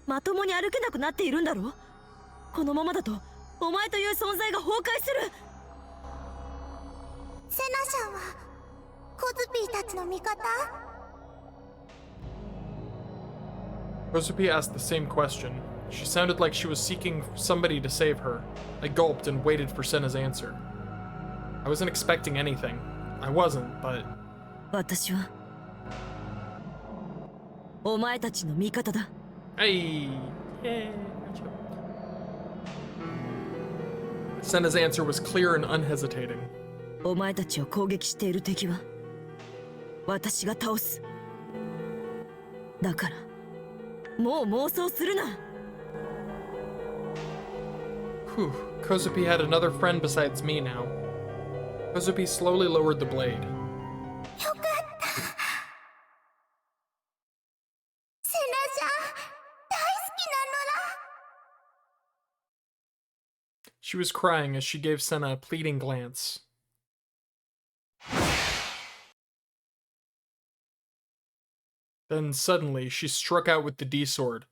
S7: まともに歩けなくなっているんだろう。このままだとお前という存在が崩壊する。
S6: セナさんはコズピーたちの味方？
S1: Kozupi asked the same question. She sounded like she was seeking somebody to save her. I gulped and waited for Senna's answer. I wasn't expecting anything. I wasn't, but...
S7: 私はお前たちの味方だ。
S1: Hey! Yay! Senna's answer was clear and unhesitating.
S7: お前たちを攻撃している敵は私が倒す。だからもう妄想するな。
S1: Whew, Kozupi had another friend besides me now. Kozupi slowly lowered the blade.
S6: よかった。セナちゃん、大好きなのだ。
S1: She was crying as she gave Senna a pleading glance. Then suddenly, she struck out with the D-sword.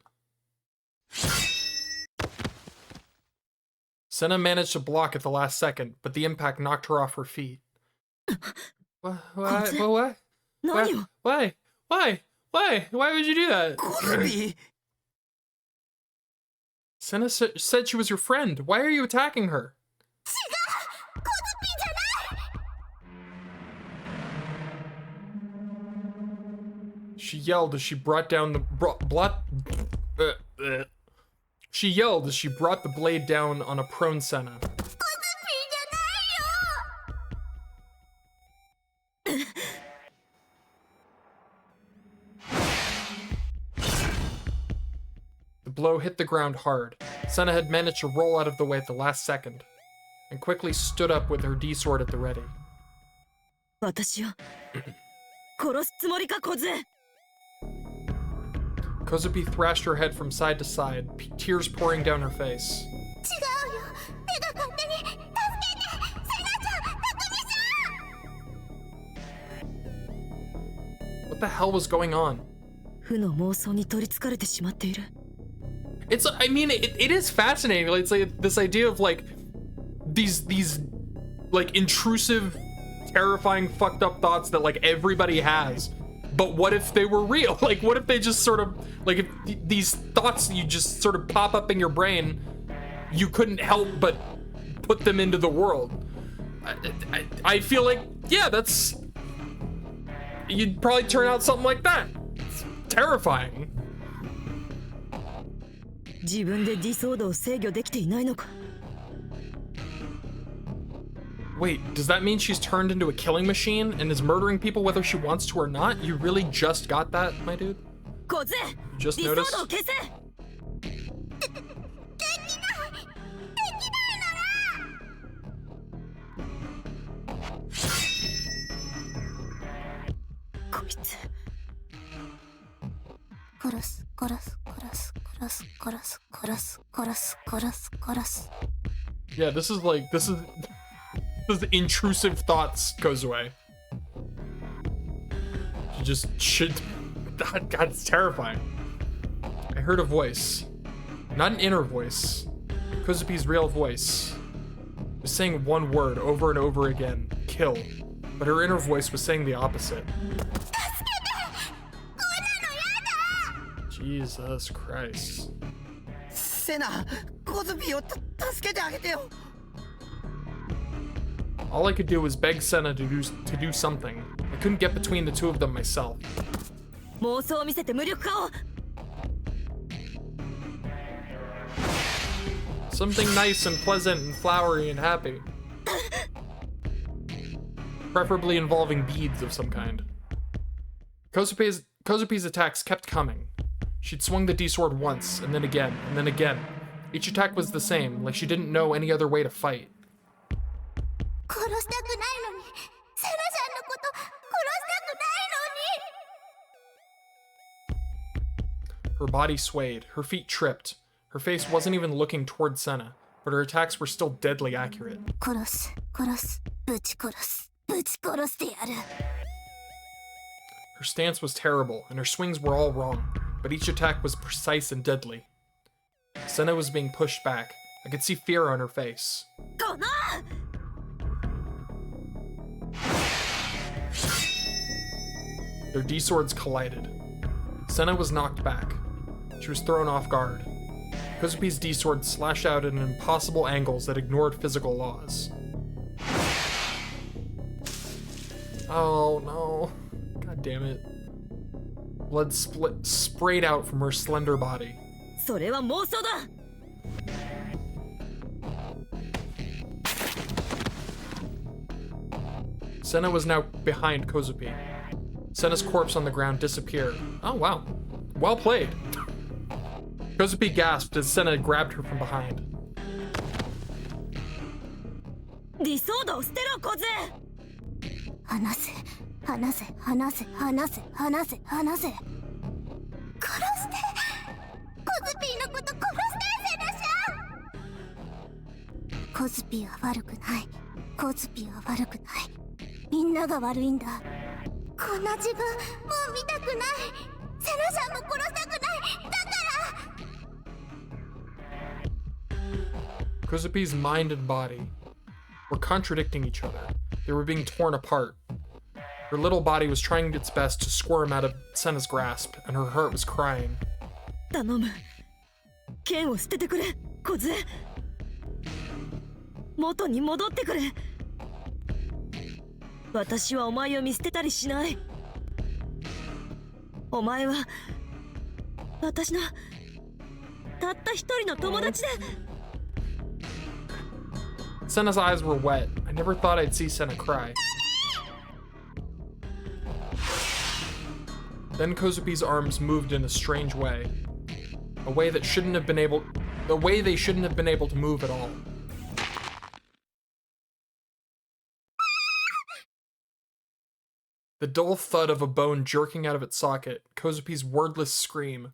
S1: Senna managed to block at the last second, but the impact knocked her off her feet. What? Why? Why would you do that?
S4: Kozue!
S1: Senna said she was your friend. Why are you attacking her? She yelled as she brought down the She yelled as she brought the blade down on a prone Senna. The blow hit the ground hard. Senna had managed to roll out of the way at the last second, and quickly stood up with her D-sword at the ready.
S7: 私を殺すつもりか、小杖。
S1: Kozue thrashed her head from side to side, tears pouring down her face. What the hell was going on?
S7: 負の妄想に取り憑かれてしまっている。
S1: It's, I mean, it is fascinating. It's like this idea of like these like intrusive, terrifying, fucked up thoughts that like everybody has. But what if they were real? Like, what if they just sort of like if these thoughts you just sort of pop up in your brain, you couldn't help but put them into the world. I feel like, yeah, that's, you'd probably turn out something like that. It's terrifying.
S7: 自分でディソードを制御できていないのか。
S1: Wait, does that mean she's turned into a killing machine and is murdering people whether she wants to or not? You really just got that, my dude?
S7: 小杖、
S1: Just
S7: ディソー
S1: noticed?
S7: ドを消せ。こいつ。
S1: Yeah, this is intrusive thoughts, Kozue. You just should. God, it's terrifying. I heard a voice, not an inner voice, Kozupi's real voice, was saying one word over and over again: kill. But her inner voice was saying the opposite. Jesus Christ.
S4: セナ、コズビを助けてあげてよ。
S1: All I could do was beg Senna to do something. I couldn't get between the two of them myself.
S7: 妄想を見せて無力化を。
S1: Something nice and pleasant and flowery and happy. Preferably involving beads of some kind. Kozupi's attacks kept coming. She'd swung the D-sword once, and then again, and then again. Each attack was the same, like she didn't know any other way to fight. Her body swayed, her feet tripped. Her face wasn't even looking toward Senna, but her attacks were still deadly accurate. Her stance was terrible, and her swings were all wrong, but each attack was precise and deadly. Senna was being pushed back. I could see fear on her face. Their D-swords collided. Senna was knocked back. She was thrown off guard. Kozupi's D-sword slashed out at impossible angles that ignored physical laws. Oh no. God damn it. Blood sprayed out from her slender body.
S7: それは妄想だ。
S1: Senna was now behind Kozue. Senna's corpse on the ground disappeared. Oh wow. Well played. Kozue gasped as Senna grabbed her from behind.
S7: ディソードを捨てろ、小杖。
S6: 離せ。コズピーのこと殺してセナシャン。コズピーは悪くない。みんなが悪いんだ。こんな自分もう見たくない。セナさんも殺したくない。だから
S1: Kozupi's mind and body were contradicting each other. They were being torn apart. Her little body was trying its best to squirm out of Senna's grasp, and her heart was crying.
S7: 頼む。剣を捨ててくれ、小杖。元に戻ってくれ。私はお前を見捨てたりしない。お前は私のたった一人の友達だ。
S1: Senna's eyes were wet. I never thought I'd see Senna cry. Then Kozupi's arms moved in a strange way. A way that shouldn't have been able... The way they shouldn't have been able to move at all. The dull thud of a bone jerking out of its socket, Kozupi's wordless scream.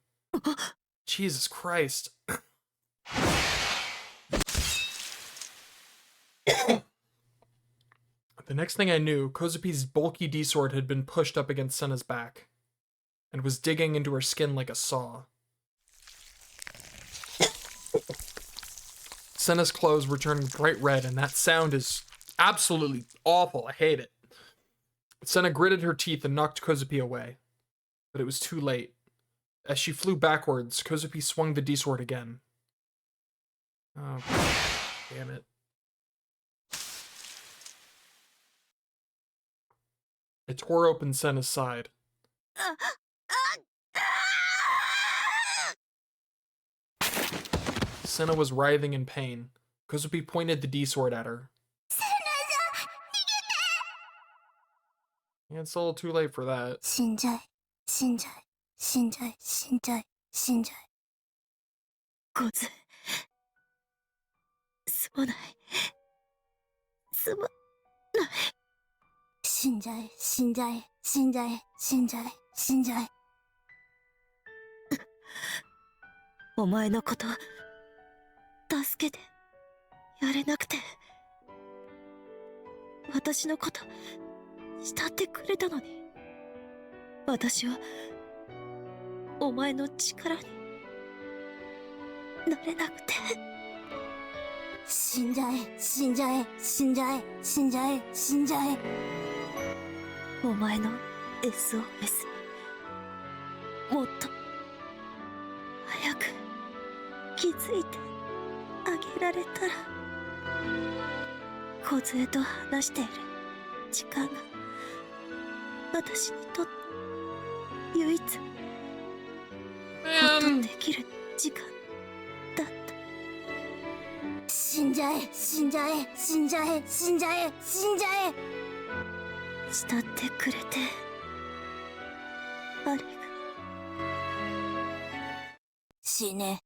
S1: Jesus Christ. The next thing I knew, Kozupi's bulky D-sword had been pushed up against Senna's back, and was digging into her skin like a saw. Senna's clothes were turning bright red, and that sound is absolutely awful. I hate it. Senna gritted her teeth and knocked Kozupi away, but it was too late. As she flew backwards, Kozupi swung the D-sword again. Oh, damn it. It tore open Senna's side. Senna was writhing in pain. Kozupi pointed the D-sword at her. Yeah, it's a little too late for that.
S6: 死んじゃえ、死んじゃえ、死んじゃえ、死んじゃえ、死んじゃえ。
S7: 小杖。すまない。すまない。
S6: 死んじゃえ、死んじゃえ、死んじゃえ、死んじゃえ、死んじゃえ。
S7: お前のこと助けてやれなくて、私のこと慕ってくれたのに、私はお前の力になれなくて。
S6: 死んじゃえ、死んじゃえ、死んじゃえ、死んじゃえ、死んじゃえ。
S7: お前の SOS もっと早く気づいてあげられたら。梢と話している時間が私にとって唯一ほっとできる時間だった。
S6: 死んじゃえ、死んじゃえ、死んじゃえ、死んじゃえ、死んじゃえ。
S7: 慕ってくれてありがとう。
S6: 死ね。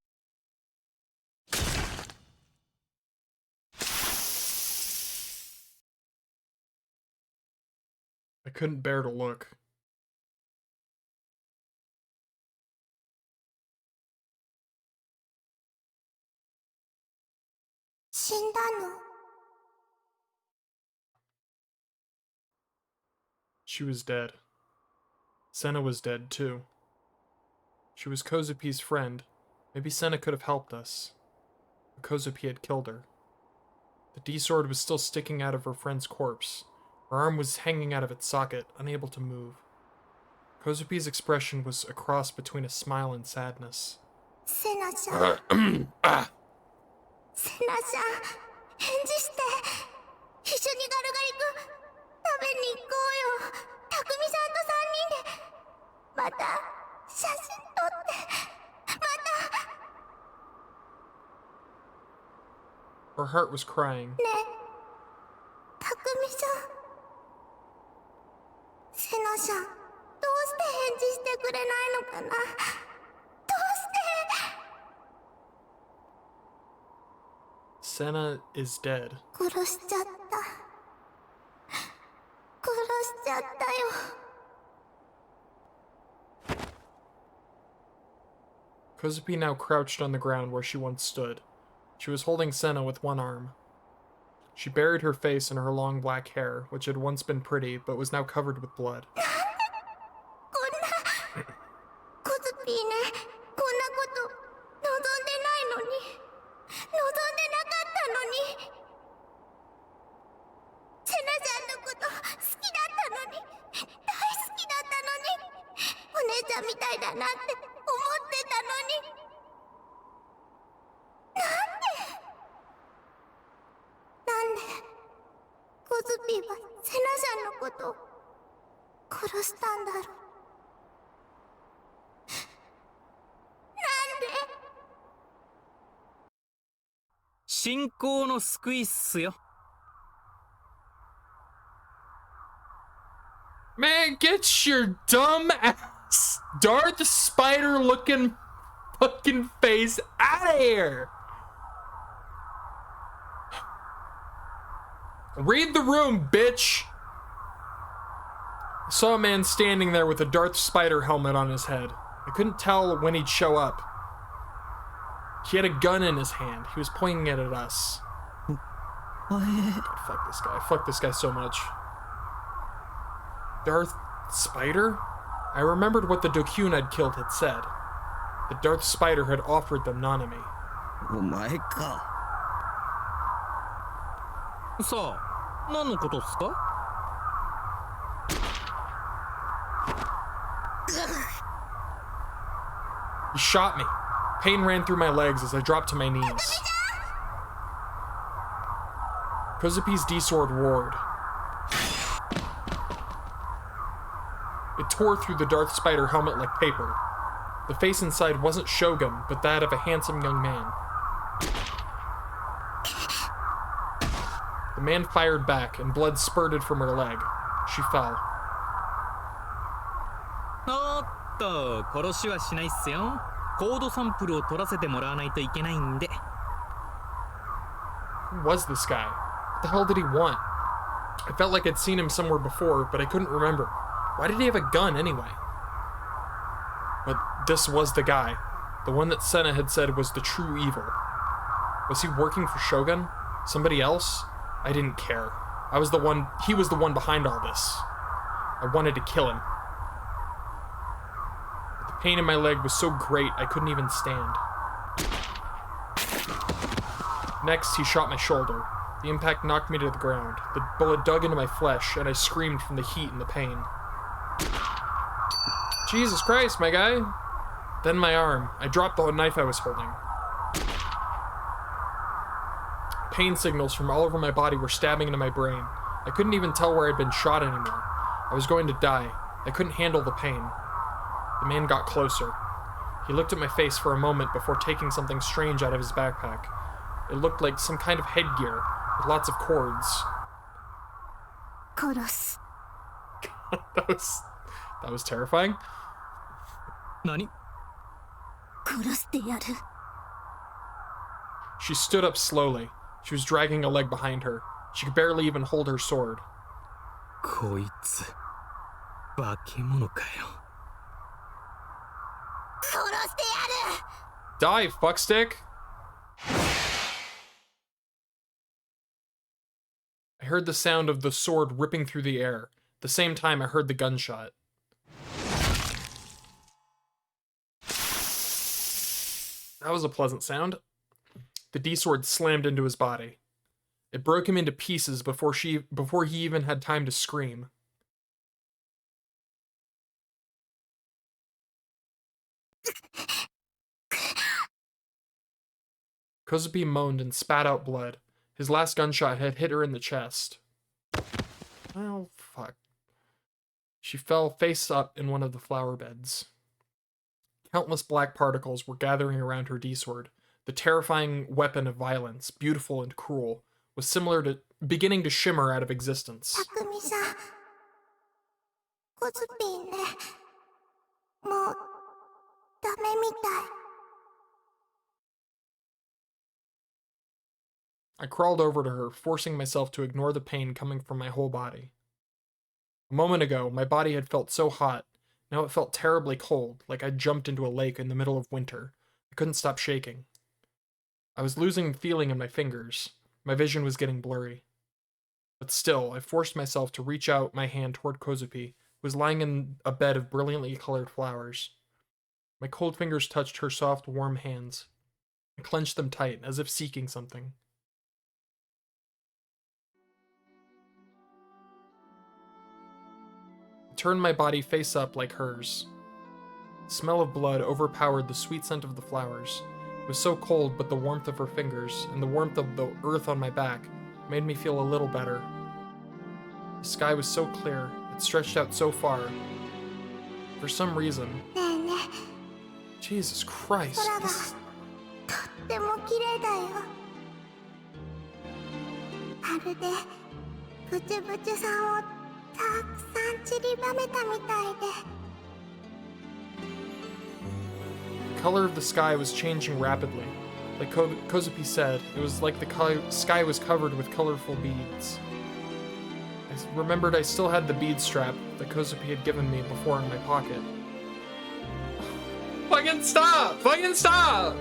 S1: I couldn't bear to look.
S6: 死んだの？
S1: She was dead. Senna was dead, too. She was Kozupi's friend. Maybe Senna could have helped us. But Kozupi had killed her. The D-sword was still sticking out of her friend's corpse. Her arm was hanging out of its socket, unable to move. Kozupi's expression was a cross between a smile and sadness.
S6: セナちゃん。セナちゃん、返事して。一緒にガルガリ君食べに行こうよ。匠さんと3人で。また写真撮って。また。
S1: Her heart was crying.
S6: ねえ、匠さん。セナさん、どうして返事してくれないのかな。どうして。
S1: Senna is dead.
S6: 殺しちゃった。殺しちゃったよ。
S1: Kozupi now crouched on the ground where she once stood. She was holding Senna with one arm. She buried her face in her long black hair, which had once been pretty, but was now covered with blood.
S6: こズピーはセナさんのことを殺したんだろう。なんで？
S10: 信仰の救いっすよ。
S1: Man, get your dumb ass Darth Spider looking fucking face out of here! Read the room, bitch! I saw a man standing there with a Darth Spider helmet on his head. I couldn't tell when he'd show up. He had a gun in his hand. He was pointing it at us. God, fuck this guy. Fuck this guy so much. Darth Spider? I remembered what the Dokun I'd killed had said. That Darth Spider had offered them Nanami.
S4: お前か。
S10: さあ、何のことっすか？
S1: He shot me. Pain ran through my legs as I dropped to my knees. Kozupi's D-sword roared. It tore through the Darth Spider helmet like paper. The face inside wasn't Shogun, but that of a handsome young man. The man fired back, and blood spurted from her leg. She fell.
S10: おっと、殺しはしないっすよ。コードサンプルを取らせてもらわないといけないんで。
S1: Who was this guy? What the hell did he want? I felt like I'd seen him somewhere before, but I couldn't remember. Why did he have a gun anyway? But this was the guy. The one that Senna had said was the true evil. Was he working for Shogun? Somebody else? I didn't care. He was the one behind all this. I wanted to kill him. But the pain in my leg was so great I couldn't even stand. Next, he shot my shoulder. The impact knocked me to the ground. The bullet dug into my flesh, and I screamed from the heat and the pain. Jesus Christ, my guy! Then my arm. I dropped the knife I was holding. Pain signals from all over my body were stabbing into my brain. I couldn't even tell where I'd been shot anymore. I was going to die. I couldn't handle the pain. The man got closer. He looked at my face for a moment before taking something strange out of his backpack. It looked like some kind of headgear, with lots of cords.
S6: 殺す。
S1: that was terrifying.
S10: 何？
S6: 殺してやる。
S1: She stood up slowly. She was dragging a leg behind her. She could barely even hold her sword.
S10: こいつ、化け物かよ。
S6: 殺してやる。
S1: Die, fuckstick! I heard the sound of the sword ripping through the air. At the same time, I heard the gunshot. That was a pleasant sound. The D-sword slammed into his body. It broke him into pieces before he even had time to scream. Kozue moaned and spat out blood. His last gunshot had hit her in the chest. Oh, fuck. She fell face up in one of the flower beds. Countless black particles were gathering around her D-sword. The terrifying weapon of violence, beautiful and cruel, was beginning to shimmer out of existence.
S6: たくみさん。コズピーね。もう、ダメみたい。
S1: I crawled over to her, forcing myself to ignore the pain coming from my whole body. A moment ago, my body had felt so hot. Now it felt terribly cold, like I'd jumped into a lake in the middle of winter. I couldn't stop shaking. I was losing feeling in my fingers. My vision was getting blurry. But still, I forced myself to reach out my hand toward Kozupi, who was lying in a bed of brilliantly colored flowers. My cold fingers touched her soft, warm hands. I clenched them tight, as if seeking something. I turned my body face up like hers. The smell of blood overpowered the sweet scent of the flowers. It was so cold, but the warmth of her fingers and the warmth of the earth on my back made me feel a little better. The sky was so clear, it stretched out so far. For some reason.
S6: ねえね
S1: Jesus Christ.
S6: 空が
S1: This...
S6: とっても綺麗だよ。まるでブチュブチュさんをたくさん散りばめたみたいで。
S1: The color of the sky was changing rapidly. Like Kozue said, it was like the sky was covered with colorful beads. I remembered I still had the bead strap that Kozue had given me before in my pocket. Fucking stop! Fucking stop!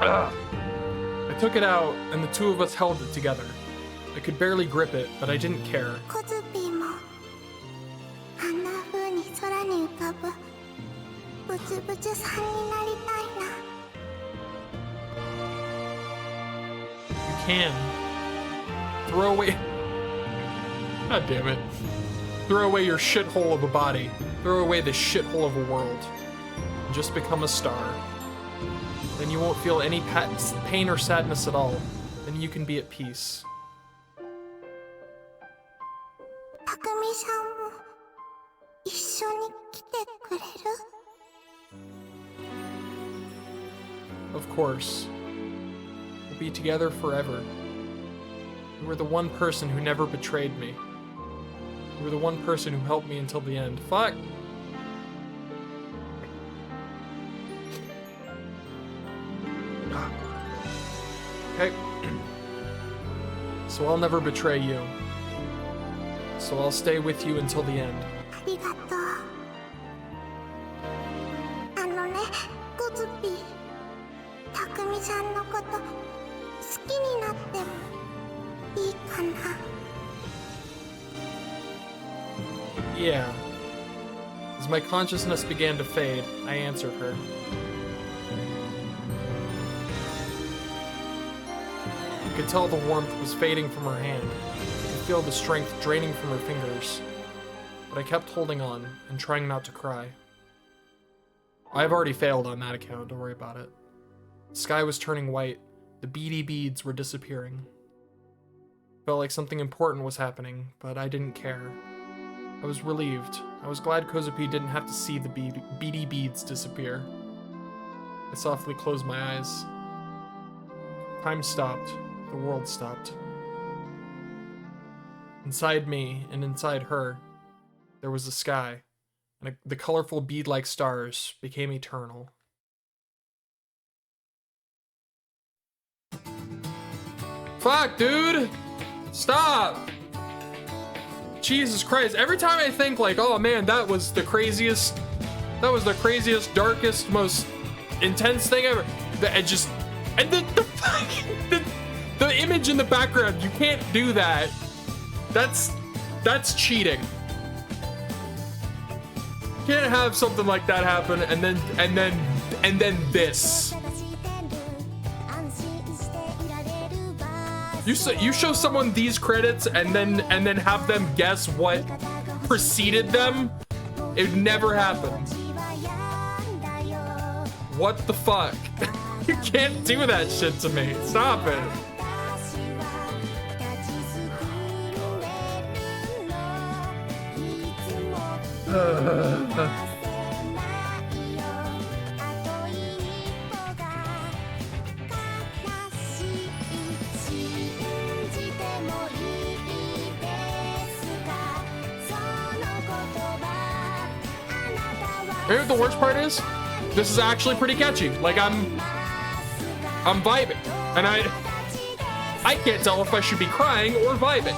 S1: I took it out, and the two of us held it together. I could barely grip it, but I didn't care.
S6: コズピーもあんな風に空に浮かぶブチブチさんになりたいな。
S1: You can. Throw away... God damn it. Throw away your shithole of a body. Throw away the shithole of a world. And just become a star. Then you won't feel any pain or sadness at all. Then you can be at peace.
S6: たくみさんも一緒に来てくれる？
S1: Of course. We'll be together forever. You were the one person who never betrayed me. You were the one person who helped me until the end. Fuck! Okay. So I'll never betray you. So I'll stay with you until the end.
S6: ありがとう。あのね、コズピー、たくみさんのこと好きになってもいいかな？
S1: Yeah. As my consciousness began to fade, I answered her. I could tell the warmth was fading from her hand. I could feel the strength draining from her fingers. But I kept holding on and trying not to cry. I've already failed on that account, don't worry about it. The sky was turning white. The beady beads were disappearing. Felt like something important was happening, but I didn't care. I was relieved. I was glad Kozue didn't have to see the beady beads disappear. I softly closed my eyes. Time stopped. The world stopped. Inside me and inside her, there was the sky, and the colorful bead-like stars became eternal. Fuck, dude! Stop! Jesus Christ, every time I think like, oh man, that was the craziest, darkest, most intense thing ever, and the image in the background, you can't do that. That's cheating. You can't have something like that happen and then this. You show someone these credits and then have them guess what preceded them. It never happens. What the fuck? You can't do that shit to me. Stop it. You know what the worst part is? This is actually pretty catchy. Like I'm vibing, and I can't tell if I should be crying or vibing.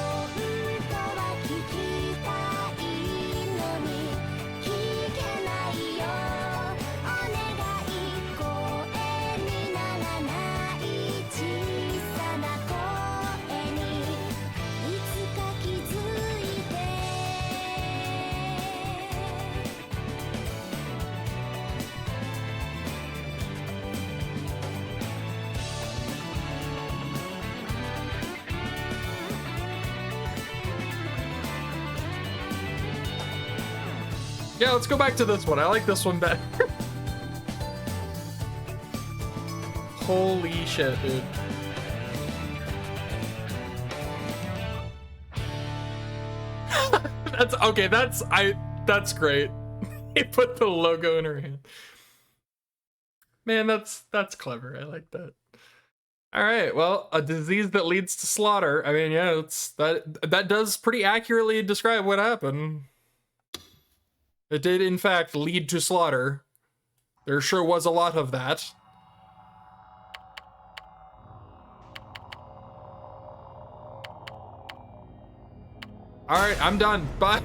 S1: Yeah, let's go back to this one. I like this one better. Holy shit, dude. That's okay, that's great. He put the logo in her hand. Man, that's clever. I like that. All right, well, a disease that leads to slaughter. I mean, yeah, that does pretty accurately describe what happened. It did, in fact, lead to slaughter. There sure was a lot of that. All right, I'm done. Bye.